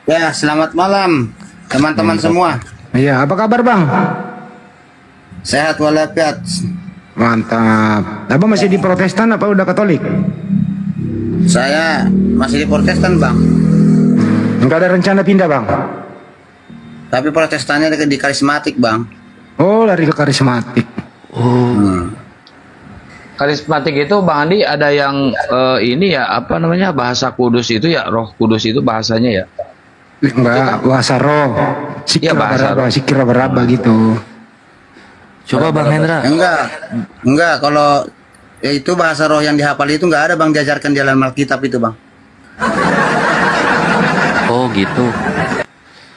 Ya, selamat malam teman-teman semua. Iya, apa kabar Bang? Sehat walafiat. Mantap. Abang masih di Protestan apa udah Katolik? Saya masih di Protestan, Bang. Enggak ada rencana pindah Bang? Tapi Protestannya di karismatik, Bang. Oh, lari ke karismatik. Karismatik itu Bang Andi ada yang ini ya apa namanya bahasa kudus itu ya Roh Kudus itu bahasanya ya. Enggak, bahasa roh. Iya, bahasa roh. Sikir berapa gitu. Coba Bang Hendra. Enggak. Kalau itu bahasa roh yang dihafal itu enggak ada, Bang, diajarkan di dalam Alkitab itu, Bang. Oh gitu.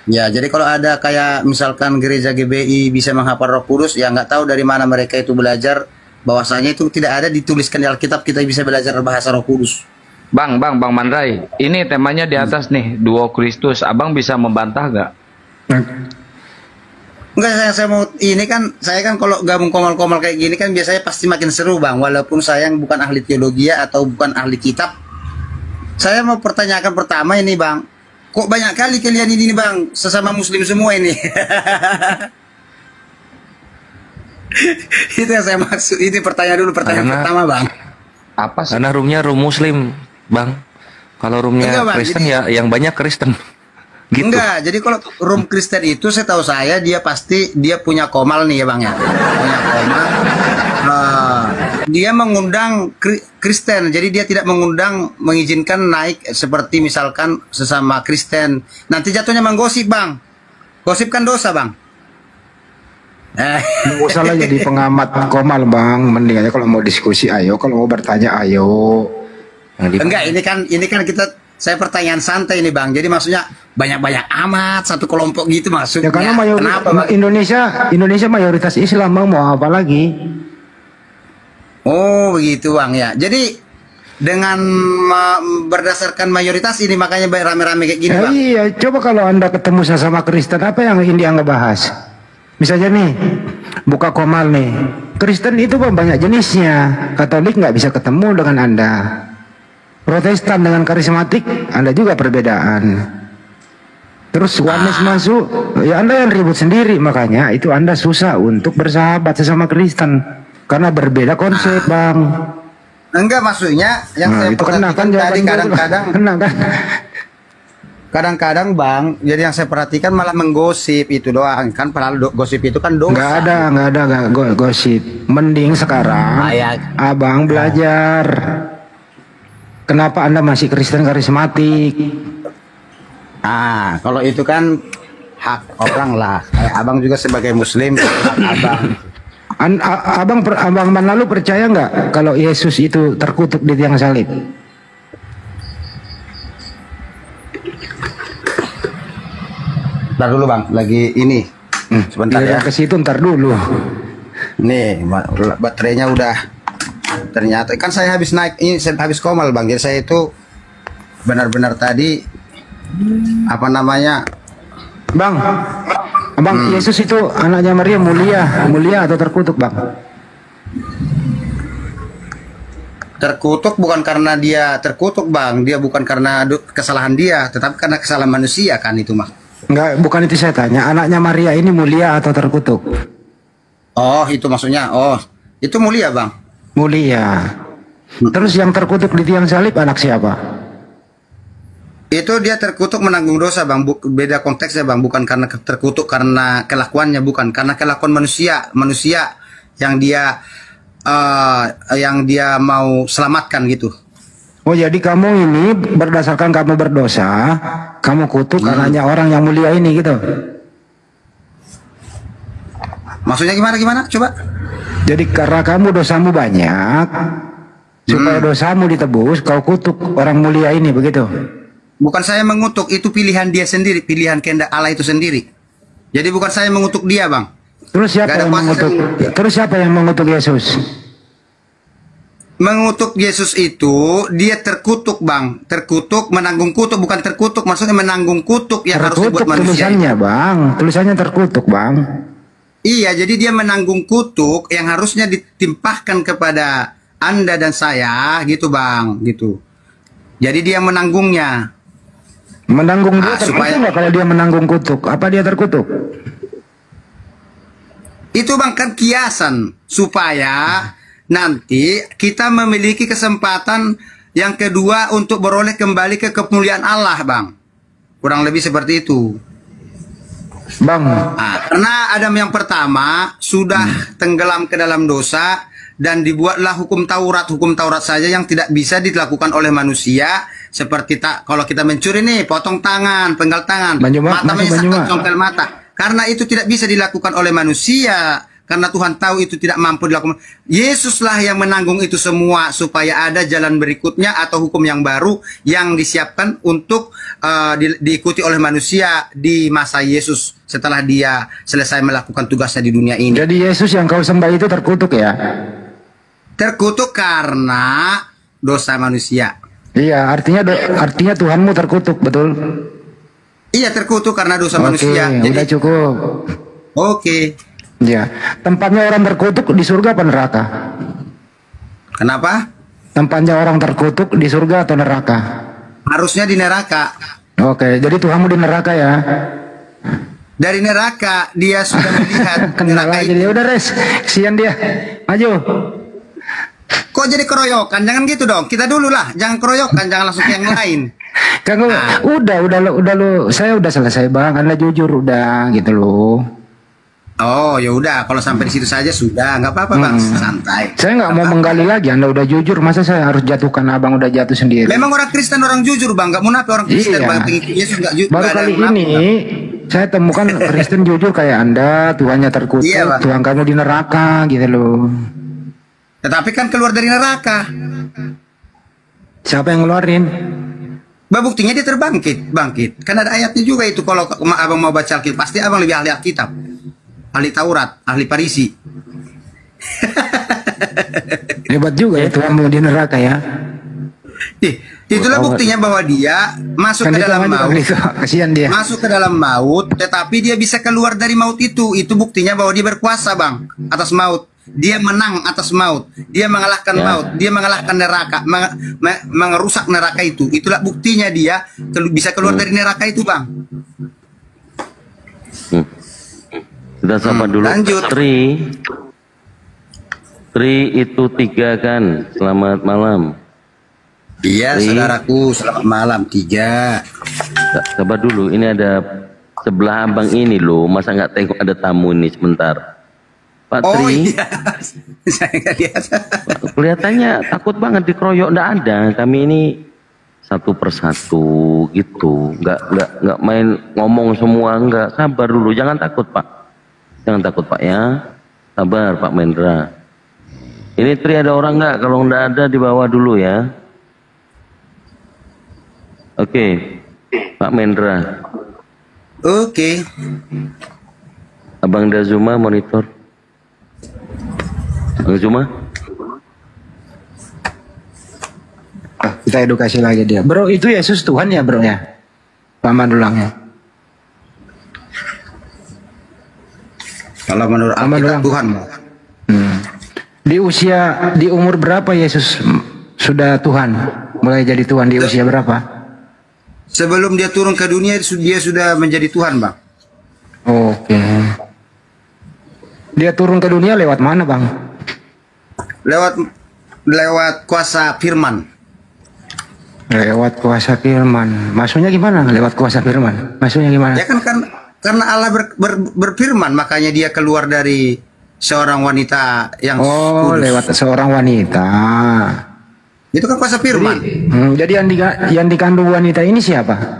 Ya, jadi kalau ada kayak misalkan gereja GBI bisa menghafal Roh Kudus, ya nggak tahu dari mana mereka itu belajar. Bahwasanya itu tidak ada dituliskan di Alkitab kita bisa belajar bahasa Roh Kudus. Bang Mandrai, ini temanya di atas nih, Duo Kristus. Abang bisa membantah nggak? Enggak, saya mau ini kan saya kan kalau gabung komal-komal kayak gini kan biasanya pasti makin seru, Bang. Walaupun saya bukan ahli teologi atau bukan ahli kitab. Saya mau pertanyakan pertama ini, Bang. Kok banyak kali kalian ini, Bang, sesama muslim semua ini? Itu yang saya maksud. Ini pertanyaan pertama, Bang. Apa sih? Karena roomnya room Muslim, Bang. Kalau roomnya Enggak, Bang, Kristen jadi- ya yang banyak Kristen. Gitu. Enggak, jadi kalau room Kristen itu setahu saya dia pasti dia punya komal nih ya, Bang ya. Punya komal. Dia mengundang Kristen, jadi dia tidak mengundang mengizinkan naik seperti misalkan sesama Kristen. Nanti jatuhnya menggosip, Bang. Gosip kan dosa, Bang. Nggak usah lah jadi pengamat komal Bang. Mending aja kalau mau diskusi ayo, kalau mau bertanya ayo. Enggak, ini kan saya pertanyaan santai ini, Bang. Jadi maksudnya banyak-banyak amat satu kelompok gitu maksudnya. Ya karena Kenapa, Bang? Indonesia mayoritas Islam Bang, mau apa lagi? Oh, begitu, Bang ya. Jadi dengan berdasarkan mayoritas ini makanya rame-rame kayak gini, Ya, Bang. iya, coba kalau Anda ketemu sama Kristen, apa yang India ngebahas? Misalnya nih, buka komal nih. Kristen itu Bang, banyak jenisnya. Katolik nggak bisa ketemu dengan Anda. Protestan dengan karismatik, Anda juga perbedaan. Terus Oneness masuk, ya Anda yang ribut sendiri. Makanya itu Anda susah untuk bersahabat sesama Kristen. Karena berbeda konsep, Bang. Enggak, maksudnya yang Nah, saya itu kena kan perhatikan tadi jawaban gua. kadang-kadang Kena kan? kadang-kadang, Bang, jadi yang saya perhatikan malah menggosip itu doang. Kan padahal gosip itu kan dosa. Nggak ada gosip. Mending sekarang ya. Abang belajar. Kenapa Anda masih Kristen karismatik? Kalau itu kan hak orang lah. Kayak Abang juga sebagai Muslim, hak Abang. Abang lalu percaya nggak kalau Yesus itu terkutuk di tiang salib? Ntar dulu, Bang, lagi ini. Sebentar ya. Ke situ ntar dulu. Nih, baterainya udah. Ternyata kan saya habis naik ini, saya habis komal, Bang. Jadi saya itu benar-benar tadi apa namanya? Bang, Yesus itu anaknya Maria mulia atau terkutuk, Bang? Terkutuk bukan karena dia terkutuk, Bang. Dia bukan karena kesalahan dia, tetapi karena kesalahan manusia kan itu, mah. Enggak, bukan itu saya tanya. Anaknya Maria ini mulia atau terkutuk? Oh, itu maksudnya. Oh, itu mulia, Bang. Mulia. Terus yang terkutuk di tiang salib anak siapa? Itu dia terkutuk menanggung dosa, Bang. Beda konteksnya, Bang. Bukan karena terkutuk karena kelakuannya, bukan karena kelakuan manusia yang dia mau selamatkan gitu. Oh, jadi kamu ini berdasarkan kamu berdosa, kamu kutuk anaknya orang yang mulia ini gitu. Maksudnya gimana? Coba. Jadi karena kamu dosamu banyak, supaya dosamu ditebus, kau kutuk orang mulia ini begitu. Bukan saya mengutuk, itu pilihan dia sendiri, pilihan kehendak Allah itu sendiri. Jadi bukan saya mengutuk dia, Bang. Terus siapa yang mengutuk Yesus? Mengutuk Yesus itu dia terkutuk, Bang. Terkutuk, menanggung kutuk, bukan terkutuk, maksudnya menanggung kutuk yang harus dibuat manusia. Tulisannya, Bang. Tulisannya terkutuk, Bang. Iya, jadi dia menanggung kutuk yang harusnya ditimpahkan kepada Anda dan saya, gitu, Bang, gitu. Jadi dia menanggungnya. Menanggung dia terkutuk supaya nggak kalau dia menanggung kutuk? Apa dia terkutuk? itu bang kan kiasan supaya nanti kita memiliki kesempatan yang kedua untuk beroleh kembali ke kemuliaan Allah, bang. Kurang lebih seperti itu. Bang, Karena Adam yang pertama sudah tenggelam ke dalam dosa dan dibuatlah hukum Taurat saja yang tidak bisa dilakukan oleh manusia. Seperti kalau kita mencuri nih, potong tangan, penggal tangan, mata menyesatkan, congkel mata. Karena itu tidak bisa dilakukan oleh manusia. Karena Tuhan tahu itu tidak mampu dilakukan. Yesuslah yang menanggung itu semua supaya ada jalan berikutnya atau hukum yang baru yang disiapkan untuk diikuti oleh manusia di masa Yesus setelah dia selesai melakukan tugasnya di dunia ini. jadi Yesus yang kau sembah itu terkutuk ya? Terkutuk karena dosa manusia. Iya, artinya Tuhanmu terkutuk, betul? Iya, terkutuk karena dosa Oke, manusia. udah cukup. Oke. Ya, tempatnya orang terkutuk di surga apa neraka? Kenapa? Tempatnya orang terkutuk di surga atau neraka? Harusnya di neraka. Oke, jadi Tuhanmu di neraka ya? Dari neraka dia sudah melihat Kenal neraka aja itu. dia, udah res, kesian dia. Maju. Kok jadi keroyokan? Jangan gitu dong. Kita dulu lah. Jangan keroyokan. Jangan langsung ke yang lain. Kang, udah lo, saya udah selesai bang, Anda jujur udah gitu loh. Oh, ya udah. Kalau sampai di situ saja sudah. Nggak apa-apa, bang. Santai. Saya nggak mau menggali lagi, Anda udah jujur, masa saya harus jatuhkan abang udah jatuh sendiri? Memang orang Kristen orang jujur, bang. Nggak munafik orang Kristen. Iya. Bang. Pengikut Yesus nggak jujur. Baru kali ini saya temukan Kristen jujur kayak Anda, Tuhannya terkutuk, Iya, Bang. Tuhan kamu di neraka gitu loh. Tetapi kan keluar dari neraka. Siapa yang ngeluarin? Bah, buktinya dia bangkit. Kan ada ayatnya juga itu. Kalau abang mau baca Alkitab, pasti abang lebih ahli Alkitab. Ahli Taurat, ahli Parisi. Hebat juga ya Tuhanmu di neraka ya. Itulah buktinya bahwa dia masuk Kan ke dalam maut. Kasihan dia. Masuk ke dalam maut, tetapi dia bisa keluar dari maut itu. Itu buktinya bahwa dia berkuasa, bang, atas maut. Dia menang atas maut. Dia mengalahkan maut. Dia mengalahkan neraka, mengerusak neraka itu. Itulah buktinya dia bisa keluar dari neraka itu, bang. Kita sama dulu. Lanjut. Tri itu 3 kan. Selamat malam. Iya, saudaraku, selamat malam. 3. Sabar dulu. Ini ada sebelah abang ini loh. Masa nggak tengok ada tamu ini sebentar. Pak Oh Tri. iya, saya nggak lihat. Kelihatannya takut banget dikeroyok. Nggak ada. Kami ini satu persatu gitu. Nggak main ngomong semua. Nggak. Sabar dulu. Jangan takut Pak. Jangan takut Pak ya. Sabar Pak Mendra. Ini Tri ada orang nggak? Kalau nggak ada dibawa dulu ya. Oke. Pak Mendra. Oke. Abang Dazuma monitor. Bang Zuma. Kita edukasi lagi dia. Bro, itu Yesus Tuhan ya bro ya? Paman ulangnya. Kalau menurut Alkitab Tuhan, Di umur berapa Yesus sudah Tuhan? Mulai jadi Tuhan di usia berapa? sebelum dia turun ke dunia dia sudah menjadi Tuhan, bang. Oke. Dia turun ke dunia lewat mana bang? Lewat kuasa firman. Lewat kuasa firman. Maksudnya gimana? Lewat kuasa firman. Maksudnya gimana? Ya kan karena Allah berfirman, makanya dia keluar dari seorang wanita yang Oh, kudus. lewat seorang wanita. Itu kan kuasa firman. Jadi yang dikandung wanita ini siapa?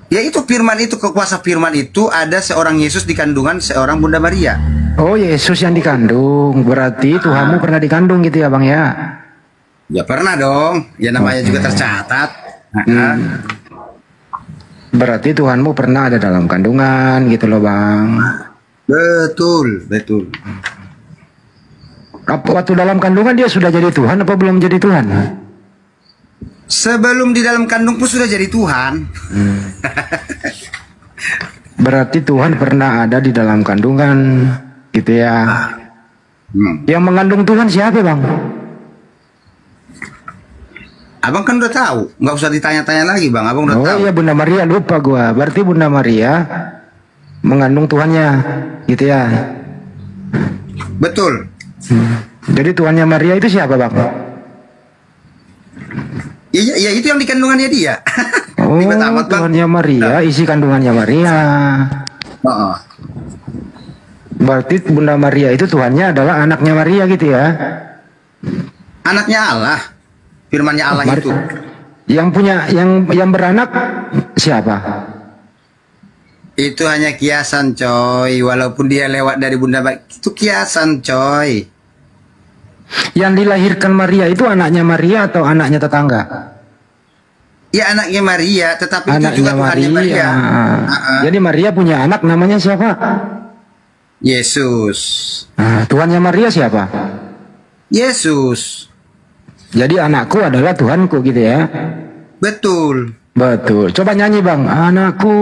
Ya itu firman itu, kekuasa firman itu ada seorang Yesus di kandungan seorang Bunda Maria. Oh, Yesus yang dikandung. Berarti Tuhanmu pernah dikandung gitu ya bang ya? Ya pernah dong. Ya namanya juga tercatat. Berarti Tuhanmu pernah ada dalam kandungan gitu loh bang. Betul. Waktu dalam kandungan dia sudah jadi Tuhan apa belum jadi Tuhan? Sebelum di dalam kandung pun sudah jadi Tuhan. Berarti Tuhan pernah ada di dalam kandungan gitu ya. Yang mengandung Tuhan siapa bang? Abang kan udah tahu, nggak usah ditanya-tanya lagi bang. Abang udah Oh tahu. iya, Bunda Maria, lupa gua. Berarti Bunda Maria mengandung Tuhannya, gitu ya. Betul. Jadi Tuhannya Maria itu siapa, Bang? Iya, iya itu yang di kandungannya dia. Oh, Ribet amat, Bang. Tuhannya Maria, isi kandungannya Maria. Oh, Berarti Bunda Maria itu Tuhannya adalah anaknya Maria gitu ya. anaknya Allah, firmannya Allah Mar- itu. Yang punya yang beranak siapa? Itu hanya kiasan coy, walaupun dia lewat dari Bunda Maria, itu kiasan coy. Yang dilahirkan Maria itu anaknya Maria atau anaknya tetangga? Ya anaknya Maria, tetapi itu Anaknya juga Tuhannya Maria. Jadi Maria punya anak namanya siapa? Yesus. Tuhannya Maria siapa? Yesus. Jadi anakku adalah Tuhanku gitu ya. Betul. Betul. Coba nyanyi Bang. Anakku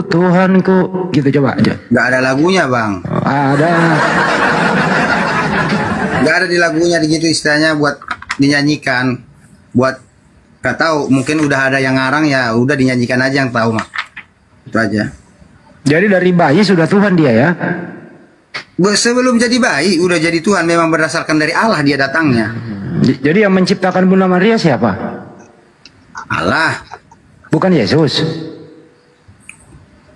Tuhanku. Gitu coba aja. Gak ada lagunya bang. Ada. Gak ada di lagunya gitu istilahnya buat dinyanyikan. Buat gak tahu mungkin udah ada yang ngarang ya udah dinyanyikan aja yang tahu mah. Itu aja. Jadi dari bayi sudah Tuhan dia ya. Sebelum jadi bayi udah jadi Tuhan, memang berdasarkan dari Allah dia datangnya. Jadi yang menciptakan Bunda Maria siapa? Allah. Bukan Yesus.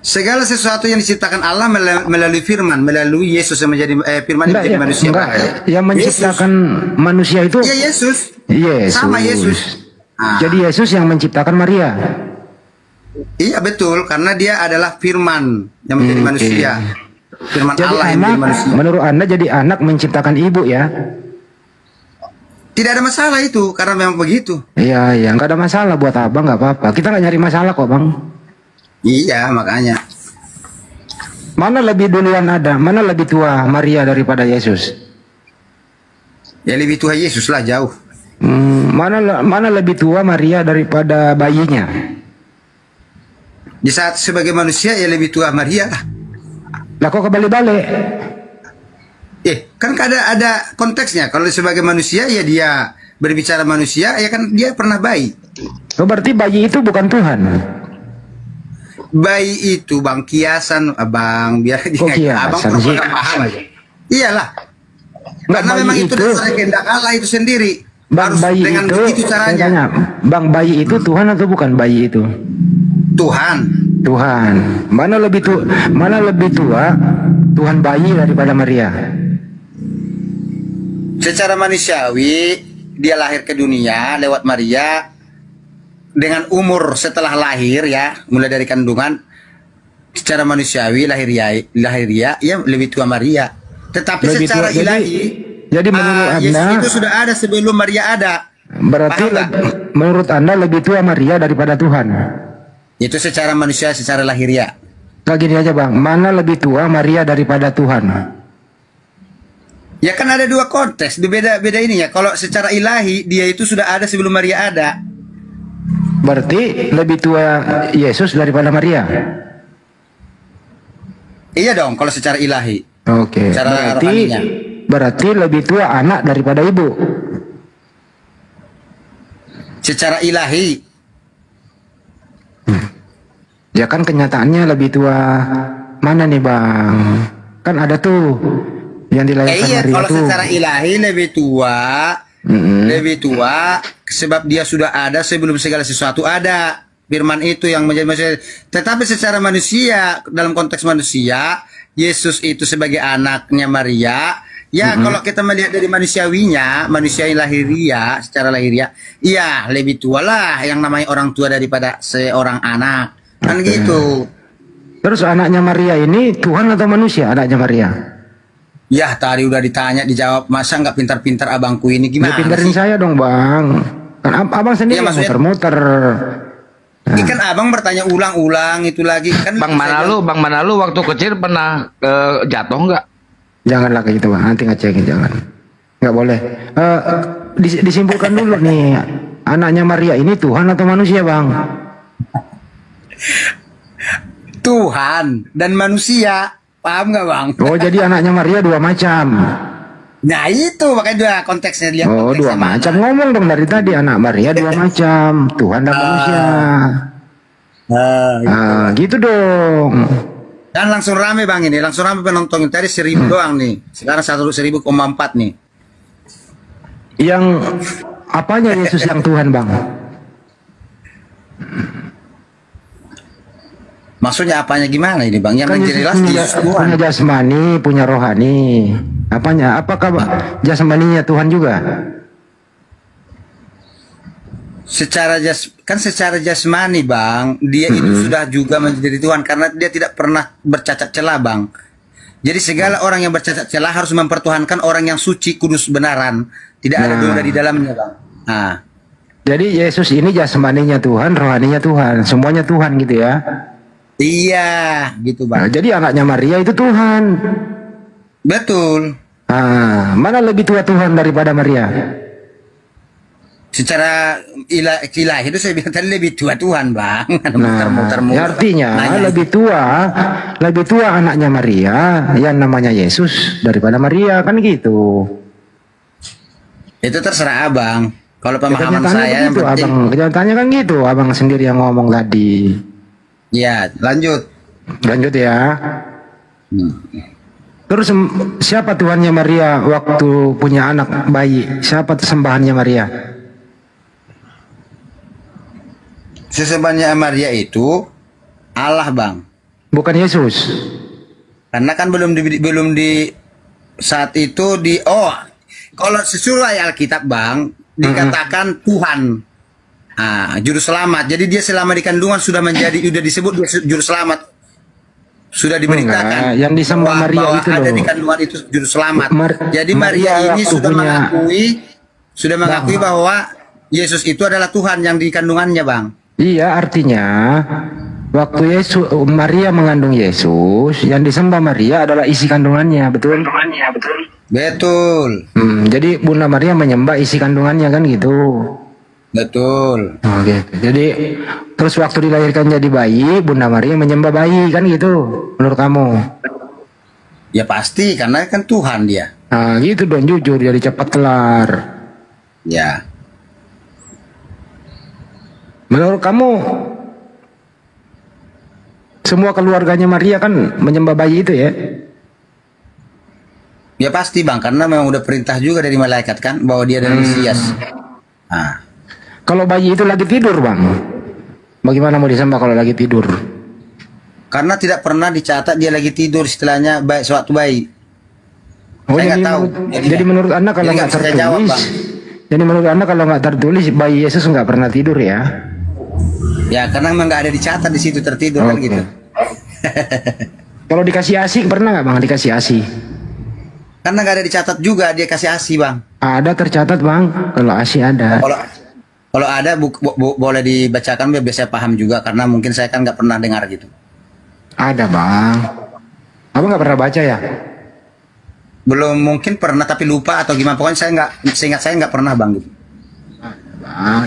Segala sesuatu yang diciptakan Allah melalui firman, melalui Yesus yang menjadi firman yang menjadi manusia. enggak. Yang menciptakan manusia itu Iya Yesus. Yesus. Sama Yesus. Jadi Yesus yang menciptakan Maria. Iya betul, karena dia adalah firman yang menjadi manusia. Firman Jadi Allah yang anak, menjadi manusia. menurut Anda jadi anak menciptakan ibu ya? Tidak ada masalah itu, karena memang begitu. Iya, iya, nggak ada masalah buat abang, nggak apa-apa. Kita nggak nyari masalah kok, bang. Iya, makanya. Mana lebih duluan ada? Mana lebih tua Maria daripada Yesus? Ya lebih tua Yesus lah jauh. Mana lebih tua Maria daripada bayinya? Di saat sebagai manusia ya lebih tua Maria lah. Lah kok kebalik-balik? Kan ada konteksnya. Kalau sebagai manusia ya dia berbicara manusia, ya kan dia pernah bayi. Oh, berarti bayi itu bukan Tuhan. Bayi itu bang kiasan, abang biar Kok abang kiasan sih? paham aja. Iyalah. Nggak, Karena bayi memang itu itu- dasar kehendak Allah itu sendiri. Bang, Harus bayi dengan itu, begitu saya caranya. tanya, bang, bayi itu Tuhan atau bukan bayi itu? Tuhan. Tuhan. Mana lebih tua Tuhan bayi daripada Maria? Secara manusiawi dia lahir ke dunia lewat Maria dengan umur setelah lahir ya, mulai dari kandungan. Secara manusiawi lahiriah ya lebih tua Maria. Tetapi Lebih secara tua, ilahi jadi menurut Yesus Anda itu sudah ada sebelum Maria ada. berarti Paham nggak? menurut Anda lebih tua Maria daripada Tuhan? Itu secara manusia, secara lahiriah. Nah gini aja bang, mana lebih tua Maria daripada Tuhan? Ya kan ada dua konteks, beda ini ya. Kalau secara ilahi dia itu sudah ada sebelum Maria ada. Berarti lebih tua Yesus daripada Maria? Iya dong, kalau secara ilahi. Oke, Cara rohaninya. berarti lebih tua anak daripada ibu. Secara ilahi. Ya kan kenyataannya lebih tua mana nih bang? Kan ada tuh yang dilahirkan Iya, Maria kalau tuh. secara ilahi lebih tua, lebih tua, sebab dia sudah ada sebelum segala sesuatu ada. Firman itu yang menjadi manusia. Tetapi secara manusia, dalam konteks manusia, Yesus itu sebagai anaknya Maria. Ya, kalau kita melihat dari manusiawinya, manusia yang lahiriah, secara lahiriah, iya lebih tua lah yang namanya orang tua daripada seorang anak. Kan gitu. Terus anaknya Maria ini Tuhan atau manusia anaknya Maria? Ya, tadi udah ditanya, dijawab. Masa nggak pintar-pintar abangku ini Ya gimana pindarin sih? saya dong bang. Kan abang sendiri Iya, yang maksudnya- muter-muter. Ini kan abang bertanya ulang-ulang itu lagi kan. Bang Manalu waktu kecil pernah jatuh nggak? Janganlah kayak gitu bang, nanti ngecekin jangan. Nggak boleh. Disimpulkan dulu nih, anaknya Maria ini Tuhan atau manusia bang? Tuhan dan manusia, paham nggak bang? Oh jadi anaknya Maria dua macam. Nah itu makanya dua konteksnya lihat Oh, dua konteksnya mana. macam ngomong dong dari tadi anak Maria dua macam, Tuhan dan manusia. Gitu dong. Dan langsung rame bang ini, langsung rame penonton tadi 1000 doang nih. Sekarang 1.000,4 nih. Yang apanya Yesus yang Tuhan, Bang? Maksudnya apanya gimana ini bang? Yang Kan jelas Yesus Yesus Tuhan. punya jasmani, punya rohani. Apanya? Apakah jasmaninya Tuhan juga? Secara jasmani bang, dia itu sudah juga menjadi Tuhan karena dia tidak pernah bercacat celah bang. Jadi segala orang yang bercacat celah harus mempertuhankan orang yang suci, kudus, benaran, tidak ada dosa di dalamnya bang. Nah, Jadi Yesus ini jasmaninya Tuhan, rohaninya Tuhan, semuanya Tuhan gitu ya. iya gitu Nah, bang. jadi anaknya Maria itu Tuhan. Betul. Mana lebih tua Tuhan daripada Maria? Secara ilahi itu saya bilang tadi lebih tua Tuhan bang. Nah, ya artinya Nanya. lebih tua anaknya Maria yang namanya Yesus daripada Maria, kan gitu. Itu terserah abang. Kalau pemahaman Kenyataannya saya yang begitu, penting. abang. Kenyataannya kan gitu, abang sendiri yang ngomong tadi. Ya lanjut. Lanjut ya. Terus siapa Tuhannya Maria waktu punya anak bayi? Siapa sembahannya Maria? Sesembahannya Maria itu Allah bang. Bukan Yesus. Karena kan belum di saat itu kalau sesuai Alkitab bang dikatakan Tuhan. Juru selamat. Jadi dia selama di kandungan sudah disebut dia juru selamat. Sudah diberitakan Enggak, yang disembah Maria bahwa itu ada loh. di kandungan itu juru selamat. Jadi Maria Maria ini waktu sudah punya- mengakui bahwa Yesus itu adalah Tuhan yang di kandungannya bang. Iya, artinya waktu Maria mengandung Yesus, yang disembah Maria adalah isi kandungannya, betul? Betul. Jadi Bunda Maria menyembah isi kandungannya kan gitu. Betul. Oh, gitu. Jadi terus waktu dilahirkan jadi bayi, Bunda Maria menyembah bayi kan gitu, menurut kamu? Ya pasti karena kan Tuhan dia. Nah, gitu dong, jujur jadi cepat kelar. Ya. Menurut kamu semua keluarganya Maria kan menyembah bayi itu ya? Ya pasti bang, karena memang udah perintah juga dari malaikat kan bahwa dia adalah Mesias. Kalau bayi itu lagi tidur, Bang, bagaimana mau disembah kalau lagi tidur? Karena tidak pernah dicatat dia lagi tidur istilahnya baik sewaktu bayi. Oh, Saya nggak tahu. Jadi menurut Anda kalau jadi nggak nggak bisa saya jawab, tertulis, Bang. jadi menurut Anda kalau nggak tertulis bayi Yesus nggak pernah tidur ya? Ya karena memang nggak ada dicatat di situ tertidur kan Oke. gitu. Kalau dikasih ASI pernah nggak, Bang, dikasih ASI? Karena nggak ada dicatat juga dia kasih ASI bang. Ada tercatat, Bang, kalau ASI ada. Kalau ada boleh dibacakan biar saya paham juga karena mungkin saya kan nggak pernah dengar gitu. Ada, Bang. Abang nggak pernah baca ya? Belum, mungkin pernah tapi lupa atau gimana, pokoknya seingat saya nggak pernah bang gitu.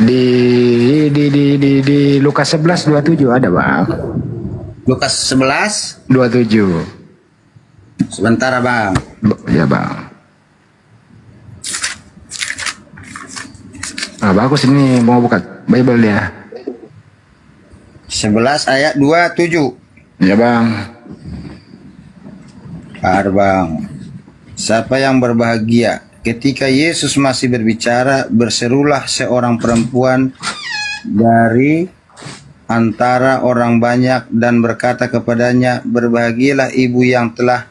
Di Lukas 11:27 ada, Bang. Lukas 11 27. sebentar bang. Ya, Bang. Bagus ini mau buka Bible ya. 11 ayat 27. Ya, Bang. Bang. Siapa yang berbahagia? Ketika Yesus masih berbicara, berserulah seorang perempuan dari antara orang banyak dan berkata kepadanya, berbahagialah ibu yang telah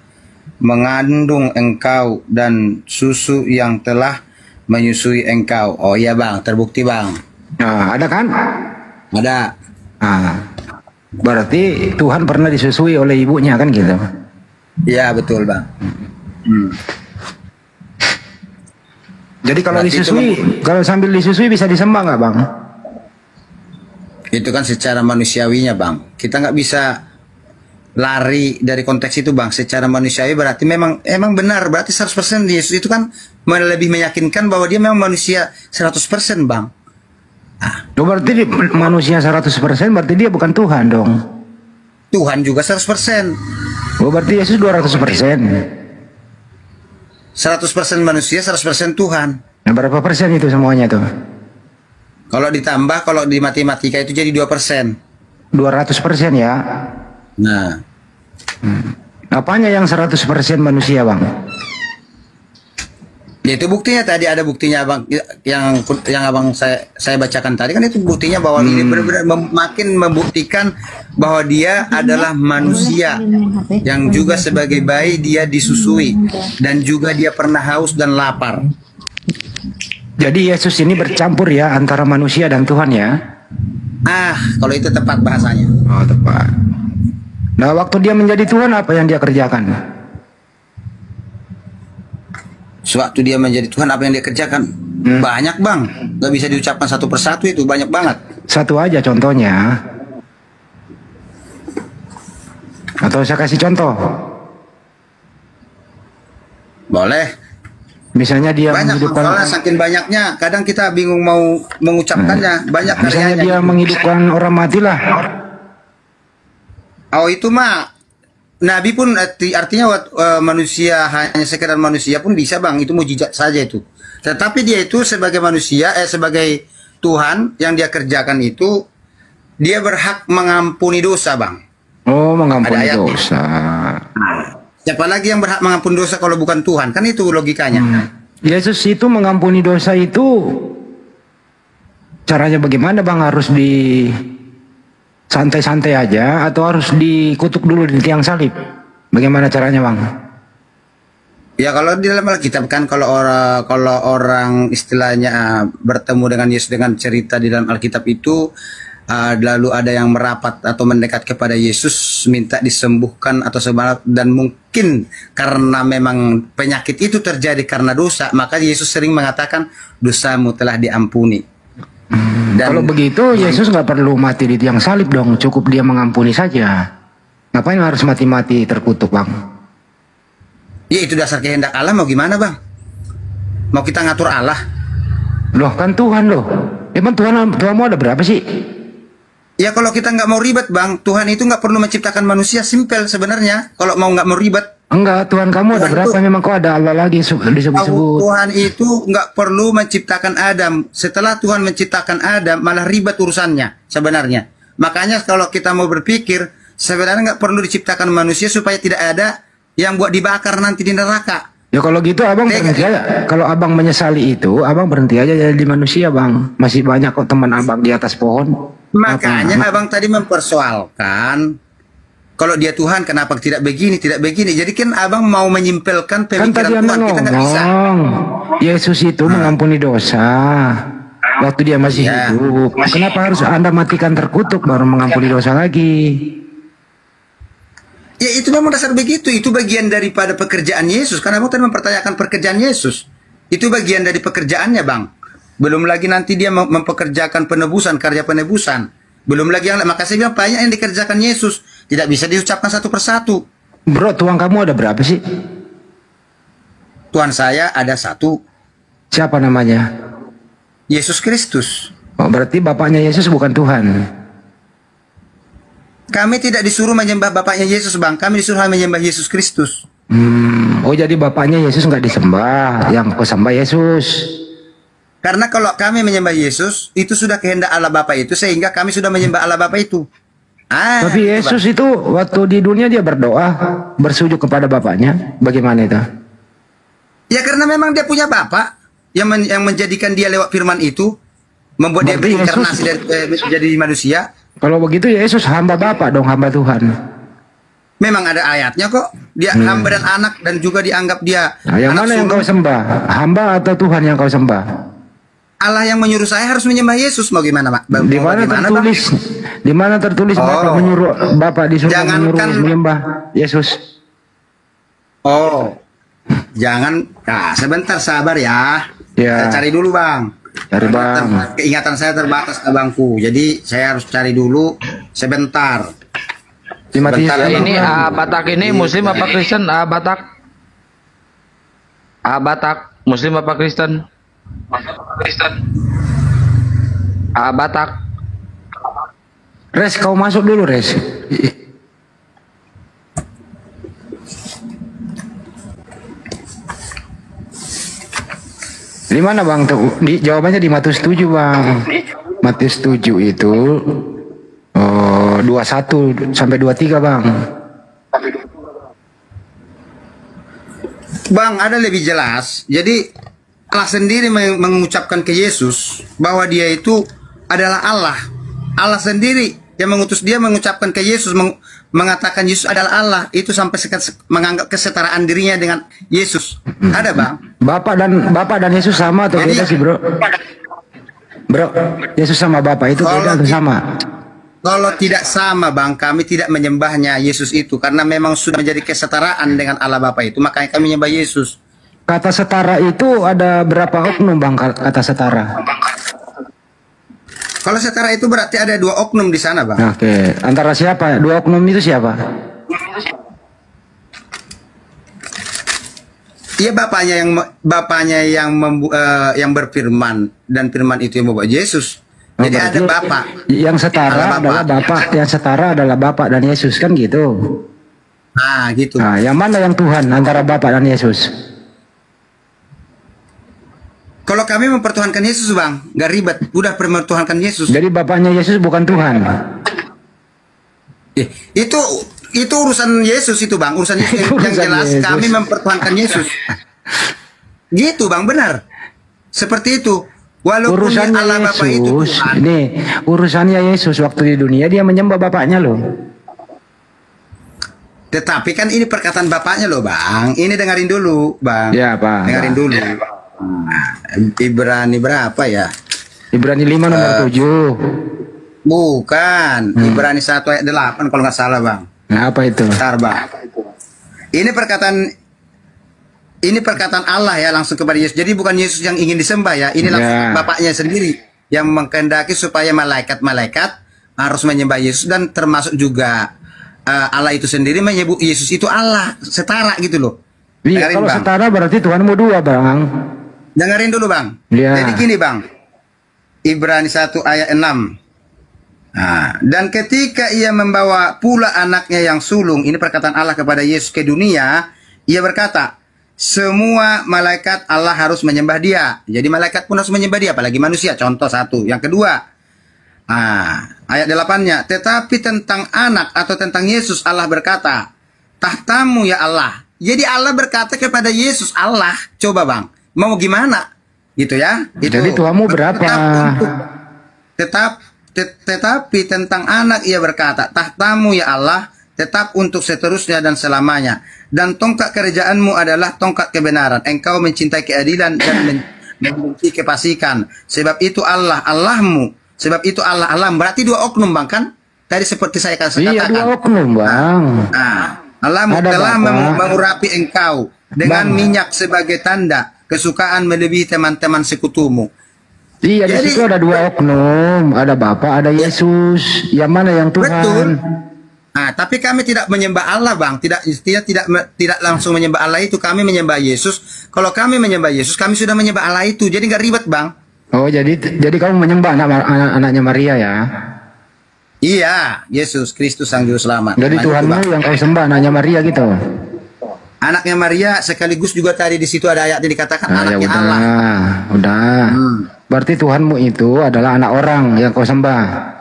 mengandung engkau dan susu yang telah menyusui engkau. Oh iya bang, terbukti bang. Nah, ada kan? Ada. Berarti Tuhan pernah disusui oleh ibunya kan gitu. Iya betul bang. Jadi kalau Berarti disusui, kalau sambil disusui bisa disembah nggak, Bang? Itu kan secara manusiawinya bang. Kita nggak bisa lari dari konteks itu bang. Secara manusiawi berarti emang benar. Berarti 100% Yesus itu kan lebih meyakinkan bahwa dia memang manusia 100% bang. Berarti manusia 100% berarti dia bukan Tuhan dong. Tuhan juga 100%. Berarti Yesus 200%. 100% manusia, 100% Tuhan. Nah, berapa persen itu semuanya tuh? Kalau ditambah, kalau di matematika itu jadi 2%. 200% ya. Nah, Apanya yang 100% manusia, Bang? ya itu buktinya tadi ada buktinya Abang yang Abang saya bacakan tadi kan itu buktinya bahwa ini benar-benar makin membuktikan bahwa dia adalah manusia yang juga sebagai bayi dia disusui dan juga dia pernah haus dan lapar. Jadi Yesus ini bercampur ya antara manusia dan Tuhan ya. Kalau itu tepat bahasanya. Oh, tepat. Nah, waktu dia menjadi Tuhan apa yang dia kerjakan? Sewaktu dia menjadi Tuhan apa yang dia kerjakan? Banyak Bang, gak bisa diucapkan satu persatu, itu banyak banget. Satu aja contohnya. Atau saya kasih contoh. Boleh. Misalnya dia Banyak menghidupkan, soalnya saking banyaknya kadang kita bingung mau mengucapkannya. Banyak misalnya karyanya. dia menghidupkan orang mati lah. Oh itu mah Nabi pun artinya manusia hanya sekedar manusia pun bisa Bang, itu mujizat saja itu. Tetapi dia itu sebagai manusia sebagai Tuhan yang dia kerjakan itu dia berhak mengampuni dosa Bang. Oh, mengampuni Ada ayat. dosa. Siapa lagi yang berhak mengampuni dosa kalau bukan Tuhan? Kan itu logikanya. Yesus itu mengampuni dosa itu caranya bagaimana Bang? Harus di santai-santai aja atau harus dikutuk dulu di tiang salib? Bagaimana caranya Bang? Ya kalau di dalam Alkitab kan kalau orang istilahnya bertemu dengan Yesus dengan cerita di dalam Alkitab itu lalu ada yang merapat atau mendekat kepada Yesus minta disembuhkan atau sebanyak dan mungkin karena memang penyakit itu terjadi karena dosa, maka Yesus sering mengatakan dosamu telah diampuni. Dan Kalau begitu Yesus nggak perlu mati di tiang salib dong, cukup dia mengampuni saja. Ngapain harus mati-mati terkutuk Bang? ya itu dasar kehendak Allah, mau gimana Bang? Mau kita ngatur Allah? Loh kan Tuhan loh. Emang Tuhanmu ada berapa sih? Ya kalau kita nggak mau ribet Bang, Tuhan itu nggak perlu menciptakan manusia, simpel sebenarnya. Kalau mau nggak mau ribet. Enggak, Tuhan kamu ada Tuhan berapa? itu- Memang kau ada Allah lagi disebut-sebut. Tuhan itu nggak perlu menciptakan Adam. Setelah Tuhan menciptakan Adam, malah ribet urusannya sebenarnya. Makanya kalau kita mau berpikir, sebenarnya nggak perlu diciptakan manusia supaya tidak ada yang buat dibakar nanti di neraka. Ya kalau gitu abang berhenti aja. Kalau abang menyesali itu, abang berhenti aja jadi manusia Bang. Masih banyak kok teman abang di atas pohon. Makanya abang tadi mempersoalkan, kalau dia Tuhan kenapa tidak begini, tidak begini. Jadi kan abang mau menyimpelkan Kan tadi pemikiran anda Tuhan, kita nggak bisa. ngomong Yesus itu mengampuni dosa waktu dia masih Ya. hidup. Kenapa harus anda matikan terkutuk baru mengampuni dosa lagi? Ya itu memang dasar begitu, itu bagian daripada pekerjaan Yesus. Karena abang tadi mempertanyakan pekerjaan Yesus. Itu bagian dari pekerjaannya Bang. Belum lagi nanti dia mempekerjakan penebusan, karya penebusan. Belum lagi yang, maka saya bilang banyak yang dikerjakan Yesus. Tidak bisa diucapkan satu persatu. Bro, Tuhan kamu ada berapa sih? Tuhan saya ada satu, Siapa namanya? Yesus Kristus. Oh, berarti bapaknya Yesus bukan Tuhan. Kami tidak disuruh menyembah Bapaknya Yesus Bang. Kami disuruh menyembah Yesus Kristus. Oh jadi bapaknya Yesus nggak disembah, yang kau sembah Yesus. Karena kalau kami menyembah Yesus, itu sudah kehendak Allah Bapa itu, sehingga kami sudah menyembah Allah Bapa itu. Tapi Yesus itu waktu di dunia dia berdoa, bersujud kepada bapaknya. Bagaimana itu? Ya karena memang dia punya Bapa yang menjadikan dia lewat firman itu, membuat dia Berarti berinkarnasi Yesus- dari menjadi manusia. Kalau begitu Yesus hamba Bapa dong, hamba Tuhan. Memang ada ayatnya kok. Dia hamba dan anak dan juga dianggap dia Nah, yang anak mana yang sulung. kau sembah? Hamba atau Tuhan yang kau sembah? Allah yang menyuruh saya harus menyembah Yesus. Mau gimana, Pak? Di mana Bagaimana, tertulis? Di mana tertulis Oh. Bapak menyuruh Bapak disuruh Jangankan- menyuruh menyembah Yesus? Oh, jangan. Nah, sebentar sabar ya. Ya. Saya cari dulu Bang. Cari, Bang. Keingatan saya terbatas abangku. Jadi saya harus cari dulu sebentar. Di Matius Sebentar, berapa? Ini Batak ini Muslim apa Kristen? Batak. Batak Muslim apa Kristen? Batak. Res, kau masuk dulu Res. Di mana Bang? Jawabannya di Matius 7 Bang. Matius 7 itu 21 sampai 23 Bang. Bang, ada lebih jelas. Jadi Allah sendiri mengucapkan ke Yesus bahwa dia itu adalah Allah. Allah sendiri yang mengutus dia mengucapkan ke Yesus, mengatakan Yesus adalah Allah. Itu sampai menganggap kesetaraan dirinya dengan Yesus. Ada Bang. Bapak dan Yesus sama atau beda sih bro? Bro, Yesus sama Bapak itu beda atau sama? Kalau tidak sama Bang, kami tidak menyembahnya Yesus itu. Karena memang sudah menjadi kesetaraan dengan Allah Bapa itu. Makanya kami menyembah Yesus. Kata setara itu ada berapa oknum Bang kata setara? Kalau setara itu berarti ada 2 oknum di sana Bang. Oke, antara siapa? 2 oknum itu siapa? Iya bapaknya yang berfirman, dan firman itu yang membawa Yesus. Jadi ada Bapak. Yang setara adalah Bapak, yang setara adalah Bapak dan Yesus kan gitu. Nah, gitu. Nah, yang mana yang Tuhan antara Bapak dan Yesus? Kalau kami mempertuhankan Yesus Bang, nggak ribet, udah mempertuhankan Yesus. Jadi Bapaknya Yesus bukan Tuhan. Itu urusan Yesus itu Bang, urusan Yesus yang jelas Yesus. Kami mempertuhankan Yesus. Gitu Bang, benar. Seperti itu. Walaupun urusannya Allah Bapa itu Tuhan. Nih, urusannya Yesus waktu di dunia dia menyembah Bapaknya loh. Tetapi kan ini perkataan Bapaknya loh Bang. Ini dengerin dulu Bang. Ya Pak. Dengerin dulu. Ibrani berapa ya? Ibrani 5 nomor 7. Bukan. Ibrani 1 ayat 8 kalau nggak salah Bang. Nah, apa itu? Bentar Bang. Ini perkataan Allah ya langsung kepada Yesus. Jadi bukan Yesus yang ingin disembah ya. Ini langsung Bapaknya sendiri yang mengkehendaki supaya malaikat-malaikat harus menyembah Yesus, dan termasuk juga Allah itu sendiri menyebut Yesus itu Allah, setara gitu loh. Iya, kalau Bang, setara berarti Tuhanmu 2 Bang. Dengerin dulu Bang. Ya. Jadi gini Bang. Ibrani 1 ayat 6. Nah, dan ketika ia membawa pula anaknya yang sulung, ini perkataan Allah kepada Yesus ke dunia, ia berkata, semua malaikat Allah harus menyembah dia. Jadi malaikat pun harus menyembah dia, apalagi manusia. Contoh 1. Yang kedua, ayat 8-nya, tetapi tentang anak atau tentang Yesus Allah berkata, tahtamu ya Allah. Jadi Allah berkata kepada Yesus, Allah. Coba Bang, mau gimana? Gitu ya. Jadi Tuhanmu berapa? Tetapi tentang anak ia berkata, tahtamu ya Allah tetap untuk seterusnya dan selamanya. Dan tongkat kerajaanmu adalah tongkat kebenaran. Engkau mencintai keadilan dan membenci kefasikan. Sebab itu Allah Allahmu. Sebab itu Allah Allah. Berarti 2 oknum Bang kan? Tadi seperti saya katakan. Iya 2 oknum Bang. Allahmu telah mengurapi engkau dengan minyak sebagai tanda kesukaan melebihi teman-teman sekutumu. Iya, di situ ada 2 oknum, ada Bapa, ada Yesus. Yang mana yang Tuhan? Betul. Nah, tapi kami tidak menyembah Allah, Bang. Tidak langsung menyembah Allah itu. Kami menyembah Yesus. Kalau kami menyembah Yesus, kami sudah menyembah Allah itu. Jadi nggak ribet, Bang. Oh, jadi kamu menyembah anaknya Maria ya? Iya, Yesus Kristus Sang Juru Selamat. Jadi Tuhanmu yang kau sembah anaknya Maria gitu. Anaknya Maria sekaligus juga tadi di situ ada ayat yang dikatakan anaknya ya Allah. Udah. Berarti Tuhanmu itu adalah anak orang yang kau sembah.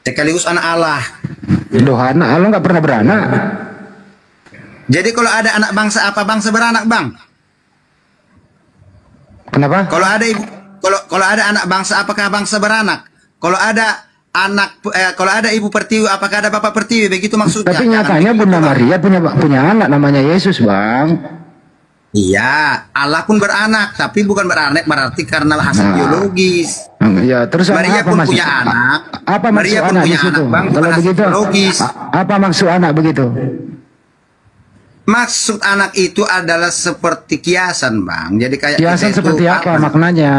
Sekaligus anak Allah. Loh, anak Allah nggak pernah beranak. Jadi kalau ada anak bangsa, apa bangsa beranak, Bang? Kenapa? Kalau ada anak bangsa, apakah bangsa beranak? Kalau ada kalau ada ibu pertiwi, apakah ada bapak pertiwi? Begitu maksudnya. Tapi nyatanya Bunda Maria punya anak namanya Yesus, Bang. Iya, Allah pun beranak, tapi bukan beranak berarti karena hasil biologis. Ya, terus Maria pun punya anak. Apa maksud anak di situ? Kalau begitu, apa maksud anak begitu? Maksud anak itu adalah seperti kiasan, Bang. Jadi kayak kiasan seperti apa maknanya?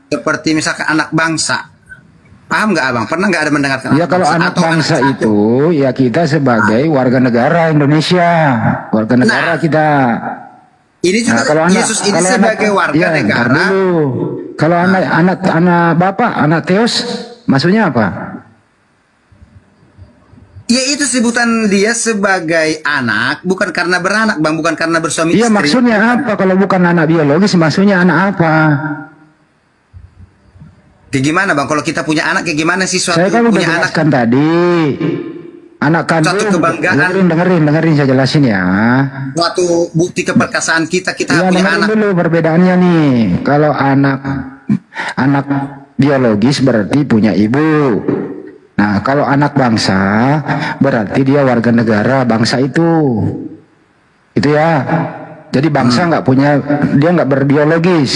Seperti misalkan anak bangsa. Paham nggak, Abang? Pernah nggak ada mendengarkan? Ya, kalau anak bangsa itu, ya kita sebagai warga negara Indonesia, warga negara kita. Ini juga kalau Yesus ini sebagai warga negara. Kalau anak Bapak, anak Theos, maksudnya apa? Ya itu sebutan dia sebagai anak, bukan karena beranak, Bang, bukan karena bersuami Iya, istri. maksudnya apa kalau bukan anak biologis? Maksudnya anak apa? Kayak gimana, Bang? Kalau kita punya anak, kayak gimana sih suatu Saya kan udah punya anak? jelaskan tadi. Anak kandung. Suatu kebanggaan. Dengerin saya jelasin ya. Suatu bukti keperkasaan kita Ya, punya dengerin anak. dulu perbedaannya nih. Kalau anak biologis berarti punya ibu. Nah, kalau anak bangsa berarti dia warga negara bangsa itu. Itu ya. Jadi bangsa nggak punya, dia nggak berbiologis.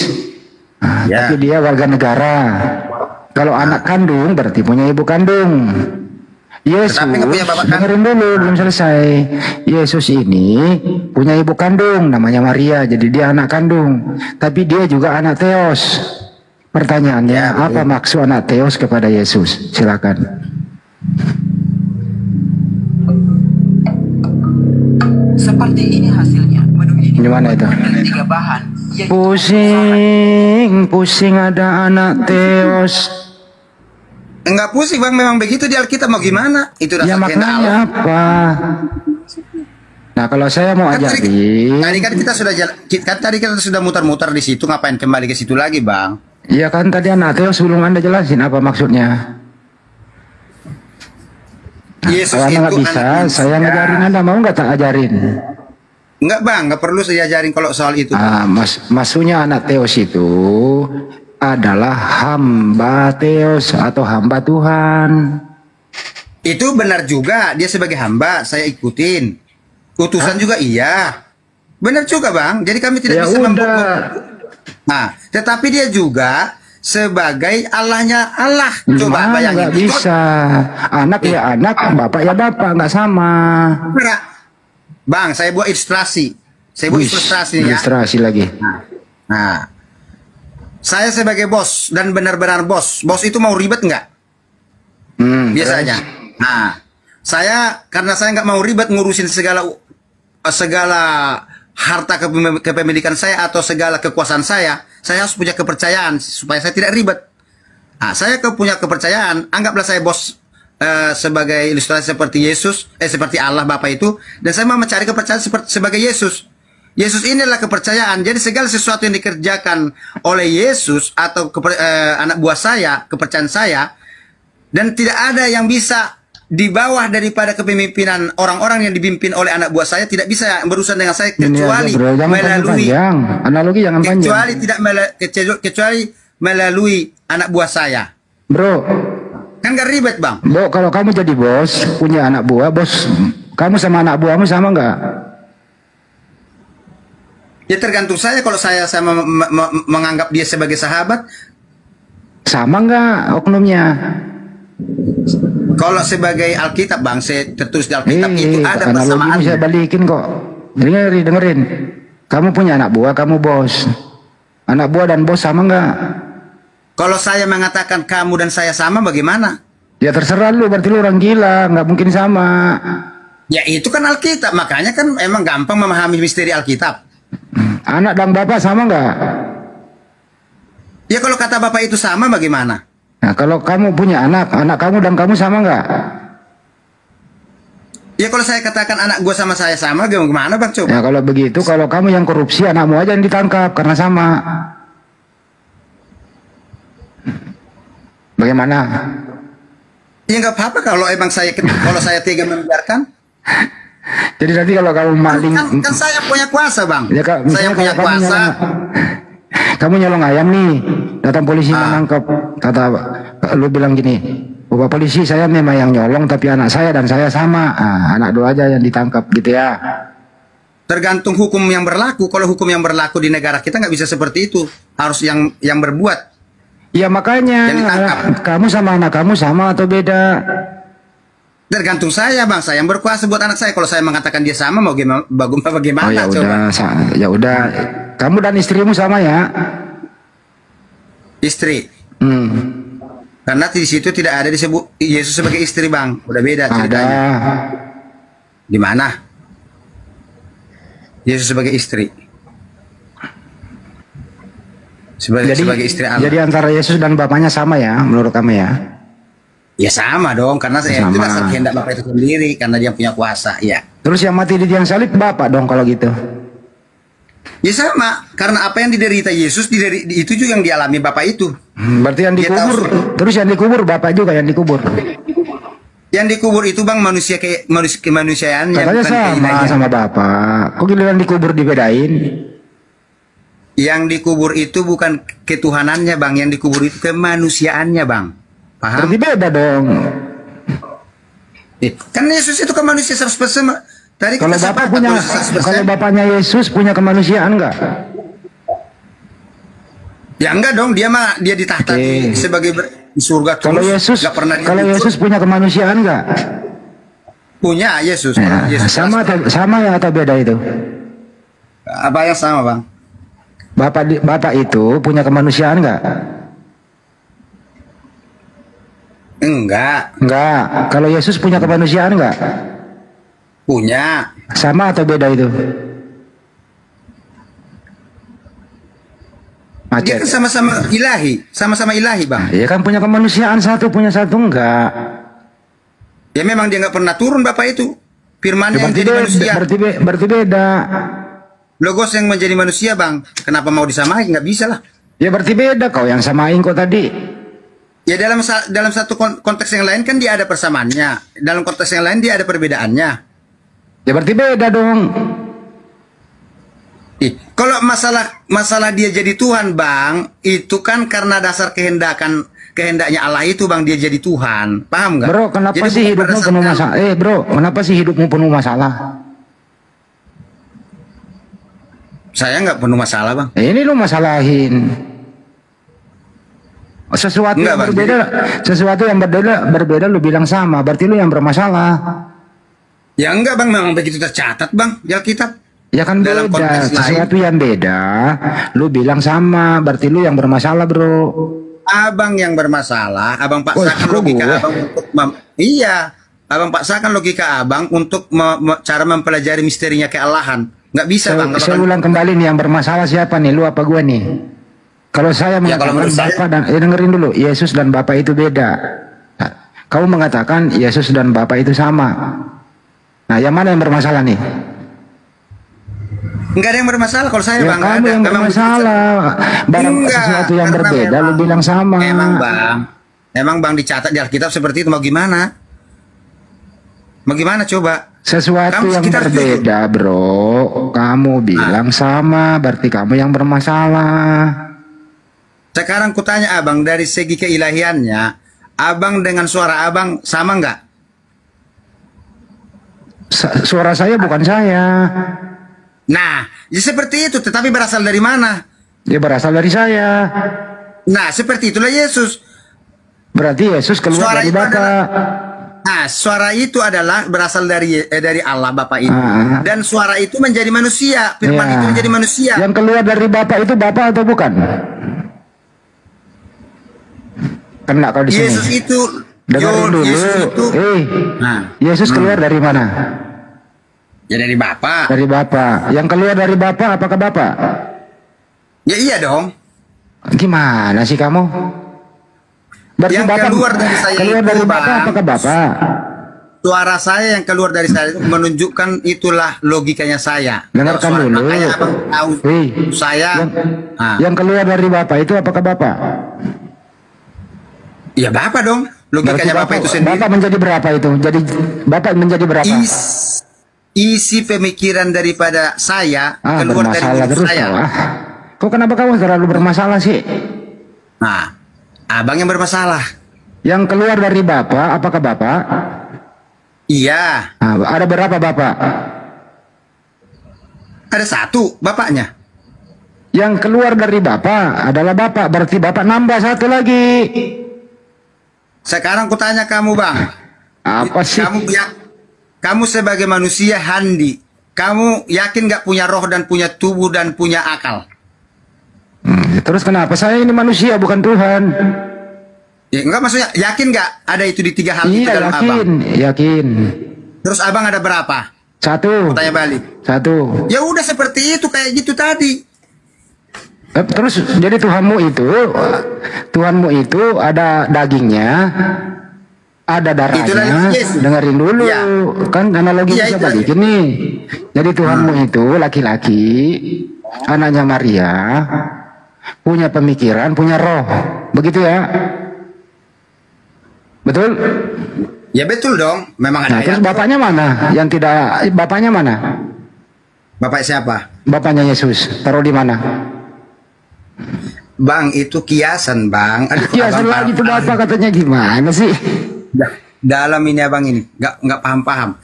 Nah, Ya. tapi dia warga negara. Kalau anak kandung berarti punya ibu kandung. Yesus, Tetapi nggak punya bapak kandung. dengerin dulu, belum selesai. Yesus ini punya ibu kandung, namanya Maria, jadi dia anak kandung. Tapi dia juga anak Theos. Pertanyaannya, Ya, apa maksud anak Theos kepada Yesus? Silakan. Seperti ini hasilnya. Menu ini Gimana itu? mengandung 3 bahan. Yaitu Pusing ada anak Theos. Enggak pusing, Bang, memang begitu di Alkitab, mau gimana? Itu Ya dasar kehendak maknanya Allah. apa? Nah, kalau saya mau Kan ajarin, tadi kan kita sudah tadi kita sudah muter-muter di situ, ngapain kembali ke situ lagi, Bang? ya kan tadi anak Theos belum Anda jelasin apa maksudnya. Yesus Kalau Anda itu nggak bisa, anak saya manusia. ngajarin Anda, mau nggak tak ajarin? Enggak, Bang, enggak perlu saya ajarin kalau soal itu. Maksudnya anak Theos itu adalah hamba Theos atau hamba Tuhan. Itu benar juga, dia sebagai hamba, saya ikutin. Utusan juga iya. Benar juga, Bang. Jadi kami tidak Ya bisa udah. Nah, tetapi dia juga sebagai Allahnya Allah. Coba Gimana bayangin. nggak bisa? Anak ya anak, bapak ya bapak, nggak sama. Enggak. Bang, saya buat ilustrasi. Saya buat Wih, ilustrasi nih ya. ilustrasi lagi. Nah, saya sebagai bos dan benar-benar bos. Bos itu mau ribet nggak? Biasanya. Nah, karena saya nggak mau ribet ngurusin segala harta kepemilikan saya atau segala kekuasaan saya harus punya kepercayaan supaya saya tidak ribet. Nah, saya punya kepercayaan, anggaplah saya bos sebagai ilustrasi seperti Yesus, seperti Allah Bapa itu, dan saya mau mencari kepercayaan sebagai Yesus. Yesus ini adalah kepercayaan. Jadi segala sesuatu yang dikerjakan oleh Yesus atau anak buah saya, kepercayaan saya, dan tidak ada yang bisa di bawah daripada kepemimpinan orang-orang yang dipimpin oleh anak buah saya, tidak bisa berurusan dengan saya kecuali Ini aja, bro. Jangan melalui panjang. Analogi jangan panjang. kecuali melalui anak buah saya. Bro, Kan gak ribet, Bang. Bo, kalau kamu jadi bos, punya anak buah, bos, kamu sama anak buahmu sama nggak? Ya tergantung saya, kalau saya menganggap dia sebagai sahabat, Sama nggak oknumnya? kalau sebagai Alkitab, Bang, saya tertulis di Alkitab itu ada analogimu saya persamaan. balikin kok. Dengerin. Kamu punya anak buah, kamu bos. Anak buah dan bos sama nggak? Kalau saya mengatakan kamu dan saya sama, bagaimana? Ya terserah lu, berarti lu orang gila, nggak mungkin sama. Ya itu kan Alkitab, makanya kan emang gampang memahami misteri Alkitab. Anak dan bapak sama nggak? Ya kalau kata Bapak itu sama, bagaimana? Nah, kalau kamu punya anak kamu dan kamu sama nggak? Ya kalau saya katakan anak gua sama saya sama, gimana, Bang? Coba. Ya kalau begitu, kalau kamu yang korupsi, anakmu aja yang ditangkap karena sama. Bagaimana? Ya nggak apa-apa kalau emang saya tega membiarkan. Jadi nanti kalau kamu maling, Kan saya punya kuasa, Bang. ya, Kak, Saya misalnya punya kalau kuasa. kamu nyolong ayam nih, datang polisi menangkap, kata lu bilang gini, Bapak polisi, saya memang yang nyolong, tapi anak saya dan saya sama. Anak dua aja yang ditangkap gitu ya. Tergantung hukum yang berlaku. Kalau hukum yang berlaku di negara kita nggak bisa seperti itu. Harus yang berbuat. Ya makanya, Yang ditangkap. kamu sama anak kamu sama atau beda? Tergantung saya, Bang. Saya yang berkuasa buat anak saya. Kalau saya mengatakan dia sama, mau bagaimana? Oh ya Coba. udah, ya udah. Kamu dan istrimu sama ya? Istri. Hmm. Karena di situ tidak ada disebut Yesus sebagai istri, Bang. Udah beda Ada. ceritanya. Di mana? Yesus sebagai istri. Sebagai istri Allah. Jadi antara Yesus dan bapaknya sama ya, menurut kamu ya? Ya sama dong, karena saya itu Sama. dasar kehendak Bapak itu sendiri, karena dia punya kuasa. Ya. Terus yang mati di tiang salib Bapak dong kalau gitu. Ya sama, karena apa yang diderita Yesus itu juga yang dialami Bapak itu. Berarti yang Dia dikubur, tahu. terus yang dikubur Bapak juga yang dikubur. Yang dikubur itu Bang manusia kemanusiaannya, Katanya bukan sama keindahannya. sama Bapak. Kok giliran dikubur dibedain? Yang dikubur itu bukan ketuhanannya Bang, yang dikubur itu kemanusiaannya Bang. Paham? Berarti beda dong. Kan Yesus itu ke manusia 100%. Tadi Kalau kita Bapak sepakat punya, manusia 100%. kalau Bapaknya Yesus punya kemanusiaan enggak? Ya enggak dong, dia di tahta Oke. sebagai di surga terus. Kalau Yesus, Nggak pernah kalau diukur. Yesus punya kemanusiaan enggak? Punya Yesus. Nah, Yesus sama ya atau beda itu? apa yang sama Bang? Bapak itu punya kemanusiaan enggak? Enggak, Enggak. Kalau Yesus punya kemanusiaan enggak? punya. Sama atau beda itu? Dia Macet. kan sama-sama ilahi Bang. Ya kan punya kemanusiaan satu, punya satu enggak. Ya memang dia nggak pernah turun Bapak itu. Firman Ya, yang jadi manusia. berarti beda. Logos yang menjadi manusia Bang. Kenapa mau disamain? Nggak bisa lah. Ya berarti beda kau yang samain kok tadi. Ya dalam satu konteks yang lain kan dia ada persamaannya. Dalam konteks yang lain dia ada perbedaannya. Ya berarti beda dong. Kalau masalah dia jadi Tuhan Bang, itu kan karena dasar kehendaknya Allah itu Bang, dia jadi Tuhan. Paham nggak? Bro, kenapa Jadi sih bukan hidupmu penuh berdasarkan- masalah? Bro, kenapa sih hidupmu penuh masalah? Saya nggak penuh masalah Bang. Ini lu masalahin. Sesuatu Enggak, yang Bang. berbeda, sesuatu yang berbeda lu bilang sama, berarti lu yang bermasalah. Ya enggak Bang, memang begitu tercatat Bang di Alkitab. Ya kan Dalam beda, konteks lain. sesuatu yang beda, lu bilang sama, berarti lu yang bermasalah, bro. Abang yang bermasalah, Abang Oh, paksakan kok logika gue? Abang untuk iya, Abang paksakan logika Abang untuk cara mempelajari misterinya kealahan. Nggak bisa Bang. Saya ulang kembali nih, yang bermasalah siapa nih, lu apa gua nih? Kalau saya Ya, mengatakan kalau menurut saya- Bapak dan dengerin dulu, Yesus dan Bapak itu beda. Nah, kamu mengatakan Yesus dan Bapak itu sama. Nah, yang mana yang bermasalah nih? Nggak ada yang bermasalah kalau saya Ya Bang. Nggak kamu ada. yang Memang bermasalah. Barang Enggak, sesuatu yang karena berbeda lu memang- bilang sama. Emang Bang dicatat di Alkitab seperti itu, mau gimana? Mau gimana coba? Sesuatu yang kita harus berbeda, bro. Kamu bilang sama, berarti kamu yang bermasalah. Sekarang kutanya Abang, dari segi keilahiannya, Abang dengan suara Abang sama nggak? Suara saya bukan saya. Nah, ya seperti itu, tetapi berasal dari mana? Dia berasal dari saya. Nah, seperti itulah Yesus. Berarti Yesus keluar Suara dari itu Bapak. Nah, suara itu adalah berasal dari Allah Bapa itu. Ah. Dan suara itu menjadi manusia, firman Ya. itu menjadi manusia. Yang keluar dari Bapak itu Bapak atau bukan? Kena kau di sini. Yesus itu Dengerin dulu. Yesus itu Nah, Yesus keluar dari mana? ya dari Bapa. Dari Bapak. Yang keluar dari Bapak apakah Bapak? Ya iya dong. Gimana sih kamu? Berarti Yang Bapak keluar dari saya keluar itu, dari Bapak Bang. apakah Bapak? Suara saya yang keluar dari saya itu menunjukkan itulah logikanya saya. Dengarkan Suara- dulu. Makanya Abang tahu Hei, saya. yang, yang keluar dari Bapak itu apakah Bapak? Ya Bapak dong. Berarti Logikanya Bapak itu sendiri. Bapak menjadi berapa itu? Jadi Bapak menjadi berapa? Isi pemikiran daripada saya keluar dari bermasalah mulut terus saya. kau, ah. Kok kenapa kamu terlalu bermasalah sih? Nah, Abang yang bermasalah. Yang keluar dari Bapak apakah Bapak? Iya, Nah, ada berapa Bapak? ada satu Bapaknya. Yang keluar dari Bapak adalah Bapak, berarti Bapak nambah satu lagi. Sekarang kutanya kamu Bang. Apa sih? Kamu sebagai manusia handi, kamu yakin nggak punya roh dan punya tubuh dan punya akal? Terus kenapa saya ini manusia bukan Tuhan? Ya, enggak maksudnya yakin nggak ada itu di tiga hal itu Iya dalam yakin, Abang? yakin. Terus Abang ada berapa? Satu, Tanya balik. satu. Ya udah seperti itu kayak gitu tadi. Terus jadi Tuhanmu itu ada dagingnya, ada Itulah darahnya. Yesus. Dengerin dulu, Ya. kan analogi Iya, bisa itu. balikin nih. Jadi Tuhanmu itu laki-laki, anaknya Maria, punya pemikiran, punya roh, begitu ya? Betul? Ya betul dong, memang ada Nah, terus ayat. bapaknya mana? Yang tidak, bapaknya mana? Bapak siapa? Bapaknya Yesus, taruh di mana? Bang, itu kiasan, Bang. Aduh, Kiasan abang lagi tuh paham. bapak katanya gimana sih? Dalam ini abang ini, nggak paham.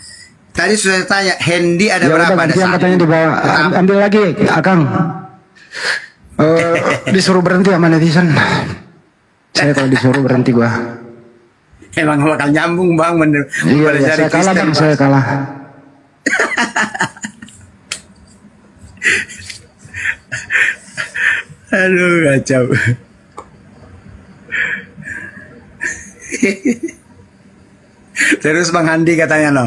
Tadi sudah saya tanya, Hendy ada Ya udah berapa? Ada gantian satu. katanya dibawa. Ambil lagi, Akang. Disuruh berhenti sama netizen. Saya kalau disuruh berhenti gua. Emang bakal nyambung, Bang. Iya, Boleh iya, cari saya kalah Kristen, bang, Bang. saya kalah. Aduh, kacau. Terus Bang Handi katanya no.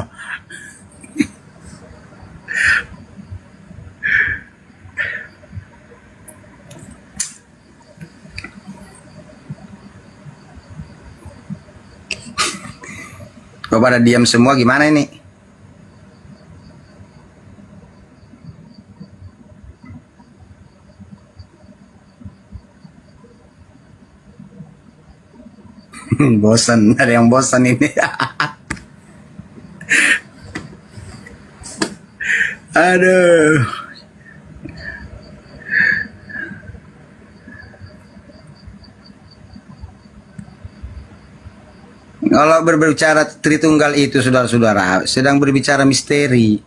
Kok pada diam semua gimana ini? Bosan, ada yang bosan ini. Aduh. Kalau berbicara Tritunggal itu, saudara-saudara, sedang berbicara misteri.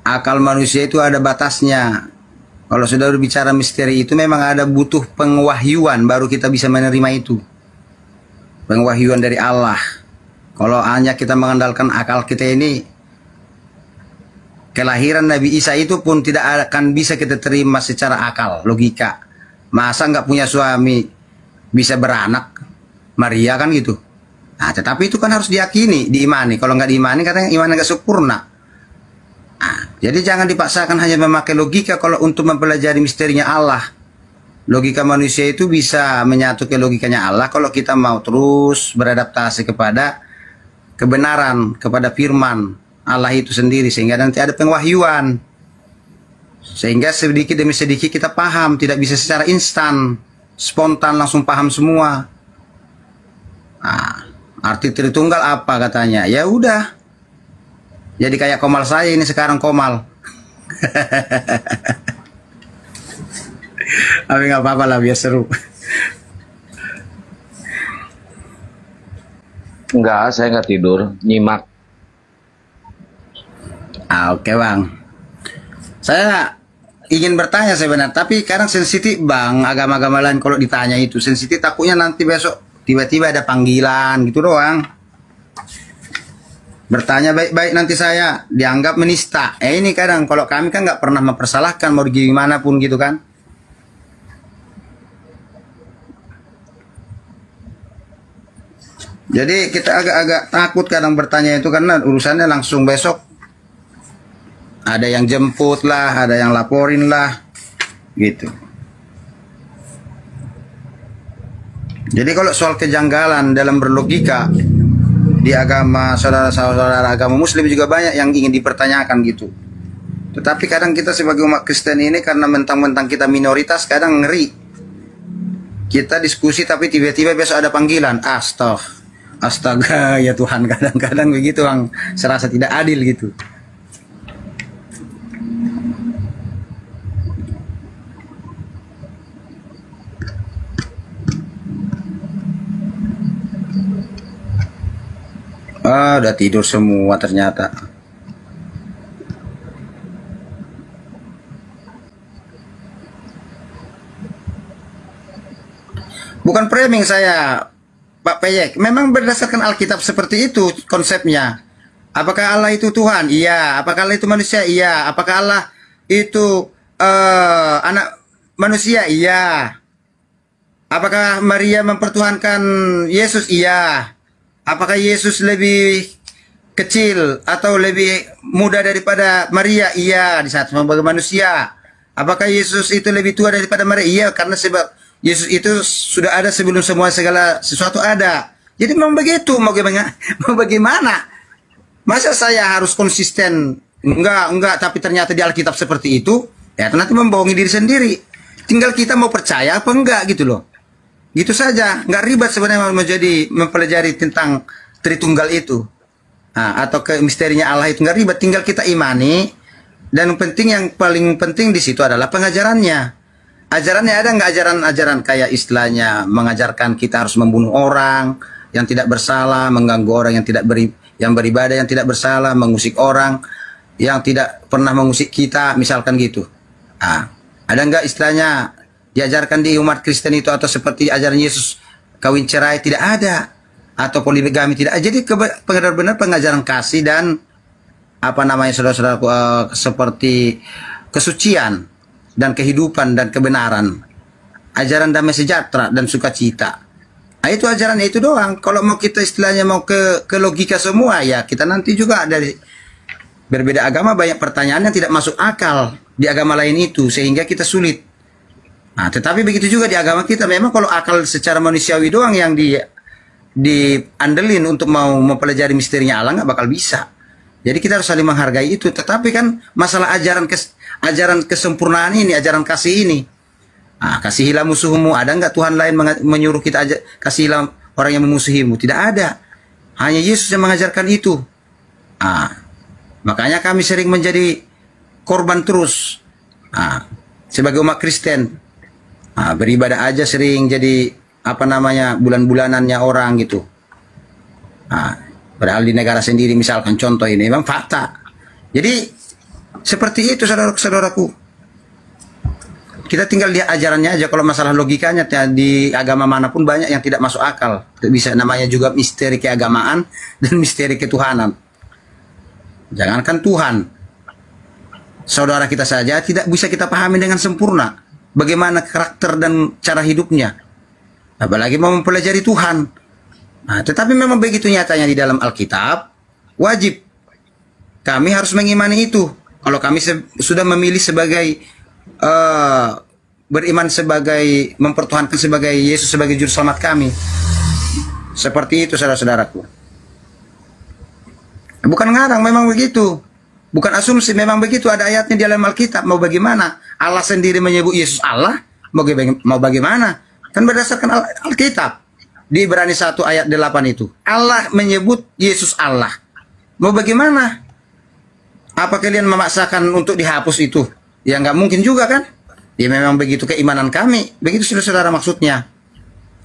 Akal manusia itu ada batasnya. Kalau sudah berbicara misteri itu memang ada butuh pengwahyuan baru kita bisa menerima itu. Pengwahyuan dari Allah. Kalau hanya kita mengandalkan akal kita ini, kelahiran Nabi Isa itu pun tidak akan bisa kita terima secara akal, logika. Masa nggak punya suami bisa beranak? Maria kan gitu. Nah, tetapi itu kan harus diyakini, diimani. Kalau nggak diimani katanya iman nggak sempurna. Nah, jadi jangan dipaksakan hanya memakai logika kalau untuk mempelajari misterinya Allah. Logika manusia itu bisa menyatu ke logikanya Allah kalau kita mau terus beradaptasi kepada kebenaran, kepada firman Allah itu sendiri. Sehingga nanti ada pengwahyuan. Sehingga sedikit demi sedikit kita paham, tidak bisa secara instan, spontan langsung paham semua. Nah, arti Tritunggal apa katanya? Ya udah. Jadi kayak Komal saya ini sekarang Komal. Tapi nggak apa-apa lah, biar seru. Enggak, saya nggak tidur, nyimak. Ah, oke Bang. Saya ingin bertanya sebenarnya, tapi kadang sensitif Bang, agama-agama lain kalau ditanya itu sensitif, takutnya nanti besok tiba-tiba ada panggilan gitu doang. Bertanya baik-baik nanti saya dianggap menista. Ini kadang kalau kami kan nggak pernah mempersalahkan mau gimana pun gitu kan. Jadi kita agak-agak takut kadang bertanya itu karena urusannya langsung besok. Ada yang jemput lah, ada yang laporin lah, gitu. Jadi kalau soal kejanggalan dalam berlogika di agama saudara-saudara agama Muslim juga banyak yang ingin dipertanyakan gitu. Tetapi kadang kita sebagai umat Kristen ini karena mentang-mentang kita minoritas kadang ngeri. Kita diskusi tapi tiba-tiba besok ada panggilan. Astaga ya Tuhan, kadang-kadang begitu Bang, serasa tidak adil gitu. Udah tidur semua ternyata. Bukan framing saya, Pak Peyek. Memang berdasarkan Alkitab seperti itu konsepnya. Apakah Allah itu Tuhan? Iya. Apakah Allah itu manusia? Iya. Apakah Allah itu anak manusia? Iya. Apakah Maria mempertuhankan Yesus? Iya. Apakah Yesus lebih kecil atau lebih muda daripada Maria? Iya, di saat sebagai manusia. Apakah Yesus itu lebih tua daripada Maria? Iya, karena sebab Yesus itu sudah ada sebelum semua segala sesuatu ada. Jadi memang begitu, mau gimana? Mau bagaimana? Masa saya harus konsisten? Enggak, tapi ternyata di Alkitab seperti itu, ya nanti membohongi diri sendiri. Tinggal kita mau percaya apa enggak gitu loh. Gitu saja, nggak ribet sebenarnya mempelajari tentang Tritunggal itu. Nah, atau ke misterinya Allah itu nggak ribet, tinggal kita imani. Dan yang paling penting di situ adalah pengajarannya. Ajarannya ada nggak ajaran-ajaran kayak istilahnya mengajarkan kita harus membunuh orang yang tidak bersalah, mengganggu orang yang beribadah yang tidak bersalah, mengusik orang yang tidak pernah mengusik kita, misalkan gitu. Nah, ada nggak istilahnya diajarkan di umat Kristen itu atau seperti ajaran Yesus kawin cerai? Tidak ada. Atau poligami tidak ada. Jadi benar-benar pengajaran kasih dan apa namanya saudara-saudara seperti kesucian dan kehidupan dan kebenaran, ajaran damai sejahtera dan sukacita. Nah, itu ajarannya itu doang. Kalau mau kita istilahnya mau ke logika semua, ya kita nanti juga dari berbeda agama banyak pertanyaan yang tidak masuk akal di agama lain itu, sehingga kita sulit. Nah, tetapi begitu juga di agama kita, memang kalau akal secara manusiawi doang yang diandelin untuk mau mempelajari misterinya Allah, nggak bakal bisa. Jadi kita harus saling menghargai itu. Tetapi kan masalah ajaran kesempurnaan ini, ajaran kasih ini. Nah, kasihilah musuhmu. Ada nggak Tuhan lain menyuruh kita kasihilah orang yang memusuhimu? Tidak ada. Hanya Yesus yang mengajarkan itu. Nah, makanya kami sering menjadi korban terus. Nah, sebagai umat Kristen, beribadah aja sering jadi apa namanya bulan-bulanannya orang gitu. Nah, padahal di negara sendiri misalkan contoh ini memang fakta. Jadi seperti itu saudara-saudaraku. Kita tinggal lihat ajarannya aja. Kalau masalah logikanya di agama manapun banyak yang tidak masuk akal. Bisa namanya juga misteri keagamaan dan misteri ketuhanan. Jangankan Tuhan, saudara kita saja tidak bisa kita pahami dengan sempurna bagaimana karakter dan cara hidupnya. Apalagi mau mempelajari Tuhan. Nah, tetapi memang begitu nyatanya di dalam Alkitab, wajib kami harus mengimani itu. Kalau kami sudah memilih sebagai beriman sebagai mempertuhankan sebagai Yesus sebagai juru selamat kami. Seperti itu saudara-saudaraku. Bukan ngarang, memang begitu. Bukan asumsi, memang begitu. Ada ayatnya di dalam Alkitab. Mau bagaimana? Allah sendiri menyebut Yesus Allah. Mau bagaimana? Kan berdasarkan Alkitab. Di Ibrani 1 ayat 8 itu. Allah menyebut Yesus Allah. Mau bagaimana? Apa kalian memaksakan untuk dihapus itu? Ya nggak mungkin juga kan? Ya memang begitu keimanan kami. Begitu saudara-saudara maksudnya.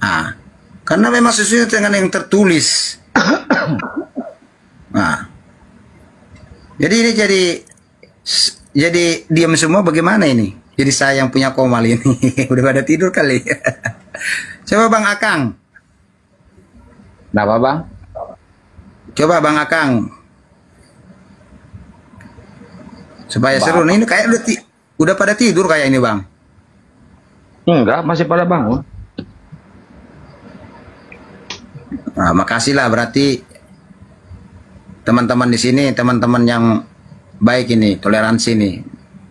Nah, karena memang sesuai dengan yang tertulis. Nah, jadi ini jadi diam semua bagaimana ini? Jadi saya yang punya komal ini. Udah pada tidur kali. Coba Bang Akang. Kenapa Bang? Coba Bang Akang. Supaya seru. Nah, ini kayak udah pada tidur kayak ini Bang. Enggak, masih pada bangun. Nah, makasih lah berarti teman-teman di sini, teman-teman yang baik ini, toleransi nih,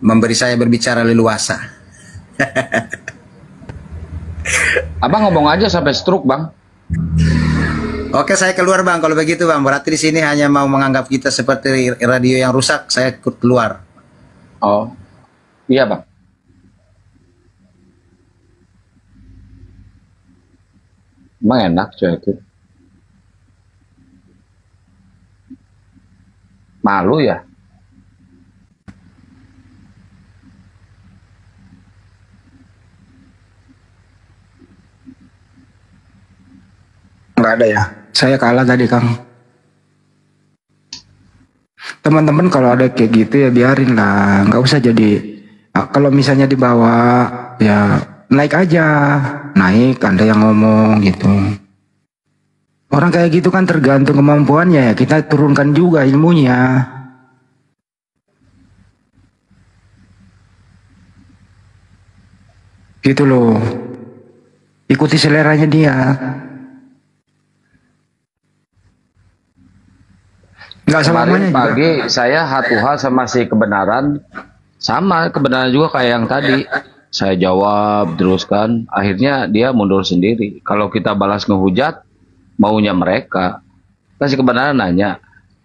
memberi saya berbicara leluasa. Abang ngomong aja sampai stroke Bang. Oke, saya keluar Bang. Kalau begitu Bang, berarti di sini hanya mau menganggap kita seperti radio yang rusak. Saya keluar. Oh, iya Bang. Emang enak coy itu. Malu ya? Nggak ada ya. Saya kalah tadi Kang. Teman-teman kalau ada kayak gitu ya biarin lah. Nggak usah jadi. Kalau misalnya dibawa ya naik aja. Naik Anda yang ngomong gitu. Orang kayak gitu kan tergantung kemampuannya ya. Kita turunkan juga ilmunya. Gitu loh. Ikuti seleranya dia. Nggak selamanya Kemarin pagi saya hatuha sama si kebenaran, sama kebenaran juga kayak yang tadi. Saya jawab terus kan, akhirnya dia mundur sendiri. Kalau kita balas ngehujat, maunya mereka. Kasih kebenaran nanya,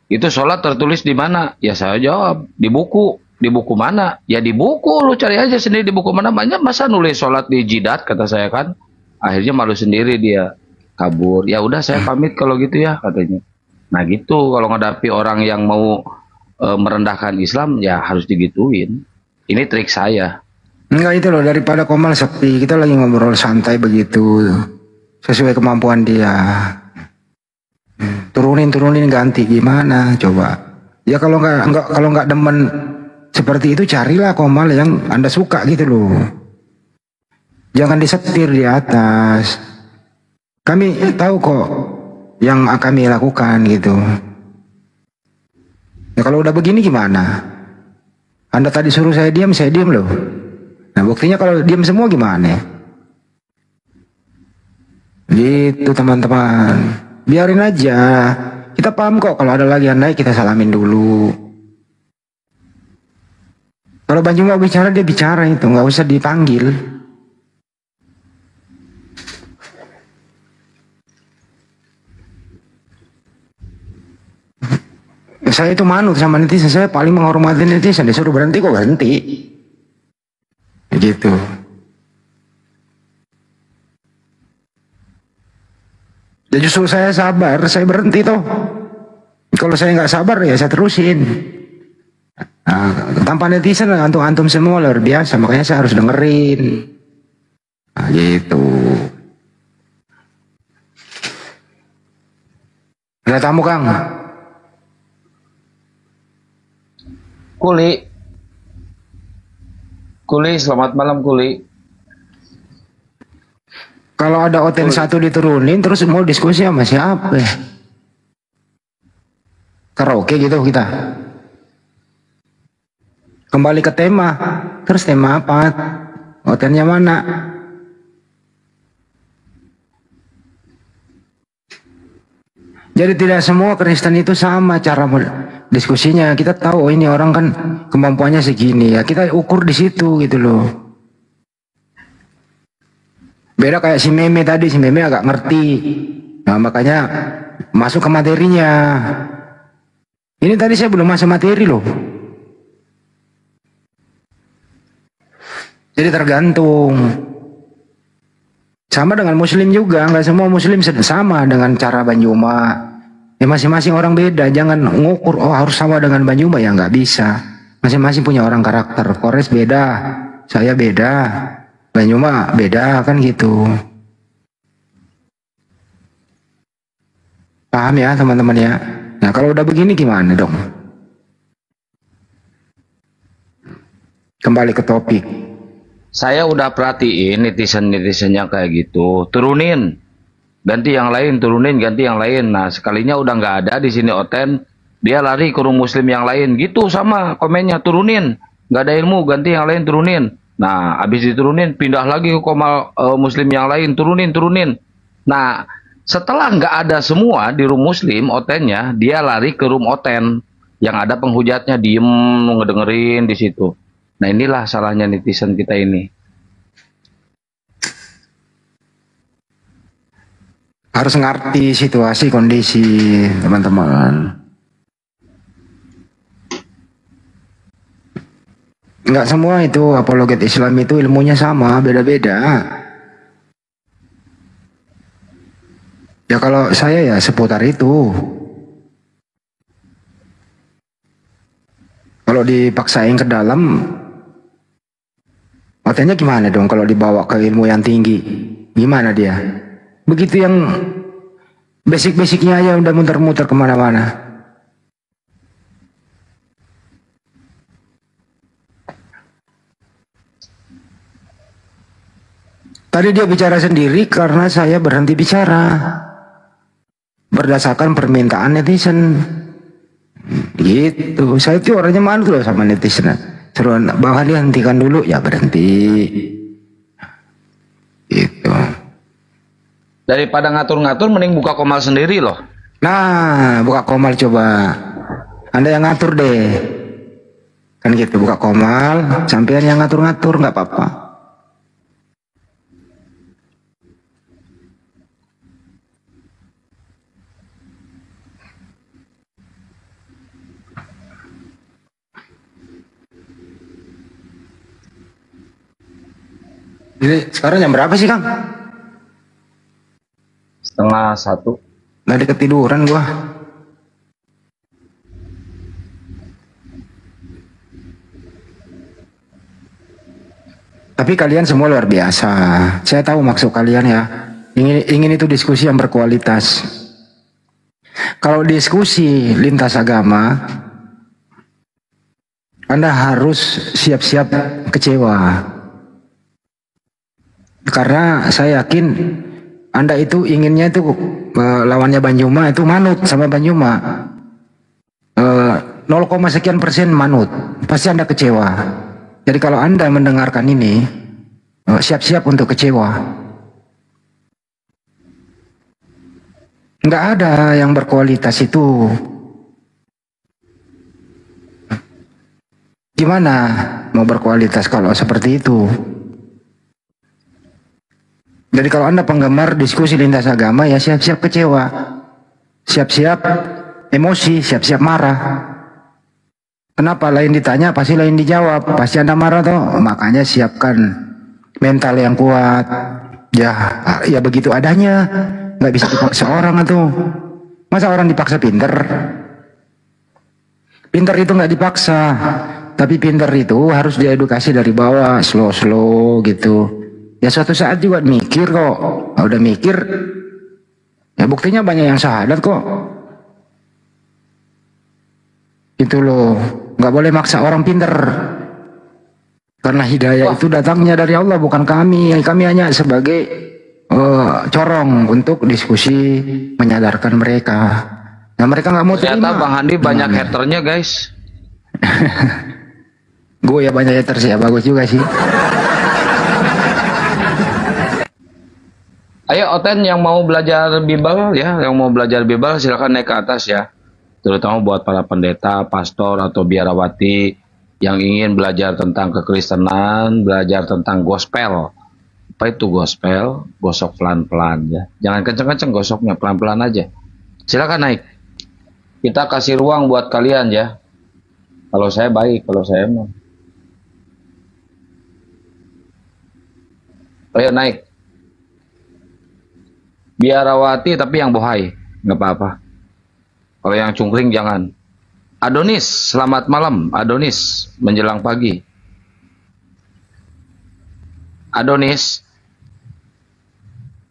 itu sholat tertulis di mana? Ya saya jawab, di buku. Di buku mana? Ya di buku, lu cari aja sendiri di buku mana. Banyak masa nulis sholat di jidat, kata saya kan. Akhirnya malu sendiri dia, kabur. Ya udah saya pamit kalau gitu ya, katanya. Nah gitu, kalau ngadapi orang yang mau merendahkan Islam, ya harus digituin. Ini trik saya. Enggak, itu loh, daripada Komal sepi, kita lagi ngobrol santai begitu, sesuai kemampuan dia. Turunin ganti gimana coba. Ya kalau nggak demen seperti itu, carilah Komal yang Anda suka gitu loh. Jangan disetir di atas. Kami tahu kok yang kami lakukan gitu. Ya kalau udah begini gimana? Anda tadi suruh saya diam loh. Nah buktinya kalau diam semua gimana? Gitu teman-teman. Biarin aja. Kita paham kok kalau ada lagi yang naik kita salamin dulu. Kalau Banyu mau bicara dia bicara itu, nggak usah dipanggil. Saya itu manut sama netizen, saya paling menghormati netizen, disuruh berhenti kok berhenti. Gitu. Dan justru saya sabar, saya berhenti toh. Kalau saya nggak sabar ya saya terusin. Nah, tanpa netizen antum semua luar biasa, makanya saya harus dengerin. Nah, gitu. Ada tamu Kang? Kuli, selamat malam Kuli. Kalau ada hotel satu diturunin terus mau diskusi sama siapa ya? Karaoke gitu kita. Kembali ke tema. Terus tema apa? Hotelnya mana? Jadi tidak semua Kristen itu sama cara diskusinya. Kita tahu oh, ini orang kan kemampuannya segini ya. Kita ukur di situ gitu loh. Beda kayak si Meme tadi, si Meme agak ngerti. Nah makanya masuk ke materinya. Ini tadi saya belum masuk materi loh. Jadi tergantung. Sama dengan muslim juga, nggak semua muslim sama dengan cara Banjuma. Ya masing-masing orang beda, jangan ngukur oh harus sama dengan Banjuma, ya nggak bisa. Masing-masing punya orang karakter. Kores beda, saya beda, Banjuma beda kan gitu. Paham ya teman-teman ya? Nah kalau udah begini gimana dong? Kembali ke topik. Saya udah perhatiin netizen yang kayak gitu, turunin, ganti yang lain, turunin, ganti yang lain. Nah sekalinya udah nggak ada di sini Oten, dia lari ke room muslim yang lain, gitu sama komennya, turunin, nggak ada ilmu, ganti yang lain, turunin. Nah habis diturunin, pindah lagi ke komal muslim yang lain, turunin. Nah setelah nggak ada semua di room muslim Otennya, dia lari ke room Oten yang ada penghujatnya, diem ngedengerin di situ. Nah inilah salahnya netizen kita ini. Harus ngerti situasi, kondisi teman-teman. Nggak semua itu apologet Islam itu ilmunya sama, beda-beda. Ya kalau saya ya seputar itu. Kalau dipaksain ke dalam, artinya gimana dong kalau dibawa ke ilmu yang tinggi? Gimana dia? Begitu yang basic-basicnya aja udah muter-muter kemana-mana. Tadi dia bicara sendiri karena saya berhenti bicara. Berdasarkan permintaan netizen. Gitu. Saya itu orangnya malu loh sama netizen. Suruh bahwa dia hentikan dulu, ya berhenti. Gitu. Daripada ngatur-ngatur, mending buka komal sendiri loh. Nah, buka komal coba. Anda yang ngatur deh. Kan gitu, buka komal, sampean yang ngatur-ngatur, nggak apa-apa. Jadi sekarang jam berapa sih, Kang? 12:30. Lagi ketiduran gua. Tapi kalian semua luar biasa. Saya tahu maksud kalian ya. Ingin itu diskusi yang berkualitas. Kalau diskusi lintas agama, Anda harus siap-siap kecewa. Karena saya yakin Anda itu inginnya itu lawannya Banyuma itu manut sama Banyuma. 0, sekian persen manut. Pasti Anda kecewa. Jadi kalau Anda mendengarkan ini, siap-siap untuk kecewa. Nggak ada yang berkualitas itu. Gimana mau berkualitas kalau seperti itu? Jadi kalau Anda penggemar diskusi lintas agama, ya siap-siap kecewa. Siap-siap emosi, siap-siap marah. Kenapa lain ditanya, pasti lain dijawab. Pasti Anda marah toh. Makanya siapkan mental yang kuat. Ya begitu adanya. Nggak bisa dipaksa orang tuh. Masa orang dipaksa pinter? Pinter itu nggak dipaksa. Tapi pinter itu harus diedukasi dari bawah, slow-slow gitu. Ya suatu saat juga mikir kok. Nah, udah mikir, ya buktinya banyak yang syahadat kok. Itu loh, nggak boleh maksa orang pinter. Karena hidayah itu datangnya dari Allah, bukan kami. Kami hanya sebagai corong untuk diskusi, menyadarkan mereka. Nah mereka nggak mau terima. Ternyata Bang Handi banyak haternya guys. Gue ya banyak haters ya, bagus juga sih. Ayo Oten yang mau belajar Bible ya, yang mau belajar Bible silakan naik ke atas ya. Terutama buat para pendeta, pastor atau biarawati yang ingin belajar tentang kekristenan, belajar tentang gospel. Apa itu gospel? Gosok pelan-pelan ya. Jangan kenceng-kenceng gosoknya, pelan-pelan aja. Silakan naik. Kita kasih ruang buat kalian ya. Kalau saya baik, kalau saya mau. Ayo naik. Biarawati tapi yang bohai, nggak apa-apa. Kalau yang cungkring jangan. Adonis, selamat malam. Adonis, menjelang pagi. Adonis.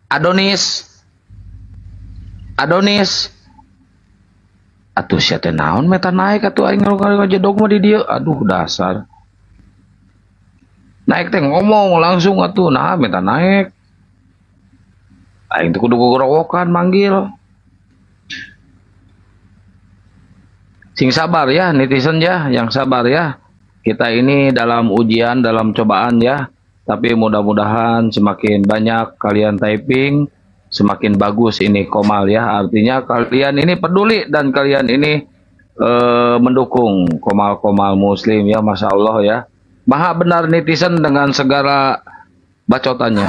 Adonis. Adonis. Atuh siate naon meta naik atuh aing ngajedog mah di dieu. Aduh dasar. Naik teh ngomong langsung atuh nah meta naik. Aing teh kudu gorowokan manggil. Sing sabar ya netizen ya, yang sabar ya. Kita ini dalam ujian, dalam cobaan ya. Tapi mudah-mudahan semakin banyak kalian typing, semakin bagus ini Komal ya. Artinya kalian ini peduli dan kalian ini mendukung Komal-Komal Muslim ya, Masya Allah ya. Maha benar netizen dengan segala bacotannya.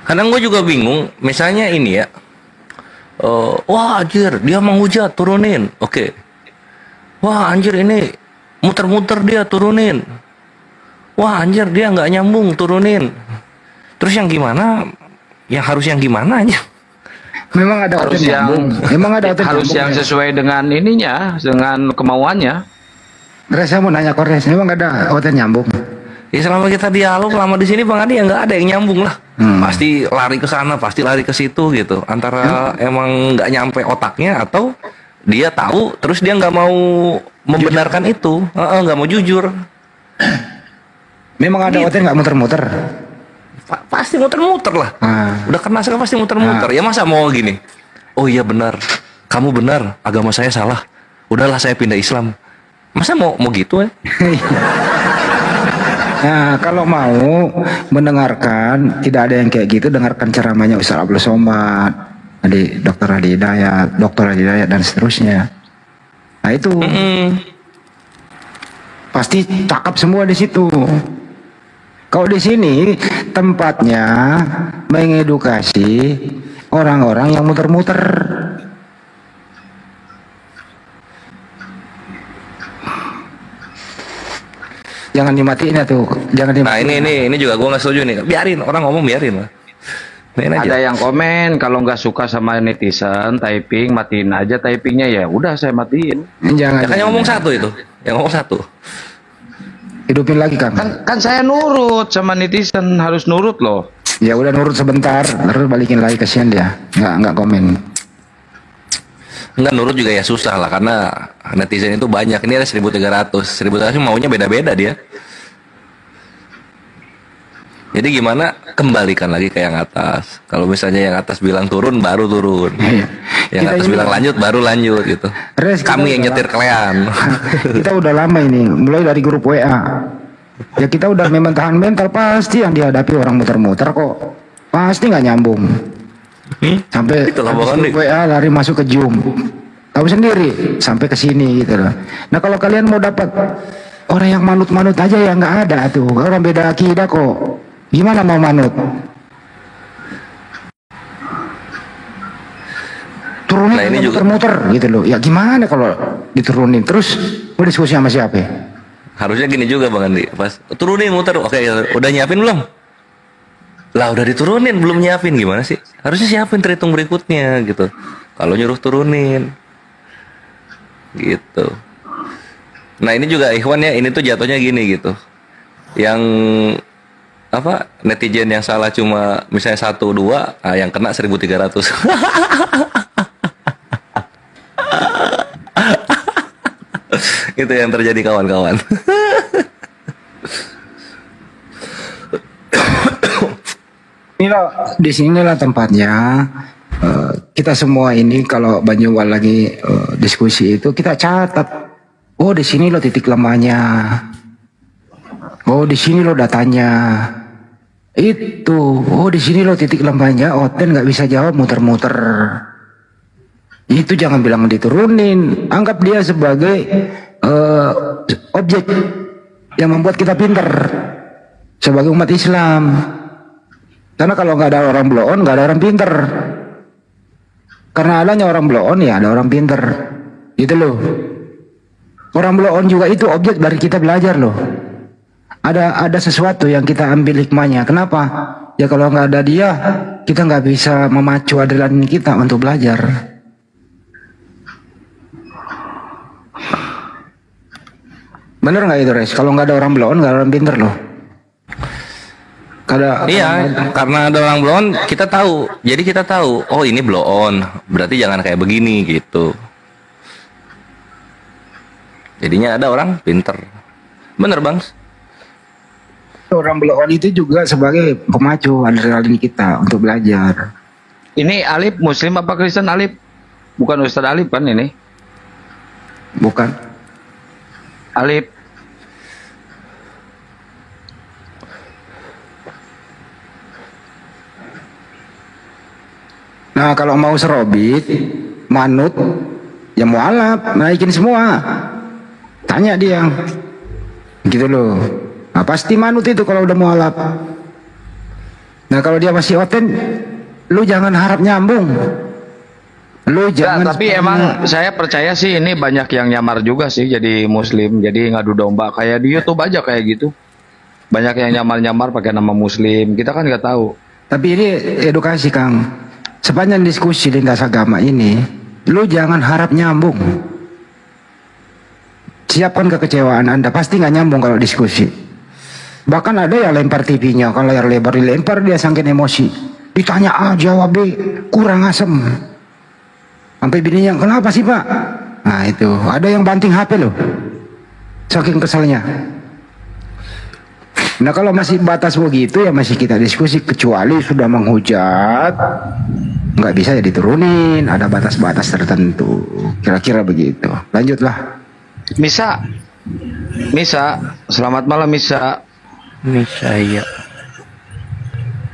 Kadang gue juga bingung, misalnya ini ya, wah anjir dia menghujat turunin, oke. Wah anjir ini muter-muter dia turunin. Wah anjir dia nggak nyambung turunin. Terus yang gimana? Yang harus yang gimana aja? Memang ada Harus oten yang nyambung. Memang ada oten harus nyambung, yang ya. sesuai dengan ininya, dengan kemauannya. Res, saya mau nanya Kores, memang ada oten nyambung. Ya selama kita dialog lama di sini Bang Adi ya nggak ada yang nyambung lah. Pasti lari ke sana, pasti lari ke situ gitu. Antara emang nggak nyampe otaknya atau dia tahu terus dia nggak mau membenarkan itu, nggak mau jujur. Memang ada oten nggak muter-muter. Pasti muter-muter lah. Udah kena sekali pasti muter-muter. Ya masa mau gini? Oh iya benar, kamu benar, agama saya salah. Udahlah saya pindah Islam. Masa mau gitu ya? Nah, kalau mau mendengarkan, tidak ada yang kayak gitu, dengarkan ceramahnya Ustaz Abdul Somad, Dr. Adi Hidayat, dan seterusnya. Nah itu pasti cakap semua di situ. Kalau di sini tempatnya mengedukasi orang-orang yang muter-muter. Jangan dimatiin ya tuh, jangan Nah dimatiin. ini juga gue nggak setuju nih. Biarin orang ngomong, biarin lah. Biarin aja. Ada yang komen kalau nggak suka sama netizen typing, matiin aja typingnya, ya udah saya matiin. Jangan. Ya kan yang ngomong satu itu, yang ngomong satu. Hidupin lagi Kang. Kan saya nurut sama netizen, harus nurut loh. Ya udah nurut sebentar, terus balikin lagi, kasihan dia. Nggak komen. Enggak, nurut juga ya susah lah, karena netizen itu banyak. Ini ada 1.300, 1.300 maunya beda-beda dia. Jadi gimana, kembalikan lagi ke yang atas. Kalau misalnya yang atas bilang turun, baru turun. Yang Kita atas ini- bilang lanjut, baru lanjut gitu. Res, kita Kami yang udah nyetir kalian. Kita udah lama ini, mulai dari grup WA. Ya kita udah memang tahan mental, pasti yang dihadapi orang muter-muter kok. Pasti nggak nyambung. Sampai Itulah habis Bang grup Andi. WA lari masuk ke Zoom. Tahu sendiri sampai ke sini gitu loh. Nah kalau kalian mau dapat orang yang manut-manut aja ya nggak ada tuh. Orang beda akidah kok. Gimana mau manut? Turunin Nah, ini juga- muter-muter gitu loh. Ya gimana kalau diturunin terus mau diskusi sama siapa? Ya? Harusnya gini juga Bang Andi. Pas turunin muter, oke, udah nyiapin belum? Lah udah diturunin, belum nyiapin, gimana sih? Harusnya siapin terhitung berikutnya gitu. Kalau nyuruh turunin. Gitu. Nah, ini juga Ikhwan ya, ini tuh jatuhnya gini gitu. Yang apa? Netizen yang salah cuma misalnya 1 2, yang kena 1.300. Itu yang terjadi kawan-kawan. Inilah di sinilah tempatnya kita semua ini kalau Banyuwal lagi diskusi itu kita catat. Oh di sini lo titik lemahnya. Oh di sini lo datanya. Itu. Oh di sini lo titik lemahnya. Oten nggak bisa jawab muter-muter. Itu jangan bilang diturunin. Anggap dia sebagai objek yang membuat kita pinter sebagai umat Islam. Karena kalau nggak ada orang blow on, nggak ada orang pinter. Karena adanya orang blow on, ya ada orang pinter. Gitu loh. Orang blow on juga itu objek dari kita belajar loh. Ada sesuatu yang kita ambil hikmahnya. Kenapa? Ya kalau nggak ada dia, kita nggak bisa memacu adrenalin kita untuk belajar. Bener nggak itu Res? Kalau nggak ada orang blow on, nggak ada orang pinter loh. Iya, karena ada orang blow on, kita tahu. Jadi kita tahu, oh ini blow on, berarti jangan kayak begini gitu. Jadinya ada orang pinter. Bener Bang? Orang blow on itu juga sebagai pemacu adrenalin kita untuk belajar. Ini Alip Muslim apa Kristen Alip? Bukan Ustadz Alip kan ini? Bukan? Alip. Nah kalau mau serobit, manut, ya mualaf, naikin semua. Tanya dia, gitu loh. Nah pasti manut itu kalau udah mualaf. Nah kalau dia masih oten, lu jangan harap nyambung. Lu jangan. Tapi emang saya percaya sih ini banyak yang nyamar juga sih jadi Muslim, jadi ngadu domba kayak di YouTube aja kayak gitu. Banyak yang nyamar-nyamar pakai nama Muslim, kita kan nggak tahu. Tapi ini edukasi Kang. Sepanjang diskusi lintas agama ini, lu jangan harap nyambung. Siapkan kekecewaan Anda, pasti nggak nyambung kalau diskusi. Bahkan ada yang lempar TV-nya, kalau layar lebar dilempar dia saking emosi. Ditanya A, jawab B, kurang asem. Sampai bininya, kenapa sih Pak? Nah itu, ada yang banting HP loh. Saking keselnya. Nah kalau masih batas begitu ya masih kita diskusi, kecuali sudah menghujat, nggak bisa ya diturunin, ada batas-batas tertentu, kira-kira begitu. Lanjutlah. Misa, selamat malam Misa. Ini saya.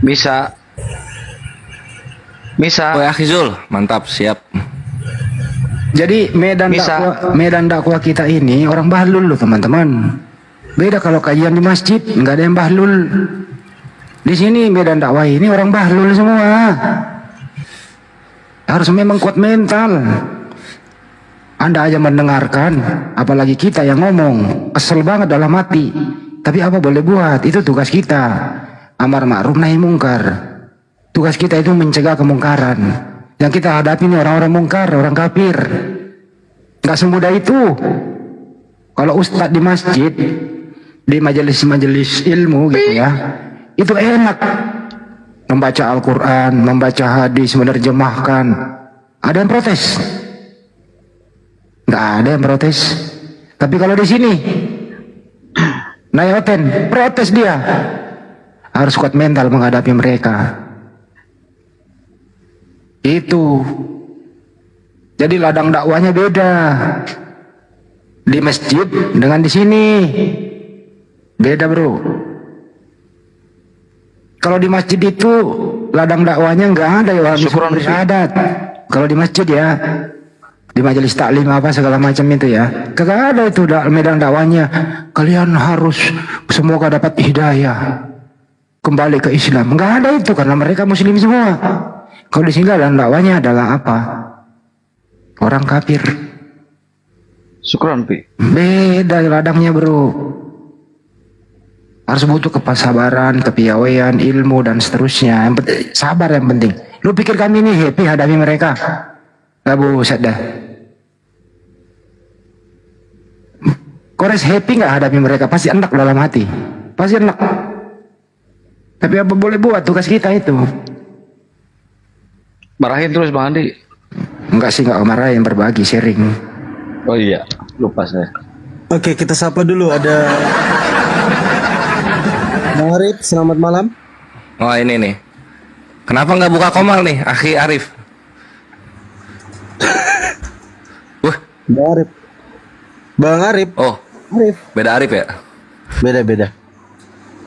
Misa. Oh ya Khizul, mantap, siap. Jadi medan dakwah kita ini orang bahlul loh teman-teman. Beda kalau kajian di masjid, nggak ada yang bahlul. Di sini medan dakwah ini orang bahlul semua. Harus memang kuat mental. Anda aja mendengarkan, apalagi kita yang ngomong, kesel banget dalam hati. Tapi apa boleh buat? Itu tugas kita. Amar ma'ruf nahi mungkar. Tugas kita itu mencegah kemungkaran. Yang kita hadapi ini orang-orang mungkar, orang kafir. Gak semudah itu. Kalau ustadz di masjid, di majelis-majelis ilmu gitu ya, itu enak. Membaca Al-Quran, membaca hadis, menerjemahkan. Ada yang protes? Gak ada yang protes. Tapi kalau di sini, Nayoten, protes dia. Harus kuat mental menghadapi mereka. Itu. Jadi ladang dakwahnya beda. Di masjid dengan di sini. Beda, bro. Kalau di masjid itu ladang dakwahnya nggak ada ya orang bersyahadat. Kalau di masjid ya, di majelis taklim apa segala macam itu ya, kagak ada itu medan dakwahnya. Kalian harus semoga dapat hidayah, kembali ke Islam. Nggak ada itu karena mereka muslim semua. Kalau di sini ladang dakwahnya adalah apa? Orang kafir. Syukran, Pi. Beda ladangnya, bro. Harus butuh kesabaran, kepiawaian, ilmu dan seterusnya. Yang penting, sabar yang penting. Lu pikir kami ini happy hadapi mereka? Gak buset dah. Kores happy gak hadapi mereka? Pasti enak dalam hati. Pasti enak. Tapi apa boleh buat, tugas kita itu. Marahin terus Bang Andi. Enggak sih, gak marahin, berbagi, sharing. Oh iya, lupa saya. Oke, kita sapa dulu. Ada Bang Arif, selamat malam. Oh ini nih. Kenapa nggak buka komal nih, Akhi Arif? Wah, Bang Arif. Bang Arif. oh, Arif. beda Arif ya? Beda-beda.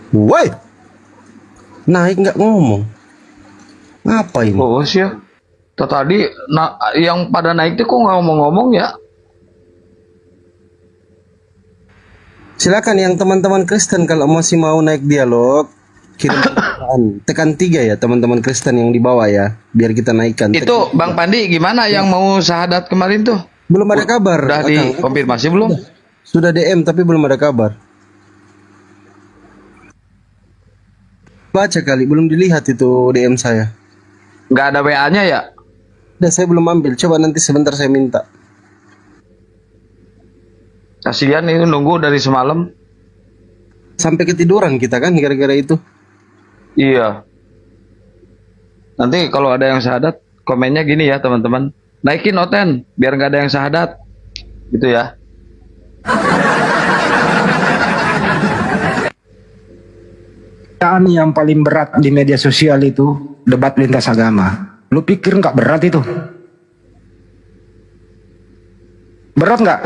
Woi. Naik nggak ngomong. Ngapain? Oh sih ya. Tadi yang pada naik tuh kok nggak ngomong-ngomong ya? Silakan yang teman-teman Kristen kalau masih mau naik dialog, kirim tekan 3 ya teman-teman Kristen yang di bawah ya, biar kita naikkan. Itu Bang Pandi gimana yang mau syahadat kemarin tuh? Belum ada kabar. Udah dikonfirmasi belum? Sudah DM tapi belum ada kabar. Baca kali, belum dilihat itu DM saya. Nggak ada WA-nya ya? Udah saya belum ambil, coba nanti sebentar saya minta. Kasihan itu nunggu dari semalam. Sampai ketiduran kita kan gara-gara itu. Iya. Nanti kalau ada yang syahadat, komennya gini ya teman-teman. Naikin Oten, biar nggak ada yang syahadat. Gitu ya. Yang paling berat di media sosial itu debat lintas agama. Lu pikir nggak berat itu? Berat nggak,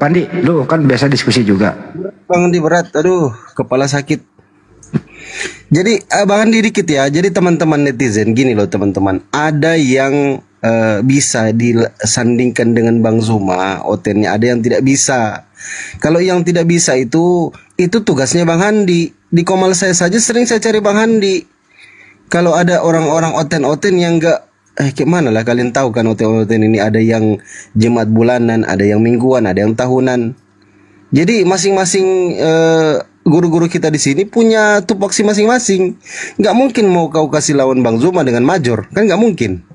Pandi? Lu kan biasa diskusi juga. Bang Andi berat, aduh, kepala sakit. Jadi Bang Andi dikit ya. Jadi teman-teman netizen gini loh teman-teman. Ada yang bisa disandingkan dengan Bang Zuma, Otennya. Ada yang tidak bisa. Kalau yang tidak bisa itu tugasnya Bang Andi. Di komal saya saja sering saya cari Bang Andi. Kalau ada orang-orang Oten-Oten yang enggak kayak mana lah, kalian tahu kan Oten-Oten ini ada yang jemaat bulanan, ada yang mingguan, ada yang tahunan. Jadi masing-masing guru-guru kita di sini punya tupoksi masing-masing. Nggak mungkin mau kau kasih lawan Bang Zuma dengan Major, kan nggak mungkin.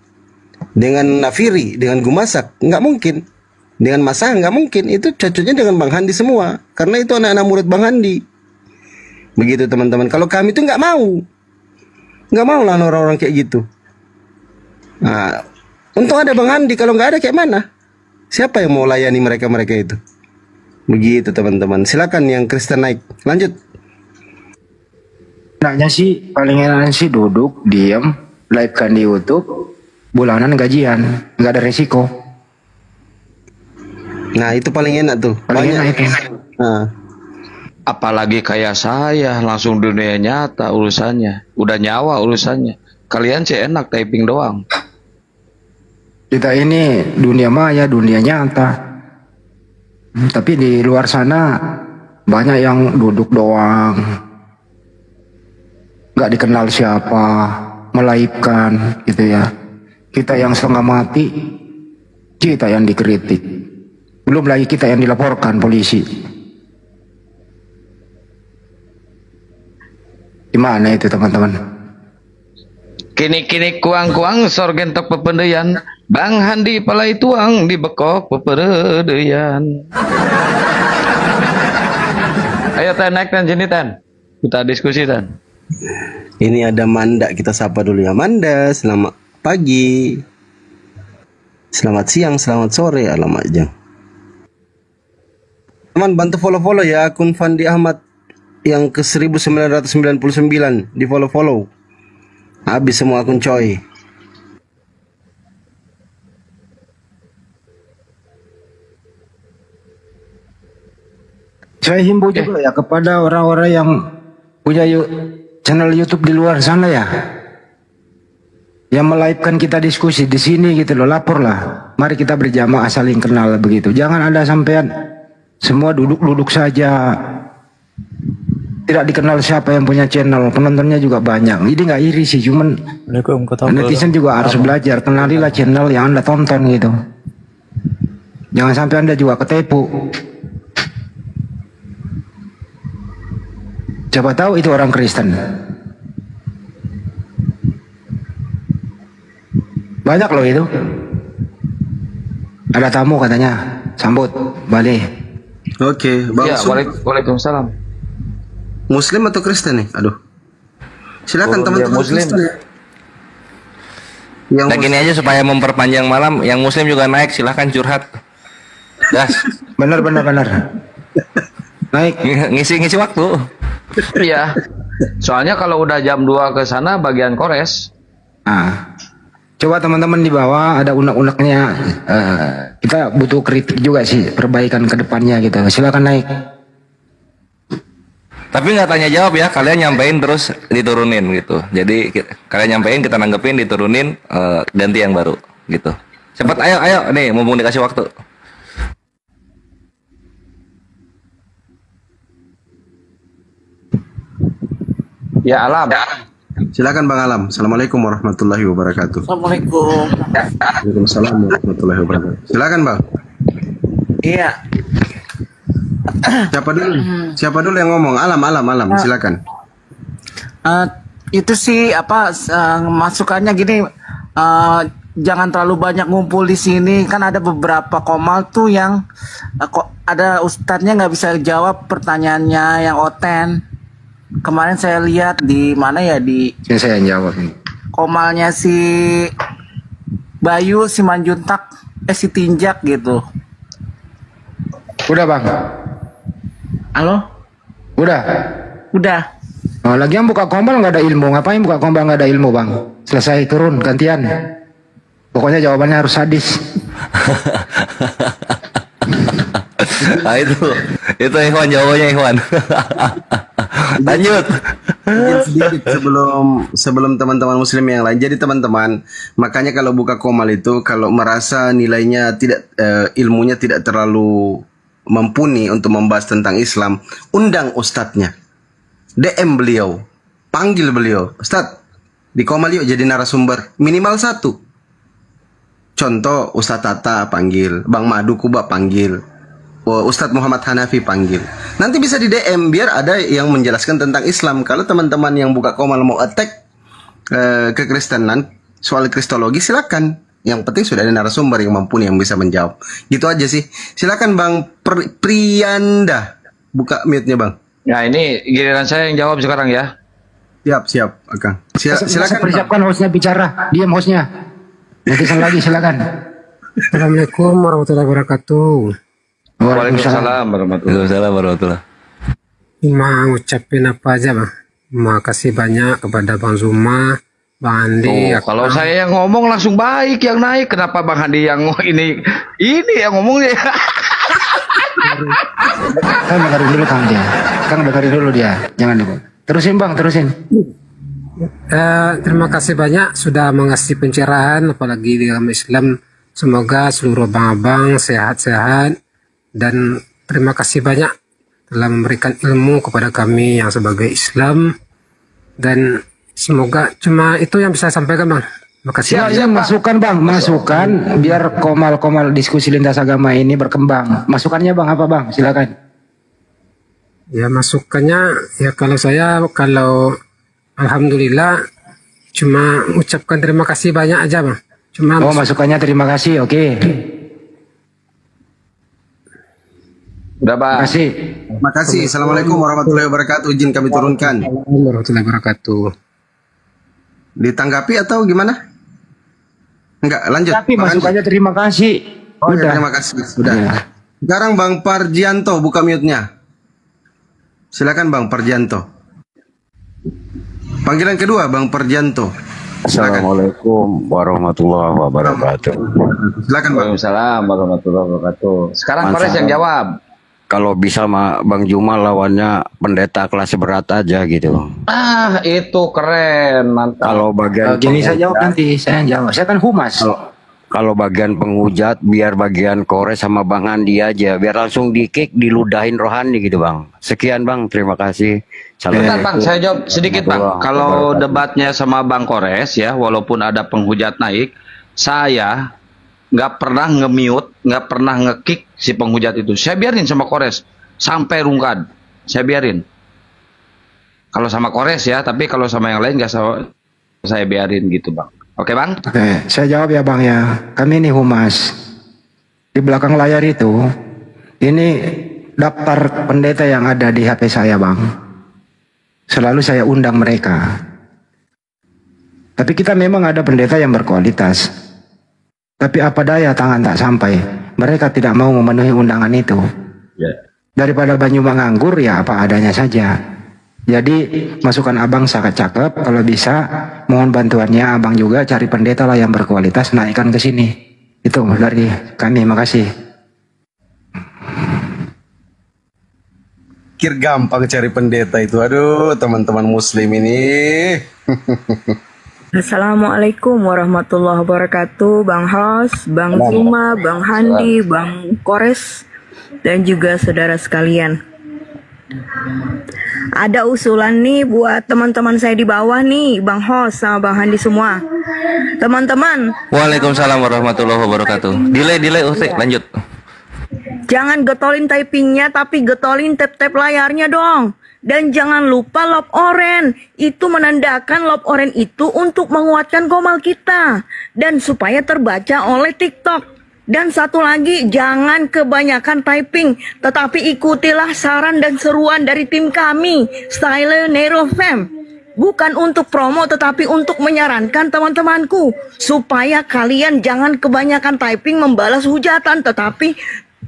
Dengan Nafiri, dengan Gumasak, nggak mungkin. Dengan Masa nggak mungkin. Itu cocoknya dengan Bang Handi semua, karena itu anak-anak murid Bang Handi. Begitu teman-teman. Kalau kami itu nggak mau lah orang-orang kayak gitu. Nah, untung ada Bang Andi. Kalau nggak ada kayak mana? Siapa yang mau layani mereka-mereka itu? Begitu teman-teman. Silakan yang Kristen naik. Lanjut. Enaknya sih paling enak sih duduk, diam, live kan di YouTube, bulanan gajian, nggak ada resiko. Nah itu paling enak tuh. Paling enak itu. Nah. Apalagi kayak saya, langsung dunia nyata urusannya. Udah nyawa urusannya. Kalian sih enak typing doang. Kita ini dunia maya, dunia nyata. Tapi di luar sana banyak yang duduk doang, nggak dikenal siapa, melaipkan gitu ya. Kita yang setengah mati, kita yang dikritik. Belum lagi kita yang dilaporkan polisi. Gimana itu teman-teman? Kini-kini kuang-kuang sorgen tok pependeyan. Bang Handi palai tuang di bekok peperedeyan. Ayo Tan, naik Tan, sini Tan. Kita diskusi Tan. Ini ada Manda, kita sapa dulu ya. Manda, selamat pagi. Selamat siang, selamat sore, alamak jam. Teman bantu follow-follow ya akun Fandi Ahmad yang ke 1999 di follow-follow. Habis semua akun coy. Saya himbau juga ya kepada orang-orang yang punya channel YouTube di luar sana ya, yang melive-kan kita diskusi di sini gitu loh, laporlah. Mari kita berjamaah saling kenal begitu. Jangan ada sampean semua duduk-duduk saja, tidak dikenal siapa yang punya channel, penontonnya juga banyak. Ini nggak iri sih, cuman netizen juga harus belajar, kenalilah channel yang Anda tonton gitu. Jangan sampai Anda juga ketipu. Coba tahu itu orang Kristen. Banyak loh itu. Ada tamu katanya, sambut balik. Oke, Bang Ya, Sum. waalaikumsalam. Muslim atau Kristen nih? Aduh. Silakan Oh, dia teman-teman Muslim. Kristen ya. Yang Nah gini aja supaya memperpanjang malam, yang muslim juga naik, silahkan curhat. Das, Benar. Naik. ngisi waktu. Iya. Soalnya kalau udah jam 2 ke sana bagian kores. Nah, coba teman-teman di bawah ada unek-uneknya. Kita butuh kritik juga sih, perbaikan ke depannya gitu. Silakan naik. Tapi nggak tanya jawab ya, kalian nyampein terus diturunin gitu. Jadi kalian nyampein, kita nanggepin, diturunin, ganti yang baru gitu. Cepat, ayo, nih mumpung dikasih waktu. Ya Alam. Silakan Bang Alam. Assalamualaikum warahmatullahi wabarakatuh. Assalamualaikum. Waalaikumsalam warahmatullahi wabarakatuh. Silakan Bang. Iya. Siapa dulu? Siapa dulu yang ngomong? Alam. Silakan. Itu sih masukannya gini, jangan terlalu banyak ngumpul di sini, kan ada beberapa komal tuh yang kok ada ustadznya nggak bisa jawab pertanyaannya yang oten. Kemarin saya lihat di mana ya, di Ini saya yang jawab nih. komalnya si Bayu, si Manjuntak, si Tinjak gitu. Udah bang. Halo? Udah. Udah. Oh, lagi yang buka kombal nggak ada ilmu. Ngapain buka kombal nggak ada ilmu bang? Selesai turun gantian. Pokoknya jawabannya harus sadis. Nah itu Ikhwan, jawabannya Ikhwan. Lanjut. Mungkin sedikit sebelum teman-teman muslim yang lain. Jadi teman-teman, makanya kalau buka komal itu kalau merasa nilainya tidak ilmunya tidak terlalu mumpuni untuk membahas tentang Islam, undang ustadznya. DM beliau, panggil beliau, Ustadz, di komal yuk jadi narasumber minimal 1. Contoh Ustadz Tata panggil, Bang Madu Kuba panggil, Ustadz Muhammad Hanafi panggil. Nanti bisa di DM biar ada yang menjelaskan tentang Islam. Kalau teman-teman yang buka komal mau attack kekristenan, soal kristologi silakan. Yang penting sudah ada narasumber yang mumpuni yang bisa menjawab. Gitu aja sih. Silakan Bang Priyanda. Buka mute-nya Bang. Ya ini giliran saya yang jawab sekarang ya. Siap, Akang. Silakan persiapkan hostnya bicara. Diam hostnya. Netizen lagi silakan. Assalamualaikum warahmatullahi wabarakatuh. Waalaikumsalam warahmatullahi Waalaikumsalam. Mau ucapin apa aja bang? Makasih banyak kepada Bang Zuma, Bang Andi. Oh, kalau saya yang ngomong langsung baik yang naik. Kenapa Bang Handi yang ini yang ngomongnya? Kang dengerin dulu Kang dia. Kang dengerin dulu dia. Jangan dulu. Terusin bang, terusin. Terima kasih banyak sudah mengasih pencerahan, apalagi di dalam Islam. Semoga seluruh abang-abang sehat-sehat, dan terima kasih banyak telah memberikan ilmu kepada kami yang sebagai Islam, dan semoga cuma itu yang bisa saya sampaikan bang. Makasih. Ya, masukan bang, masukan biar komal-komal diskusi lintas agama ini berkembang. Masukannya bang apa bang? Silakan. Ya masukannya ya kalau alhamdulillah, cuma ucapkan terima kasih banyak aja bang. Cuma Oh, masukannya terima kasih. Oke. Udah, Pak. Terima kasih. Terima kasih. Assalamualaikum warahmatullahi wabarakatuh. Izin kami turunkan. Assalamualaikum warahmatullahi wabarakatuh. Ditanggapi atau gimana? Enggak, lanjut. Tapi Bang Anji. masukannya terima kasih. Oh, ya, Udah. terima kasih. Sudah. Iya. Sekarang Bang Parjianto buka mute-nya. Silakan Bang Parjianto. Panggilan kedua Bang Parjianto. Silakan. Assalamualaikum warahmatullahi wabarakatuh. Silakan Bang. Waalaikumsalam warahmatullahi wabarakatuh. Sekarang Mantap. Kores yang jawab. Kalau bisa Bang Juma lawannya pendeta kelas berat aja gitu. Ah, itu keren, mantap. Kalau bagian Gini saya jawab nanti. Saya yang jawab. Saya kan humas. kalau bagian penghujat biar bagian Kores sama Bang Andi aja, biar langsung di-kick, diludahin rohani gitu Bang. Sekian Bang, terima kasih. Bentar Bang, saya jawab sedikit Bang. Warahmatullahi Kalau wabarakatuh. debatnya sama Bang Kores ya, walaupun ada penghujat naik, saya nggak pernah nge-mute, nggak pernah nge-kick si penghujat itu. Saya biarin sama Kores sampai rungkad. Saya biarin. Kalau sama Kores ya, tapi kalau sama yang lain nggak saya biarin gitu Bang. Oke Bang? Oke, saya jawab ya Bang ya. Kami ini humas. Di belakang layar itu, ini daftar pendeta yang ada di HP saya Bang. Selalu saya undang mereka. Tapi kita memang ada pendeta yang berkualitas. Tapi apa daya tangan tak sampai. Mereka tidak mau memenuhi undangan itu. Daripada banyu menganggur ya apa adanya saja. Jadi masukan abang sangat cakep. Kalau bisa mohon bantuannya abang juga cari pendeta lah yang berkualitas, naikkan ke sini. Itu dari kami, makasih. Pikir gampang cari pendeta itu. Aduh, teman-teman muslim ini. Assalamualaikum warahmatullahi wabarakatuh, Bang Hos, Bang Zuma, Bang Handi, Bang Kores, dan juga saudara sekalian. Ada usulan nih buat teman-teman saya di bawah nih, Bang Hos sama Bang Handi semua. Teman-teman, Waalaikumsalam warahmatullahi wabarakatuh. Delay, lanjut. jangan getolin typingnya, tapi getolin tap-tap layarnya dong. Dan jangan lupa lob oren. Itu menandakan lob oren itu untuk menguatkan komal kita. Dan supaya terbaca oleh TikTok. Dan satu lagi, jangan kebanyakan typing. Tetapi ikutilah saran dan seruan dari tim kami. Style Nero Fam. Bukan untuk promo, tetapi untuk menyarankan teman-temanku. Supaya kalian jangan kebanyakan typing membalas hujatan. Tetapi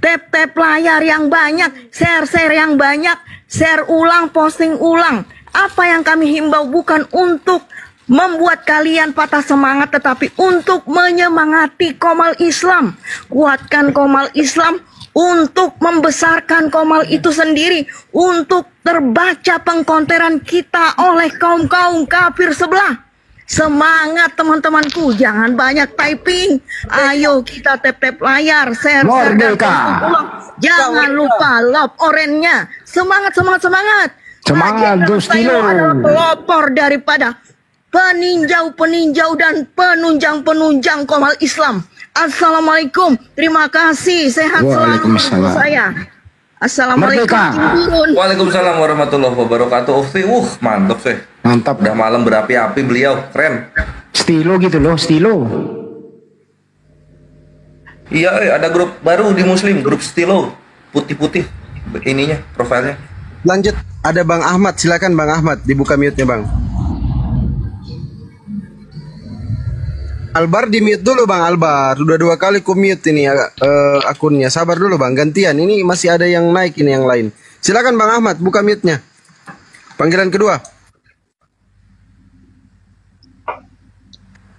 tap-tap layar yang banyak. Share-share yang banyak. Share ulang, posting ulang. Apa yang kami himbau bukan untuk membuat kalian patah semangat, tetapi untuk menyemangati komal Islam. Kuatkan komal Islam untuk membesarkan komal itu sendiri. Untuk terbaca pengkonteran kita oleh kaum-kaum kafir sebelah. Semangat teman-temanku, jangan banyak typing. Ayo kita tap-tap layar, share dan Merdeka. posting ulang. Jangan lupa love orange-nya. Semangat. Semangat, Raja Gustino. Tayo adalah pelopor daripada peninjau-peninjau dan penunjang-penunjang komal Islam. Assalamualaikum. Terima kasih. Sehat selalu untuk Waalaikumsalam. saya. Assalamualaikum. Merdeka. Turun. Waalaikumsalam warahmatullahi wabarakatuh. Mantap sih. Mantap. Udah malam berapi-api beliau, keren. Stilo gitu loh, stilo. Iya, ada grup baru di Muslim, grup Stilo, putih-putih ininya, profilnya. Lanjut, ada Bang Ahmad. Silakan Bang Ahmad, dibuka mute-nya Bang. Albar di mute dulu Bang Albar. Sudah 2 kali ku mute ini akunnya. Sabar dulu Bang, gantian. Ini masih ada yang naik ini yang lain. Silakan Bang Ahmad, buka mute-nya. Panggilan kedua.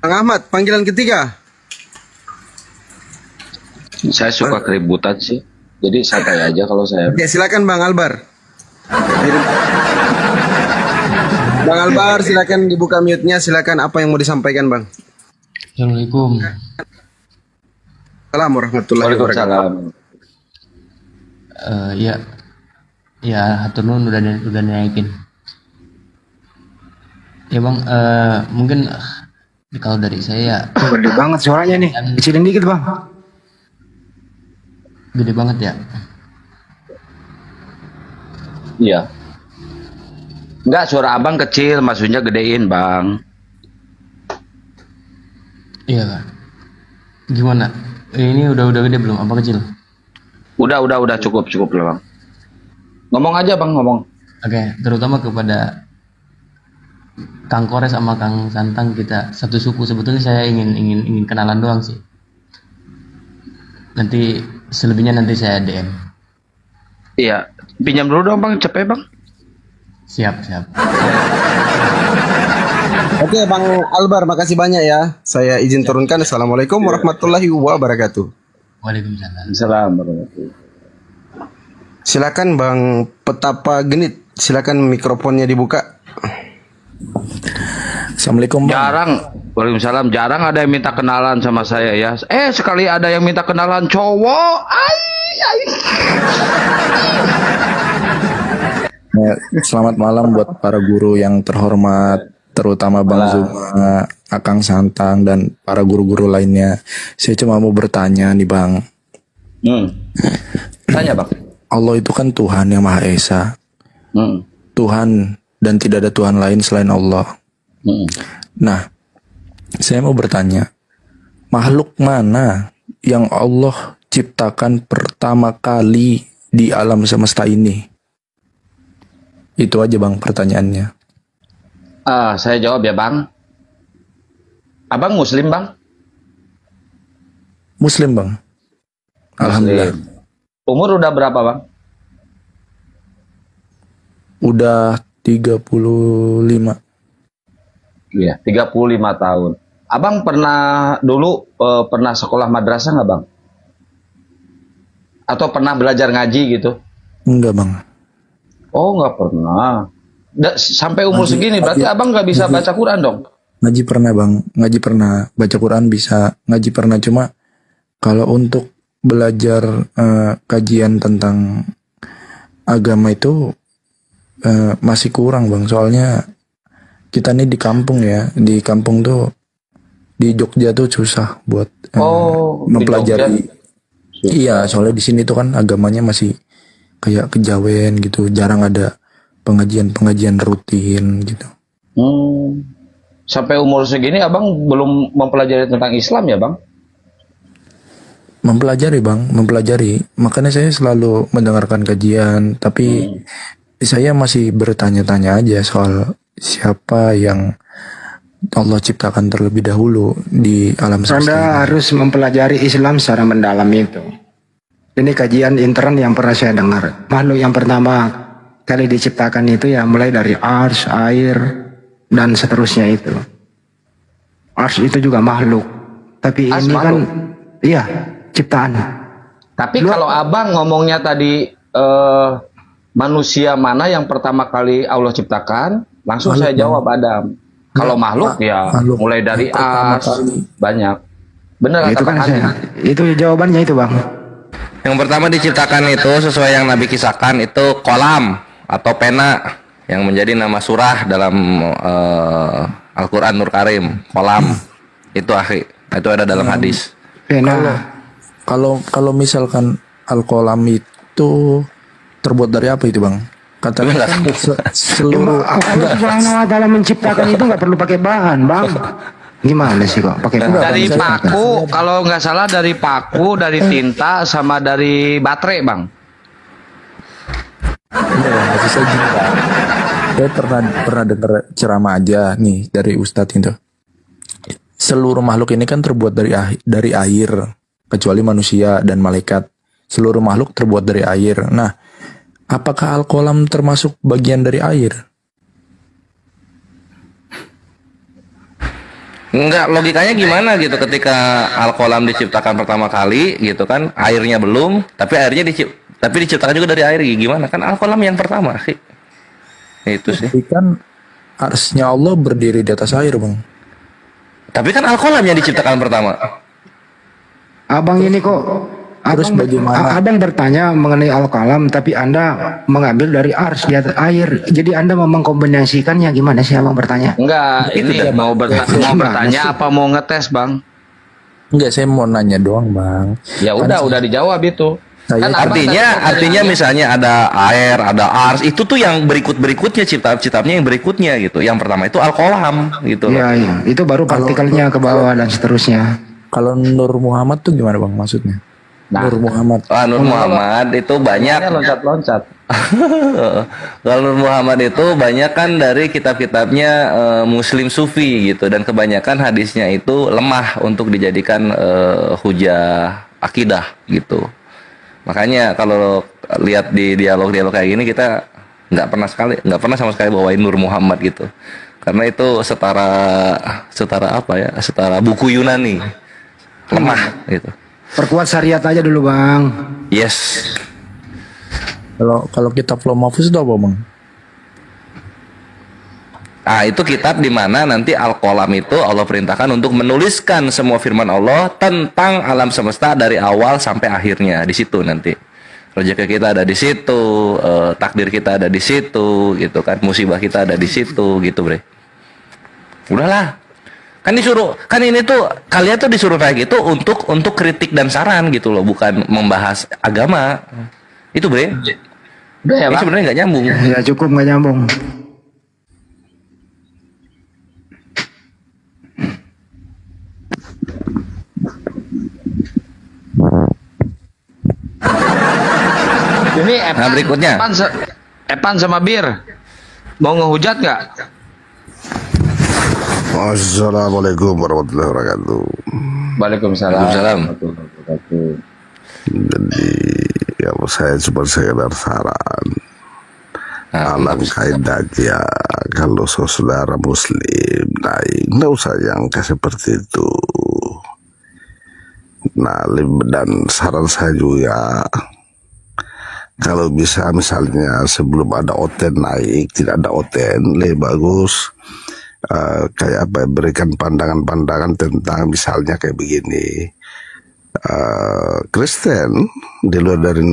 Bang Ahmad, panggilan ketiga. Saya suka keributan sih. Jadi santai aja kalau saya. Oke, silakan Bang Albar. Bang Albar, silakan dibuka mute-nya. Silakan apa yang mau disampaikan, Bang. Assalamualaikum. Assalamualaikum warahmatullahi wabarakatuh. Waalaikumsalam. Ya, hatur nuhun udah naikin. Ya Bang, mungkin kalau dari saya Gede banget suaranya nih. Kecilin dikit Bang. gede banget ya. Iya. Enggak, suara abang kecil, maksudnya gedein bang. Iya Kak. Gimana? Ini udah gede belum? Apa kecil? Udah cukup lah bang. Ngomong aja bang, ngomong. Oke, terutama kepada Kang Kores sama Kang Santang, kita satu suku. Sebetulnya saya ingin kenalan doang sih. Nanti selebihnya nanti saya DM. Iya, pinjam dulu dong bang, cepet bang. Siap. Oke, Bang Albar, makasih banyak ya. Saya izin turunkan. Assalamualaikum warahmatullahi wabarakatuh. Waalaikumsalam. Assalamualaikum. Silakan Bang Petapa Genit. Silakan mikrofonnya dibuka. Assalamualaikum Bang. Waalaikumsalam. Jarang ada yang minta kenalan sama saya ya. Sekali ada yang minta kenalan cowok. Ya, selamat malam buat para guru yang terhormat, terutama Bang Zuma, Akang Santang, dan para guru-guru lainnya. Saya cuma mau bertanya nih Bang. Tanya Bang. Allah itu kan Tuhan yang Maha Esa. Tuhan dan tidak ada Tuhan lain selain Allah. Nah, saya mau bertanya, makhluk mana yang Allah ciptakan pertama kali di alam semesta ini? Itu aja Bang pertanyaannya. Saya jawab ya Bang. Abang Muslim Bang? Muslim Bang. Alhamdulillah. Umur udah berapa Bang? Udah 35. Iya, 35 tahun. Abang pernah pernah sekolah madrasah nggak Bang? Atau pernah belajar ngaji gitu? Enggak Bang. Oh, nggak pernah. Sampai umur segini berarti abang nggak bisa baca Quran dong? Ngaji pernah Bang, ngaji pernah, baca Quran bisa, ngaji pernah, cuma kalau untuk belajar kajian tentang agama itu masih kurang Bang. Soalnya kita nih di kampung ya, di kampung tuh di Jogja tuh susah buat mempelajari. Iya, soalnya di sini tuh kan agamanya masih kayak kejawen gitu, jarang ada pengajian rutin gitu. Sampai umur segini abang belum mempelajari tentang Islam ya Bang? Mempelajari Bang, mempelajari. Makanya saya selalu mendengarkan kajian, tapi saya masih bertanya-tanya aja soal siapa yang Allah ciptakan terlebih dahulu di alam semesta. Anda harus mempelajari Islam secara mendalam itu. Ini kajian intern yang pernah saya dengar. Makhluk yang pertama kali diciptakan itu ya mulai dari ars, air, dan seterusnya itu. Ars itu juga makhluk. Tapi ini kan, iya, ciptaan. Tapi kalau abang ngomongnya tadi manusia mana yang pertama kali Allah ciptakan, langsung saya jawab Adam. Kalau makhluk ya mulai dari ars, banyak. Benar itu kan itu jawabannya itu Bang. Yang pertama diciptakan itu sesuai yang Nabi kisahkan itu kolam atau pena yang menjadi nama surah dalam Al-Quran Nur Karim. Kolam itu itu ada dalam hadis. Pena. Kalau misalkan al-kolam itu terbuat dari apa itu Bang? Katanya kan seluruh Allah Subhanahu wa taala menciptakan itu nggak perlu pakai bahan Bang. Gimana sih kok pakai dari paku, kalau nggak salah dari paku, dari tinta, sama dari baterai Bang. Saya pernah dengar ceramah aja nih dari Ustadz itu. Seluruh makhluk ini kan terbuat dari air, kecuali manusia dan malaikat. Seluruh makhluk terbuat dari air. Nah, apakah al-qalam termasuk bagian dari air? Enggak, logikanya gimana gitu ketika al-qalam diciptakan pertama kali gitu kan, airnya belum, tapi diciptakan juga dari air, gimana? Kan al-qalam yang pertama sih. Itu sih. Tapi kan arsnya Allah berdiri di atas air Bang. Tapi kan al-qalam yang diciptakan pertama. Abang ini kok Terus bagaimana? Abang bertanya mengenai al-qalam, tapi Anda mengambil dari ars di atas air. Jadi Anda mau mengkombinasikannya gimana sih Abang bertanya? Enggak, ini mau bertanya apa mau ngetes Bang? Enggak, saya mau nanya doang Bang. Ya udah dijawab itu. Saya Kan Artinya misalnya ada air, ada ars, itu tuh yang berikutnya cipta-ciptanya yang berikutnya gitu. Yang pertama itu al-qalam gitu loh. Iya, iya. Itu baru partikelnya ke bawah dan seterusnya. kalau Nur Muhammad tuh gimana bang maksudnya? Nur Muhammad. Nur Muhammad itu banyak. loncat-loncat. Kalau Nur Muhammad itu banyak kan dari kitab-kitabnya Muslim Sufi gitu, dan kebanyakan hadisnya itu lemah untuk dijadikan hujah akidah gitu. Makanya kalau lihat di dialog-dialog kayak gini kita nggak pernah sama sekali bawain Nur Muhammad gitu, karena itu setara apa ya, setara buku Yunani, lemah gitu. Perkuat syariat aja dulu bang. Yes. Kalau kitab Lauh Mahfuz itu apa bang? Nah, itu kitab di mana nanti Al-Qalam itu Allah perintahkan untuk menuliskan semua firman Allah tentang alam semesta dari awal sampai akhirnya. Di situ nanti rezeki kita ada di situ, takdir kita ada di situ, gitu kan, musibah kita ada di situ, gitu bre. Udahlah, kan ini tuh kalian tuh disuruh kayak gitu untuk kritik dan saran gitu loh, bukan membahas agama. Itu bre. Udah ya, ini Bang? sebenarnya nggak nyambung. Ya cukup nggak nyambung. Ini Nah, berikutnya. Epan sama Bir mau ngehujat nggak? Assalamualaikum warahmatullahi wabarakatuh. Waalaikumsalam. Jadi ya saya cuma sekedar saran. Alangkah indahnya kalau saudara muslim naik, nggak usah yang kayak seperti itu. Nah, dan saran saya juga, kalau bisa misalnya sebelum ada oten naik, tidak ada oten, lebih bagus kayak apa, berikan pandangan-pandangan tentang misalnya kayak begini. Kristen di luar dari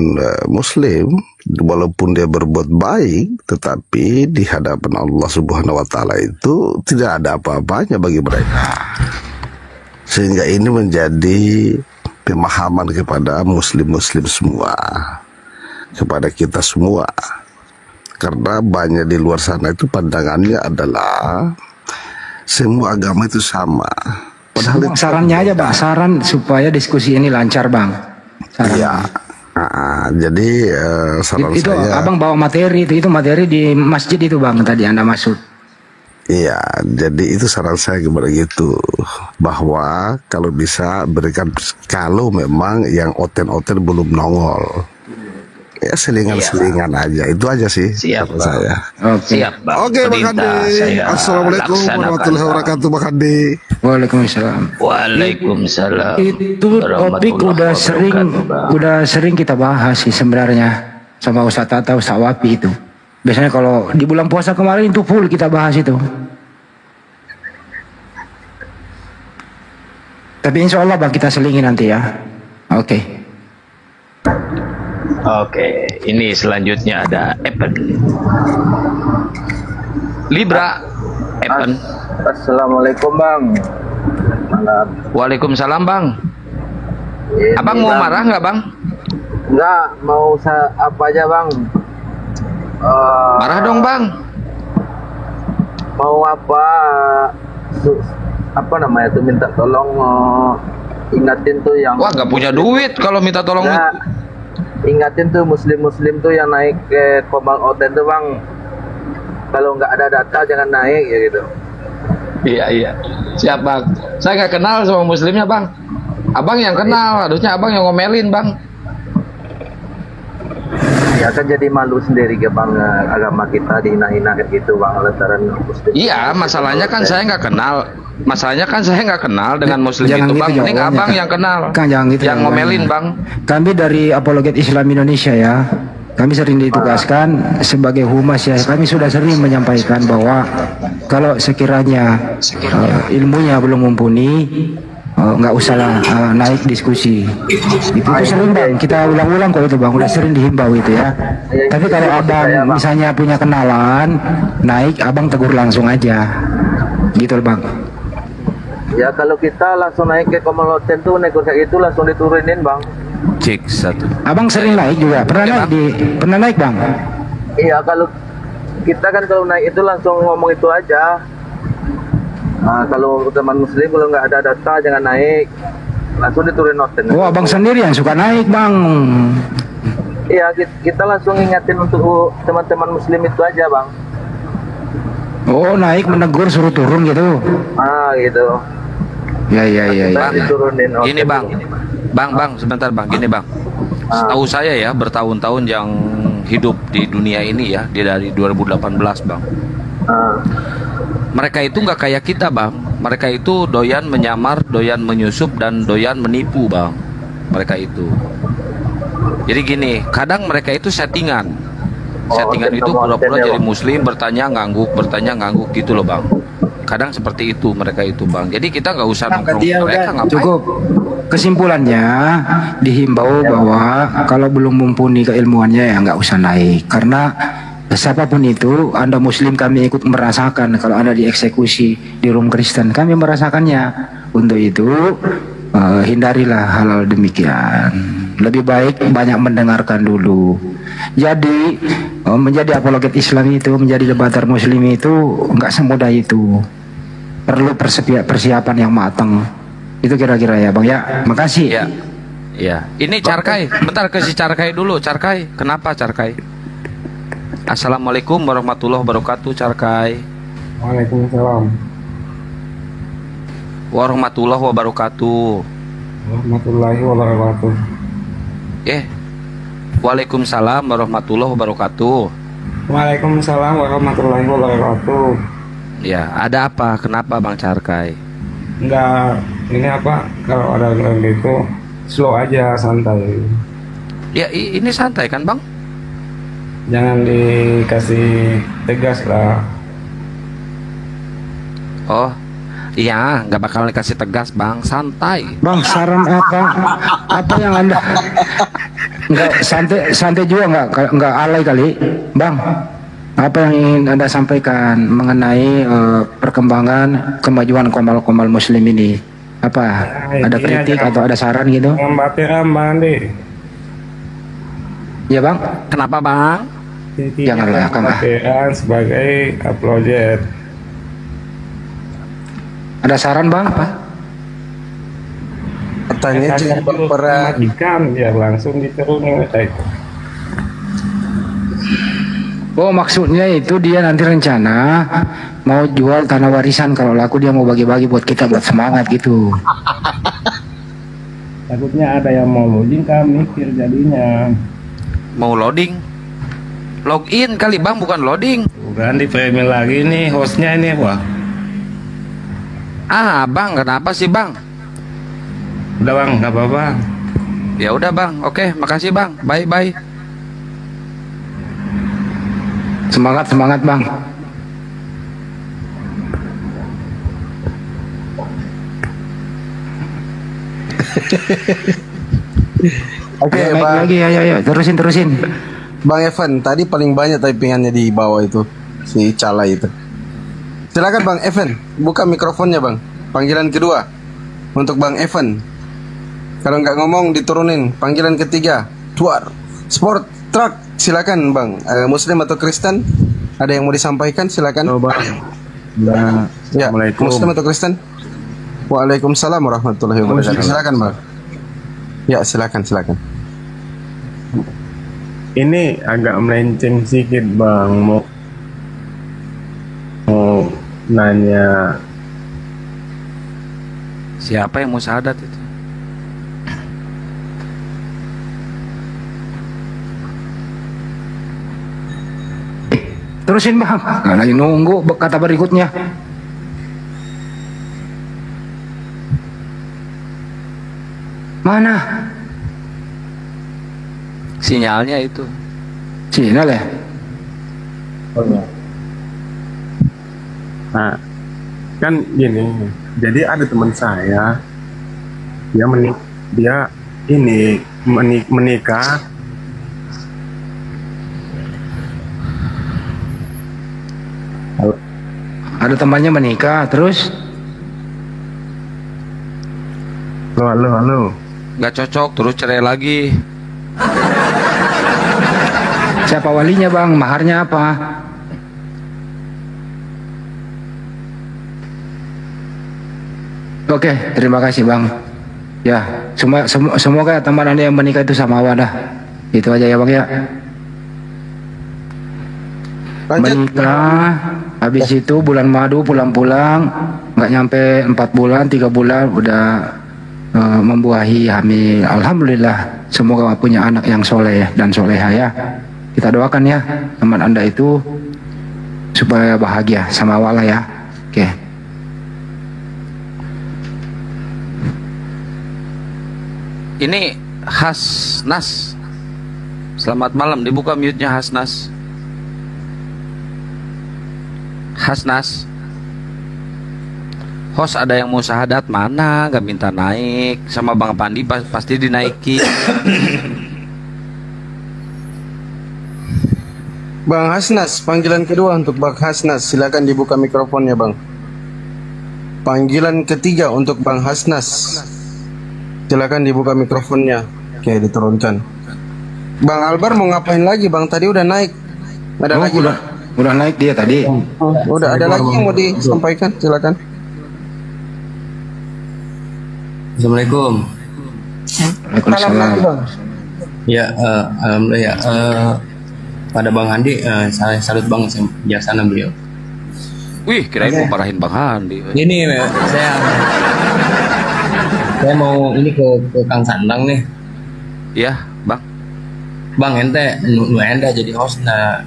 Muslim, walaupun dia berbuat baik, tetapi di hadapan Allah Subhanahu wa Ta'ala itu tidak ada apa-apanya bagi mereka. Sehingga ini menjadi pemahaman kepada Muslim-Muslim semua, kepada kita semua. Karena banyak di luar sana itu pandangannya adalah semua agama itu sama. Padahal Sarannya aja bang, saran supaya diskusi ini lancar bang. Iya. Jadi saran Itu saya, abang bawa materi itu materi di masjid itu bang tadi Anda maksud. iya, jadi itu saran saya kepada gitu, bahwa kalau bisa berikan, kalau memang yang oten-oten belum nongol, ya selingan-selingan aja, itu aja sih saran saya. Siap, Bang. Oke, Bang Hadi. Assalamualaikum warahmatullahi wabarakatuh, Bang Hadi. Waalaikumsalam. Waalaikumsalam. Itu topik udah sering kita bahas sih sebenarnya sama Ustadz Tata, Ustadz Wapi itu. Biasanya kalau di bulan puasa kemarin itu full kita bahas itu. Tapi insya Allah bang kita selingi nanti ya. Oke. Oke, ini selanjutnya ada Epen. Libra, Epen. Assalamualaikum bang. Malam. Waalaikumsalam bang. Ini, Abang mau Bang. marah nggak bang? Enggak, mau apa aja bang? Marah dong bang. Mau apa? Apa namanya tuh, minta tolong ingatin tuh yang. Wah nggak punya duit kalau minta tolong. Nggak, ingatin tuh muslim tuh yang naik ke Komal Oten tuh bang. Kalau nggak ada data jangan naik ya gitu. Iya. Siap bang. Saya nggak kenal sama muslimnya bang. Abang yang kenal, harusnya abang yang ngomelin bang. Ya kan jadi malu sendiri ke bang, agama kita dihina-hina kayak gitu bang, lantaran muslim. Iya, masalahnya kan saya nggak kenal. Masalahnya kan saya nggak kenal dengan muslim Jangan itu bang. gitu Mending jawabannya, abang Kang. yang kenal. Kang, jangan gitu yang jawabannya. ngomelin bang. Kami dari Apologet Islam Indonesia ya. Kami sering ditugaskan sebagai humas ya. Kami sudah sering menyampaikan bahwa kalau sekiranya ilmunya belum mumpuni, nggak usahlah naik diskusi. Itu sering bang. Kita ulang-ulang kok itu bang. Udah sering dihimbau itu ya. Tapi kalau abang misalnya punya kenalan, naik abang tegur langsung aja. Gitu loh bang. Ya kalau kita langsung naik ke Komal Oten tuh naik kayak gitu langsung diturunin bang. cek satu. Abang sering naik juga. Pernah naik bang? Iya, kalau kita kan kalau naik itu langsung ngomong itu aja. Nah, kalau teman muslim kalau nggak ada data jangan naik, langsung diturunin noten. Oh, abang sendiri yang suka naik bang. Iya, kita langsung ingatin untuk teman-teman muslim itu aja bang. Oh, naik menegur suruh turun gitu. Ah gitu. Ya. Kita diturunin noten. Gini bang, sebentar bang, gini bang. Setahu saya ya, bertahun-tahun yang hidup di dunia ini ya, dia dari 2018 bang. Mereka itu nggak kayak kita bang. Mereka itu doyan menyamar, doyan menyusup, dan doyan menipu bang. Mereka itu. Jadi gini, kadang mereka itu settingan. Settingan itu pura-pura jadi muslim, bertanya ngangguk gitu loh bang. Kadang seperti itu mereka itu bang. Jadi kita nggak usah nongkrong mereka, ngapain? Cukup. Kesimpulannya dihimbau bahwa kalau belum mumpuni keilmuannya ya nggak usah naik, karena siapapun itu, Anda muslim, kami ikut merasakan kalau Anda dieksekusi di room Kristen, kami merasakannya. Untuk itu hindarilah hal demikian. Lebih baik banyak mendengarkan dulu. Jadi menjadi apologet Islam itu, menjadi debater muslim itu nggak semudah itu. Perlu persiapan yang matang. Itu kira-kira ya bang ya. Makasih. Ya. Ini Carkai. Bentar ke si Carkai dulu. Carkai. Kenapa Carkai? Assalamualaikum warahmatullahi wabarakatuh Carkai. Waalaikumsalam warahmatullahi wabarakatuh. warahmatullahi wabarakatuh. Waalaikumsalam warahmatullahi wabarakatuh. Waalaikumsalam warahmatullahi wabarakatuh. Ya, ada apa? Kenapa Bang Carkai? Enggak, ini apa? Kalau ada yang gitu, slow aja, santai. Ya, ini santai kan Bang? Jangan dikasih tegas lah. Oh, iya, nggak bakal dikasih tegas Bang, santai. Bang, saran apa? Apa yang Anda nggak santai juga nggak alay kali, Bang? Apa yang ingin Anda sampaikan mengenai perkembangan kemajuan komal-komal muslim ini? Apa? Ada kritik atau ada saran gitu? Bang Andi. Ya Bang. Kenapa Bang? Janganlah Kang. Sebagai apologet. Ada saran Bang? Apa? Katanya cuma mematikan ya langsung diturunin itu. Oh, maksudnya itu dia nanti rencana mau jual tanah warisan, kalau laku dia mau bagi-bagi buat kita buat semangat gitu. Takutnya ada yang mau loading, kami mikir jadinya. Mau loading? Login kali Bang, bukan loading. Bukan di premium lagi nih hostnya ini wah. Bang, kenapa sih Bang? Udah Bang, nggak apa-apa. Ya udah Bang, oke, makasih Bang, bye. Semangat Bang. Oke, Bang. Lagi, ayo, terusin. Bang Evan, tadi paling banyak typingannya di bawah itu, si Cala itu. Silakan Bang Evan, buka mikrofonnya Bang. Panggilan kedua untuk Bang Evan. Kalau nggak ngomong diturunin. Panggilan ketiga, Tuar Sport Truck. Silakan Bang, Muslim atau Kristen? Ada yang mau disampaikan? Silakan. Bang. Ya, Muslim atau Kristen? Waalaikumsalam warahmatullahi wabarakatuh. Silakan Bang. Ya, silakan. Ini agak melenceng sedikit Bang, mau nanya. Siapa yang mau syahadat itu? Terusin Bang. Nah, lagi nunggu kata berikutnya. Mana? Sinyalnya itu. Sinyal ya? Oh, ya. Nah, kan gini. Jadi ada teman saya, dia menikah. Ada temannya menikah, terus? Halo. nggak cocok, terus cerai lagi. Siapa walinya bang? Maharnya apa? Oke, terima kasih bang. Ya, semoga teman anda yang menikah itu sama wadah. Itu aja ya bang ya. Menikah, habis itu bulan madu pulang-pulang, nggak nyampe 4 bulan, 3 bulan udah membuahi hamil. Alhamdulillah, semoga punya anak yang soleh dan soleha ya. Kita doakan ya teman anda itu supaya bahagia sama wala ya. Oke. Ini Hasnas. Selamat malam, dibuka mute-nya Hasnas. Hasnas. Host ada yang mau syahadat mana? Gak minta naik. Sama Bang Pandi pasti dinaiki. Bang Hasnas, panggilan kedua untuk Bang Hasnas. Silakan dibuka mikrofonnya bang. Panggilan ketiga untuk Bang Hasnas. Silakan dibuka mikrofonnya. Oke, diturunkan. Bang Albar mau ngapain lagi bang? Tadi udah naik. Ada lagi bang? Udah naik dia tadi. Udah ada lagi yang mau disampaikan? Silakan. Assalamualaikum. Waalaikumsalam. Ya, alhamdulillah ya. Pada Bang Handi, saya salut bang bijaksana beliau. Wih, kirain mau marahin Bang Handi. Ini saya mau ini ke Kang Sandang nih. Iya, Bang. Bang ente nu enda jadi host na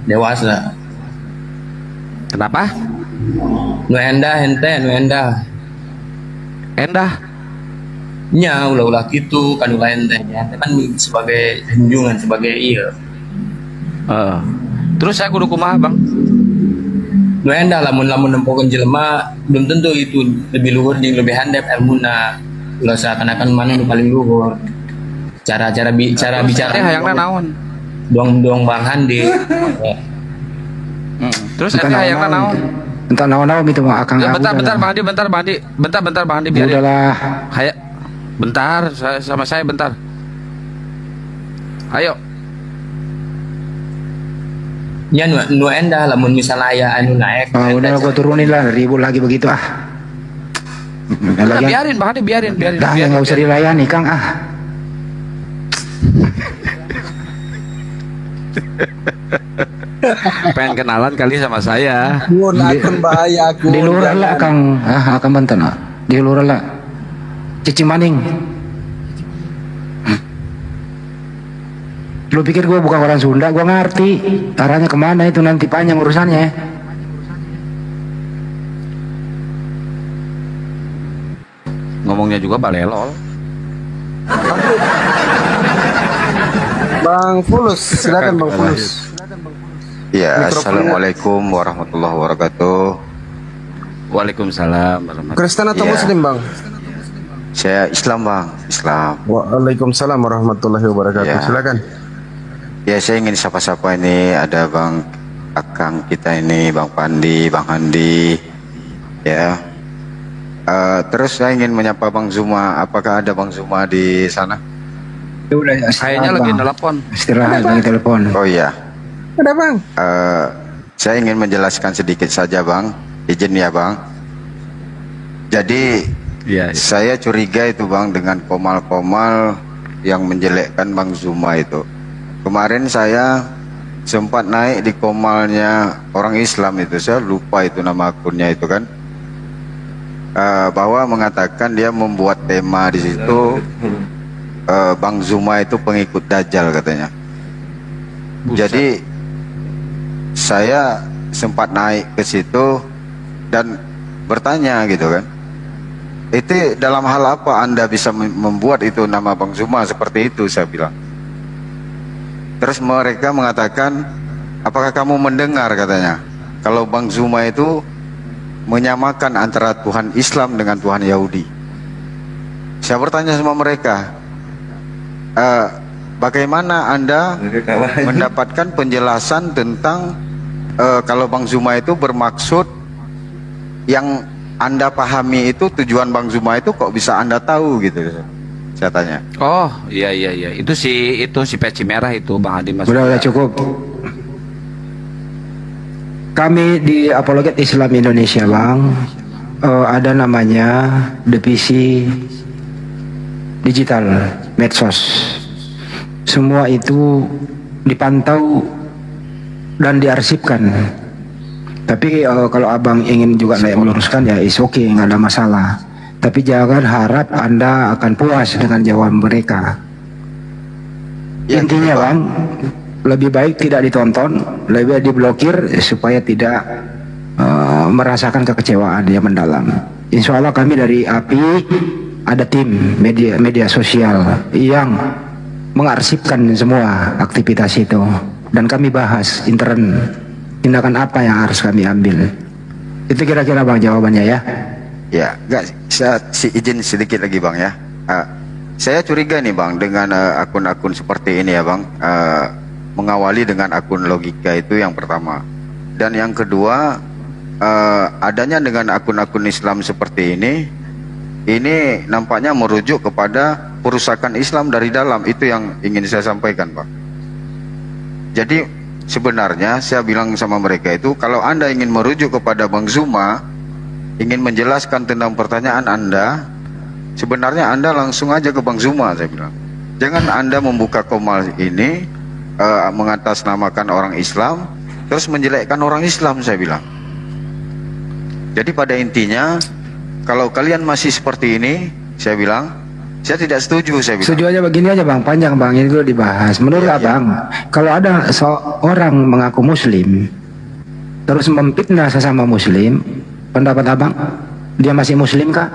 dewas lah. Kenapa? Nu enda. Nya ulah-ulah gitu kan ulah ente. Ente kan sebagai junjungan sebagai iya. Terus saya kudu kumaha bang? Nu enda lamun nempokeun jelema belum tentu itu lebih luhur jeung lebih handap ilmuna. Ulah seakan-akan mana nu paling luhur. Cara bicara hayangna naon? Doang Bang Handi. Terus ente hayangna naon? Entah naon-naon gitu mah akang. Bentar Bang Handi, bentar Bang Handi biarin. Udahlah. Bentar, sama saya bentar. Ayo. Ya nu enda lamun misalnya aya anu naik. Udah gua turunin lah, ribut lagi begitu ah. Biarin Bang Handi, biarin. Dah nggak usah dilayani Kang ah. Pengen kenalan kali sama saya. Akan bahaya aku. Di luar lah Kang, akan banten ah. Di luar lah. Cici maning. Lu pikir gue bukan orang Sunda, gue ngerti arahnya kemana itu nanti panjang urusannya. Ngomongnya juga balelol. Bang Fulus, silakan Bang Fulus. Ya, assalamualaikum warahmatullahi wabarakatuh. Waalaikumsalam. Kristen atau Muslim bang? Saya Islam bang, Islam. Waalaikumsalam warahmatullahi wabarakatuh. Ya. Silakan. Ya, saya ingin sapa-sapa ini ada Bang Akang kita ini, Bang Pandi, Bang Handi, ya. Terus saya ingin menyapa Bang Zuma. Apakah ada Bang Zuma di sana? Ya udah, kayaknya lagi telepon. Istirahat lagi telepon. Oh iya. Ada Bang. Saya ingin menjelaskan sedikit saja Bang. Izin ya Bang. Jadi saya curiga itu Bang dengan komal-komal yang menjelekkan Bang Zuma itu. Kemarin saya sempat naik di komalnya orang Islam itu, saya lupa itu nama akunnya itu kan, bahwa mengatakan dia membuat tema di situ, Bang Zuma itu pengikut Dajjal katanya. Jadi saya sempat naik ke situ dan bertanya gitu kan, itu dalam hal apa Anda bisa membuat itu nama Bang Zuma seperti itu, saya bilang. Terus mereka mengatakan, apakah kamu mendengar katanya, kalau Bang Zuma itu menyamakan antara Tuhan Islam dengan Tuhan Yahudi. Saya bertanya sama mereka, bagaimana Anda mendapatkan penjelasan tentang kalau Bang Zuma itu bermaksud yang Anda pahami itu, tujuan Bang Zuma itu kok bisa Anda tahu gitu. Saya tanya. Oh, iya. Itu si peci merah itu Bang Hadi Mas. Udah cukup. Kami di Apologet Islam Indonesia, Bang, ada namanya divisi digital medsos. Semua itu dipantau dan diarsipkan. Tapi kalau abang ingin juga saya meluruskan ya is okay, nggak ada masalah. Tapi jangan harap Anda akan puas dengan jawaban mereka. Intinya Bang, lebih baik tidak ditonton, lebih baik diblokir supaya tidak merasakan kekecewaan yang mendalam. Insya Allah kami dari API ada tim media sosial yang mengarsipkan semua aktivitas itu, dan kami bahas intern tindakan apa yang harus kami ambil. Itu kira-kira Bang jawabannya ya. Ya, enggak, saya izin sedikit lagi Bang ya. Saya curiga nih Bang dengan akun-akun seperti ini ya Bang. Mengawali dengan akun logika itu yang pertama. Dan yang kedua, adanya dengan akun-akun Islam seperti ini nampaknya merujuk kepada perusakan Islam dari dalam. Itu yang ingin saya sampaikan Bang. Jadi sebenarnya saya bilang sama mereka itu, kalau Anda ingin merujuk kepada Bang Zuma, ingin menjelaskan tentang pertanyaan Anda, sebenarnya Anda langsung aja ke Bang Zuma, saya bilang. Jangan Anda membuka komal ini mengatasnamakan orang Islam terus menjelekkan orang Islam, saya bilang. Jadi pada intinya kalau kalian masih seperti ini, saya bilang saya tidak setuju, saya bilang. Setuju aja begini aja Bang, panjang Bang, ini dulu dibahas. Menurut Abang, kalau ada seorang mengaku Muslim terus memfitnah sesama Muslim, pendapat Abang, dia masih Muslim kah?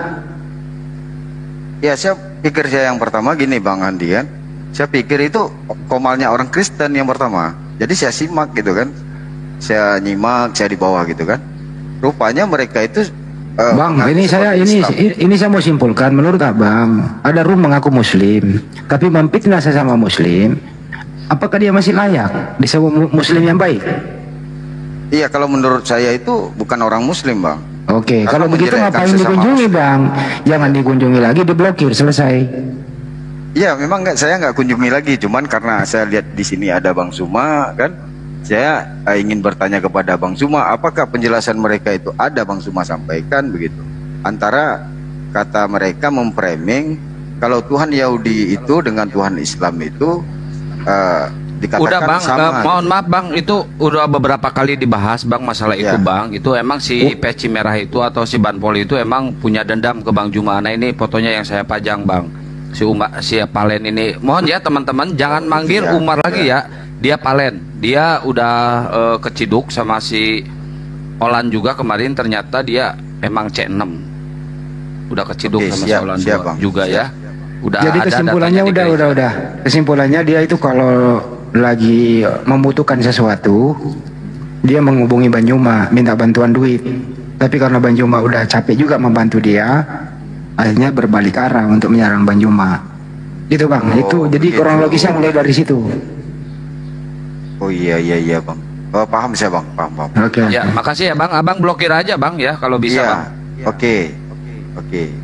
Ya, saya pikir saya yang pertama gini Bang Andi kan. Saya pikir itu komalnya orang Kristen yang pertama. Jadi saya simak gitu kan. Saya nyimak, saya di bawah gitu kan. Rupanya mereka itu Bang, ini saya mau simpulkan, menurut Abang, ada room mengaku Muslim, tapi memfitnah sesama Muslim, apakah dia masih layak disebut Muslim yang baik? Iya, kalau menurut saya itu bukan orang Muslim Bang. Oke, kalau begitu ngapain dikunjungi Bang? Jangan dikunjungi lagi, diblokir, selesai. Iya, memang saya nggak kunjungi lagi, cuman karena saya lihat di sini ada Bang Zuma kan, saya ingin bertanya kepada Bang Zuma, apakah penjelasan mereka itu ada Bang Zuma sampaikan begitu. Antara kata mereka memframing kalau Tuhan Yahudi itu dengan Tuhan Islam itu dikatakan udah Bang, sama. mohon maaf Bang, itu udah beberapa kali dibahas Bang masalah itu Bang. Itu emang si peci merah itu atau si Banpol itu emang punya dendam ke Bang Zuma. Nah ini fotonya yang saya pajang Bang. Si Palen ini, mohon ya teman-teman jangan manggil Umar lagi ya. Dia Palen, dia udah keciduk sama si Olan juga kemarin, ternyata dia emang C6. Udah keciduk sama si Olan juga ya. Udah. Jadi kesimpulannya udah. Kesimpulannya dia itu kalau lagi membutuhkan sesuatu, dia menghubungi Bang Zuma minta bantuan duit. Tapi karena Bang Zuma udah capek juga membantu dia, akhirnya berbalik arah untuk menyerang Bang Zuma. Itu Bang, itu jadi kronologisnya mulai dari situ. Oh iya Bang. Oh, paham saya Bang, paham. Oke. Ya, makasih ya Bang. Abang blokir aja Bang ya kalau bisa Bang. Oke.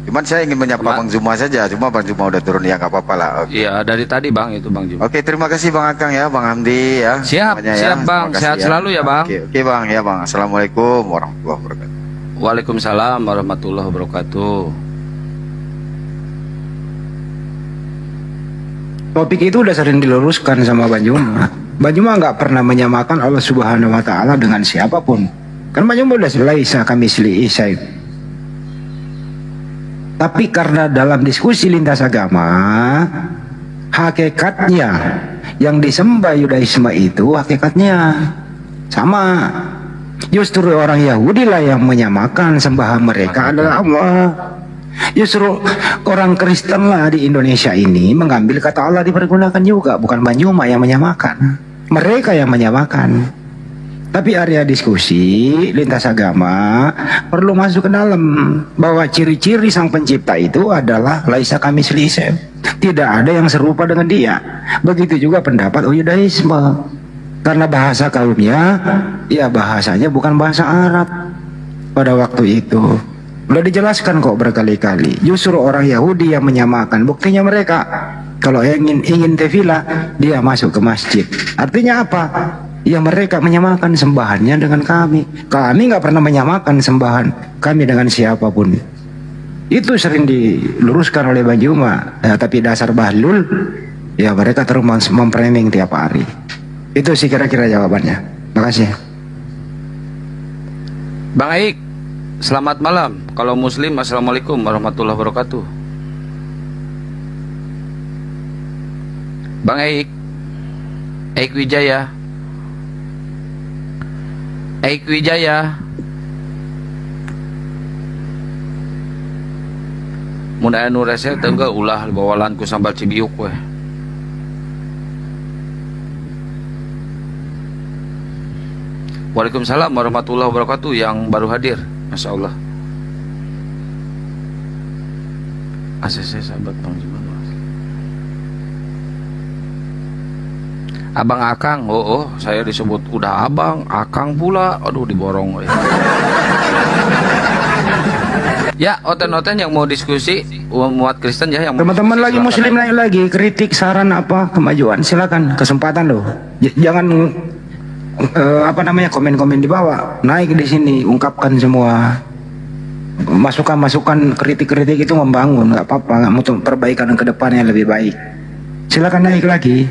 Cuman saya ingin menyapa Bang Zuma saja, cuma Bang Zuma udah turun ya, nggak apa-apa lah. Iya, dari tadi Bang itu Bang Zuma. Oke, terima kasih Bang Akang ya, Bang Hamdi ya. Siap Bang, sehat selalu ya Bang. Oke Bang ya Bang. Assalamualaikum warahmatullahi wabarakatuh. Waalaikumsalam warahmatullahi wabarakatuh. Topik itu udah sering diluruskan sama Bang Zuma. Bang Zuma nggak pernah menyamakan Allah Subhanahu Wa Taala dengan siapapun. Kan Bang Zuma udah selesai kami selesai. Tapi karena dalam diskusi lintas agama, hakikatnya yang disembah Yudaisme itu hakikatnya sama. Justru orang Yahudi lah yang menyamakan sembahan mereka adalah Allah. Justru orang Kristen lah di Indonesia ini mengambil kata Allah dipergunakan juga, bukan Bang Zuma yang menyamakan, mereka yang menyamakan. Tapi area diskusi lintas agama perlu masuk ke dalam bahwa ciri-ciri sang pencipta itu adalah laisa kamitslihi syai'. Tidak ada yang serupa dengan dia. Begitu juga pendapat Yudaisme. Karena bahasa kaumnya ya bahasanya bukan bahasa Arab pada waktu itu. Udah dijelaskan kok berkali-kali. Justru orang Yahudi yang menyamakan. Buktinya mereka kalau ingin tefila, dia masuk ke masjid. Artinya apa? Ya mereka menyamakan sembahannya dengan kami. Kami nggak pernah menyamakan sembahan kami dengan siapapun. Itu sering diluruskan oleh Bang Juma. Ya, tapi dasar bahlul, ya mereka terus memframing tiap hari. Itu sih kira-kira jawabannya. Makasih. Bang Aik, selamat malam. Kalau Muslim, assalamualaikum warahmatullahi wabarakatuh. Bang Aik, Aik Wijaya, Aik Wijaya. Mun aya nu rese teu geus ulah bawalan ku sambal cibiuk we. Waalaikumsalam warahmatullahi wabarakatuh yang baru hadir. Masya Allah. ACC sahabat Bang Juma. Abang Akang, saya disebut udah abang, Akang pula, aduh diborong. Ya, oten-oten yang mau diskusi, muat Kristen ya yang teman-teman lagi Muslim naik lagi, kritik, saran apa, kemajuan, silakan, kesempatan loh. Jangan komen-komen di bawah, naik di sini, ungkapkan semua masukan-masukan, kritik-kritik itu membangun, nggak apa-apa, nggak untuk perbaikan ke depannya lebih baik. Silakan naik lagi.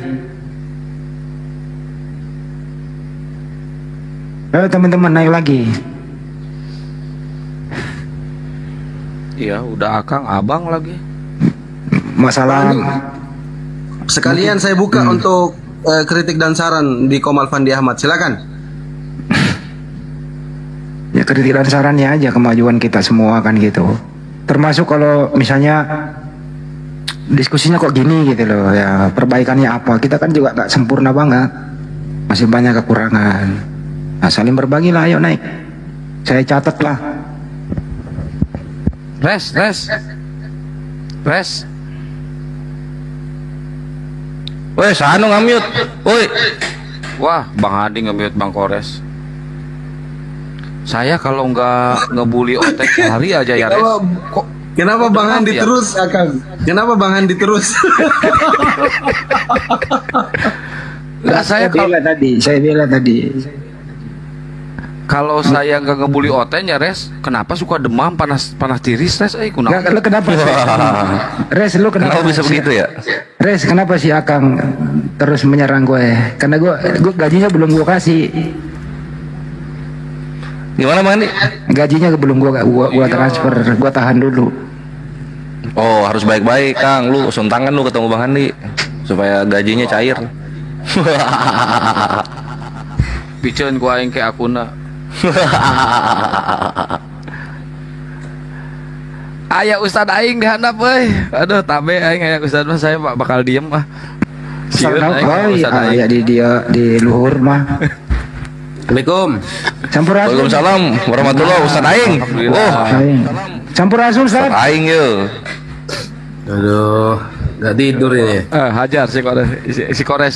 Teman-teman naik lagi. Iya, udah Akang, abang lagi. Masalah sekalian saya buka untuk kritik dan saran di Komal Fandi Ahmad, silakan. Ya kritik dan sarannya aja kemajuan kita semua kan gitu. Termasuk kalau misalnya diskusinya kok gini gitu loh, ya perbaikannya apa? Kita kan juga gak sempurna banget, masih banyak kekurangan. Nah, saling berbagi lah, ayo naik. Saya catat lah. Res. Woi, sanu ngamute. Woi. Wah, Bang Hadi ngamute Bang Kores. Saya kalau nggak ngebully otek sehari aja ya, Res. Kenapa Bang Handi terus, Akang? Kenapa Bang Handi terus? Saya bela tadi. Kalau saya nggak ngebully oten ya Res, kenapa suka demam, panas tiris Res? Kenapa? Res, lu kenapa bisa begitu ya? Res, kenapa sih Akang terus menyerang gue? Karena gue gajinya belum gue kasih. Gimana Bang Andi? Gajinya belum gue transfer, gue tahan dulu. Oh, harus baik-baik Kang, lu suntangan lu ketemu Bang Andi supaya gajinya cair. Piceun ku aing ke akuna. Aya Ustad aing dihandap euy. Aduh tabe aing aya Ustad mah saya bakal diem mah. Sieun aing Ustad aya di luhur mah. Assalamualaikum. Sampurasun. Waalaikumsalam warahmatullahi Ustad aing. Sampurasun Ustad. Aing yo. Aduh, enggak tidur ini. Hajar si Kores.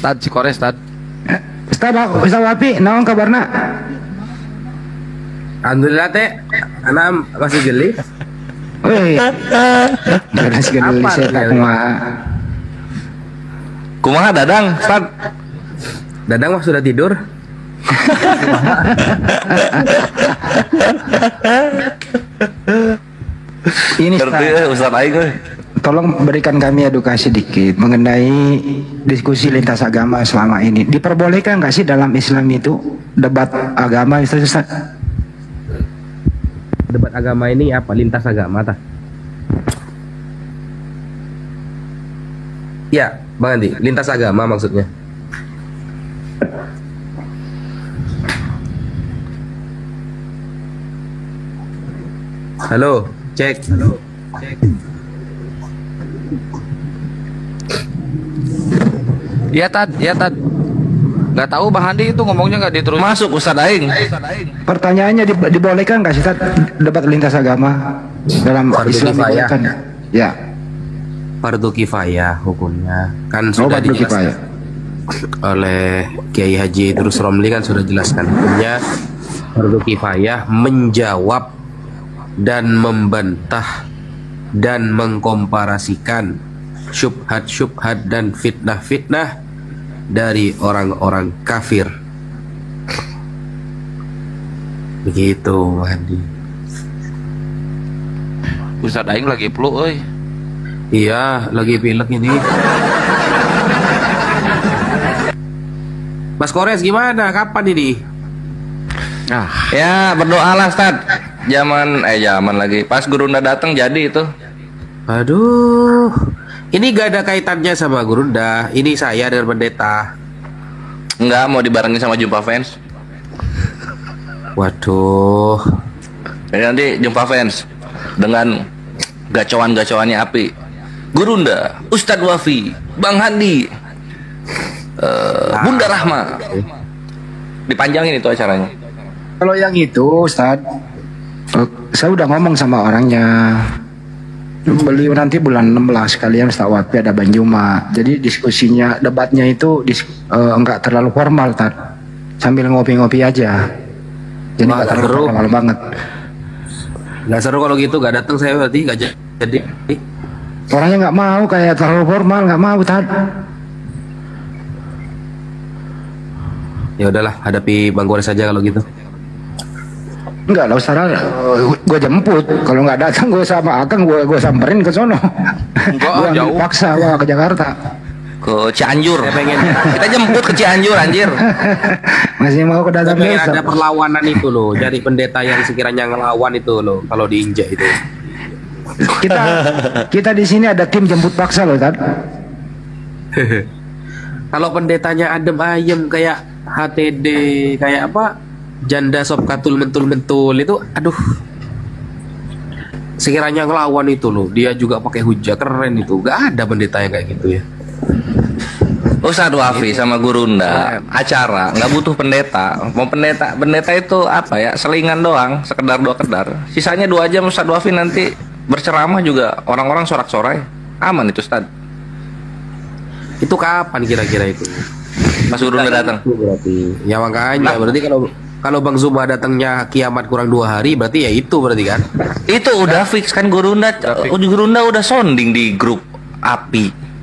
Tad si Kores tad. Ustaz Wapi, naon kabarna? Alhamdulillah teh, anak masih geli. Woi, masih geli saya tak kumaha Dadang, Ustaz? Dadang mah sudah tidur. Ini Ustaz Aing euy. Tolong berikan kami edukasi dikit mengenai diskusi lintas agama selama ini. Diperbolehkan nggak sih dalam Islam itu debat agama, Ustaz? Debat agama ini apa? Lintas agama tah? Ya, Bang Andi, lintas agama maksudnya. Halo, cek. Iya tad. Gak tahu Bang Handi itu ngomongnya nggak diterus. Masuk Ustaz Aing. Pertanyaannya dibolehkan nggak sih debat lintas agama dalam Islam dibolehkan? Ya. Fardu kifayah hukumnya kan sudah dijelaskan oleh Kiai Haji Idrus Romli, kan sudah jelaskan hukumnya. fardu kifayah menjawab dan membantah dan mengkomparasikan syubhat-syubhat dan fitnah-fitnah dari orang-orang kafir. Begitu, Hadi. Ustaz aing lagi flu euy. Iya, lagi pilek ini. Mas Kores gimana? Kapan ini? Nah, ya berdoalah Ustaz. Zaman lagi pas Gurunda datang jadi itu. Aduh, ini gak ada kaitannya sama Gurunda. Ini saya dengan pendeta. Enggak, mau dibarengin sama jumpa fans. Waduh. Jadi nanti jumpa fans dengan gacoan-gacoannya api. Gurunda, Ustadz Wafi, Bang Handi, Bunda Rahma. Dipanjangin itu acaranya. Kalau yang itu Ustaz, saya udah ngomong sama orangnya. Beliau nanti bulan 16 kalian Ustaz Wafi ada Banjuma. Jadi diskusinya, debatnya itu enggak terlalu formal, Tad. Sambil ngopi-ngopi aja. Jadi enggak terlalu formal banget. Nggak seru kalau gitu, nggak datang saya berarti nggak jadi. Orangnya nggak mau kayak terlalu formal, nggak mau, Tad. Ya udahlah, hadapi Bang Gores saja kalau gitu. Enggak lah Ustaz, gue jemput. Kalau nggak datang gue sama Akang gue samperin ke sono. Gue jauh. paksa gue ke Jakarta. Ke Cianjur. Kita jemput ke Cianjur anjir. Masih mau kedatang Tapi desa. ada perlawanan itu loh, jadi pendeta yang sekiranya ngelawan itu loh, kalau diinjak itu. Kita di sini ada tim jemput paksa loh, Tad. Kalau pendetanya adem ayem kayak HTD, kayak apa? Janda sop katul mentul-mentul itu, aduh. Sekiranya ngelawan itu loh, dia juga pakai hujah keren itu. Gak ada pendeta yang kayak gitu ya. Ustadz Wafi sama Gurunda acara nggak butuh pendeta. Mau pendeta itu apa ya, selingan doang, sekedar 2 kedar. Sisanya 2 jam Ustadz Wafi nanti berceramah juga orang-orang sorak-sorai. Aman itu Ustadz. Itu kapan kira-kira itu? Mas Gurunda datang. Berarti ya makanya berarti kalau Bang Zuma datangnya kiamat kurang 2 hari berarti ya itu berarti kan? Itu udah fix kan Gurunda udah sounding di grup api.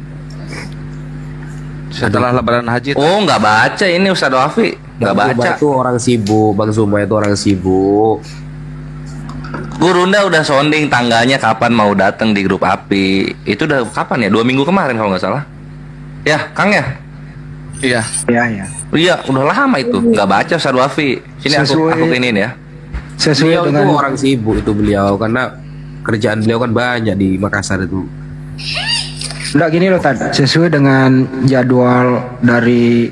Setelah lebaran haji. Oh, nggak baca ini Ustadz Wafi, nggak baca. Zuma itu orang sibuk, Bang Zuma itu orang sibuk. Gurunda udah sounding tanggalnya kapan mau datang di grup api. Itu udah kapan ya? 2 minggu kemarin kalau nggak salah. Ya, Kang ya? Iya. Iya, udah lama itu. Nggak baca Ustadz Wafi. Sini aku iniin ya. Beliau itu orang sibuk itu beliau karena kerjaan beliau kan banyak di Makassar itu. Udah gini loh, Tad. Sesuai dengan jadwal dari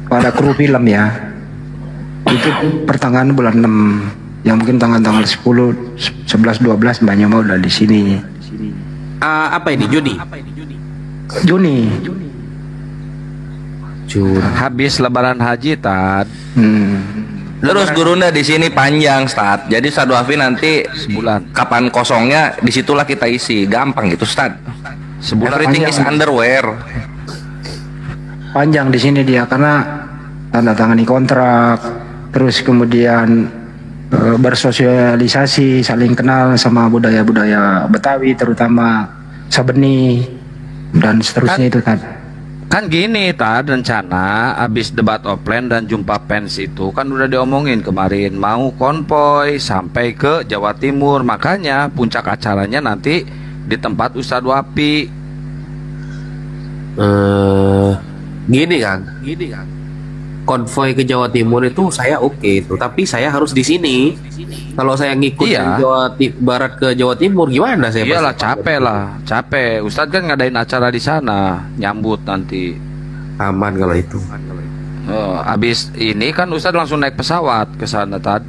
pada kru film ya. Itu pertengahan bulan 6. Yang mungkin tanggal 10, 11, 12 banyak mau udah di sini. Apa ini? Juni. Habis lebaran haji, Tad. Terus Gurunda di sini panjang, Stad. Jadi Ustadz Wafi nanti sebulan. Kapan kosongnya, disitulah kita isi. Gampang gitu, Stad. Sebulan Everything is underwear. Panjang di sini dia karena tanda tangani kontrak, terus kemudian bersosialisasi, saling kenal sama budaya-budaya Betawi, terutama Sabeni dan seterusnya itu kan. Kan gini Tad, rencana abis debat offline dan jumpa pens itu kan udah diomongin kemarin mau konvoy sampai ke Jawa Timur. Makanya puncak acaranya nanti di tempat Ustadz Wapi. Gini kan. Konvoy ke Jawa Timur itu saya oke itu, tapi saya harus di sini. Kalau saya ngikut dari Jawa Barat ke Jawa Timur gimana saya? Iyalah capek. Ustadz kan ngadain acara di sana, nyambut nanti. Aman kalau itu. Abis ini kan Ustadz langsung naik pesawat ke sana, Tad.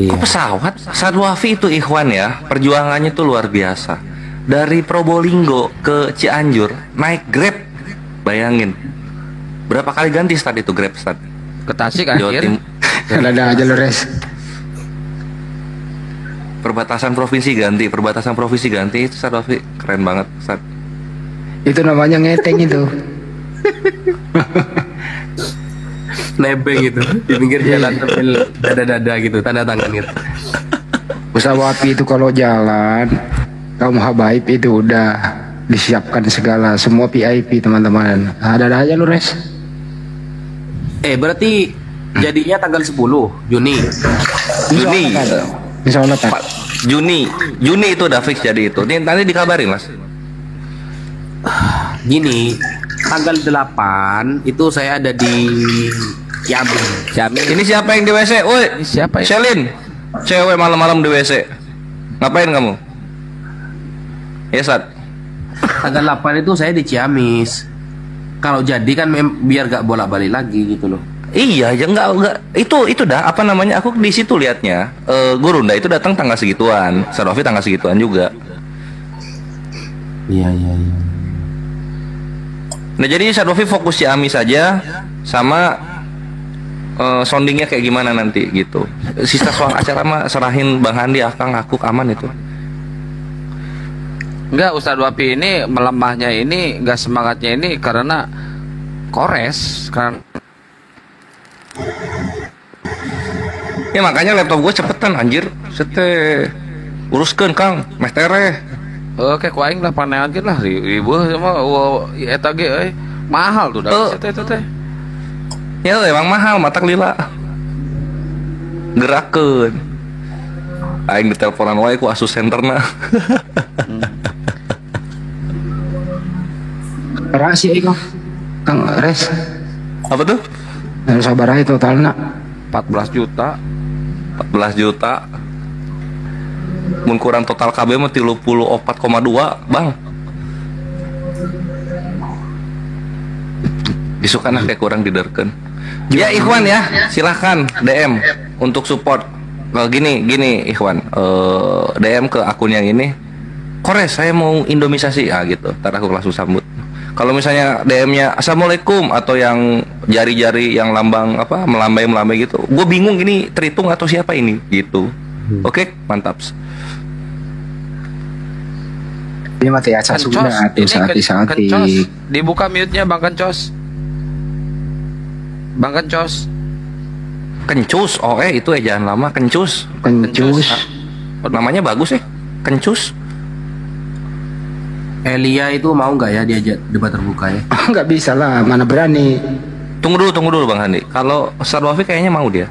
Kok pesawat? Ustadz Wafi itu ikhwan ya, perjuangannya tuh luar biasa. Dari Probolinggo ke Cianjur naik Grab, bayangin. Berapa kali ganti Stad itu Grab Stad? Ke Tasik anjir. Ada jalur res. Perbatasan provinsi ganti itu Stad Wafi, keren banget Stad. Itu namanya ngeteng itu. nebeng gitu di pinggir jalan sambil dada-dada gitu, tanda tangan gitu. Ustaz Wapi itu kalau jalan, kaum habaib itu udah disiapkan segala, semua VIP teman-teman. Ada aja lu Res. Berarti jadinya tanggal 10 Juni. Insya Allah Pak. Juni itu udah fix jadi itu. Nanti dikabarin Mas. Gini, tanggal 8 itu saya ada di Ciamis. Ini siapa yang di WC? Woi, siapa ya? Selin. Cewek malam-malam di WC. Ngapain kamu? Ya, Sat. Tanggal 8 itu saya di Ciamis. Kalau jadi kan biar gak bolak-balik lagi gitu loh. Iya, ya enggak. Itu dah apa namanya? Aku di situ liatnya. Gurunda itu datang tanggal segituan. Sarofi tanggal segituan juga. Iya. Nah, jadi Sarofi fokus Ciamis saja sama soundingnya kayak gimana nanti gitu. Sisa soal acara mah serahin Bang Handi, Akang, aku aman itu. Enggak, Ustadz Wapi ini melemahnya ini, enggak semangatnya ini karena kores kan. Ya makanya laptop gue cepetan anjir. Sete uruskan Kang, meh tereh. Oke, ku aing lah paneankeun lah ribu sama eta ge mahal tuh dah eta teh. Ya emang mahal matak lila. Gerakeun. Aing diteleponan wae ku asus centerna. Rahasia itu Kang Res. Apa tuh? Dan sabar aja totalnya 14 juta. 14 juta. Mun kurang total KB mah 34,2, Bang. Disukan kayak kurang diderkeun. Ya Ikhwan ya, silahkan DM untuk support. Gini Ikhwan, DM ke akun yang ini. Kores saya mau indomisasi gitu. Ntar aku langsung sambut. Kalau misalnya DM-nya Assalamualaikum atau yang jari-jari yang lambang apa melambai gitu, gue bingung ini Tritung atau siapa ini gitu. Oke, mantap. Ini mati asal sudah hati-hati. Dibuka mute-nya Bang Kencos. Bang Kencos. Kencus, itu jangan lama Kencus. Namanya bagus Kencus. Elia itu mau nggak ya diajak debat terbuka ya? Nggak bisa lah, mana berani. Tunggu dulu Bang Handi. Kalau Ustadz Wafi kayaknya mau dia.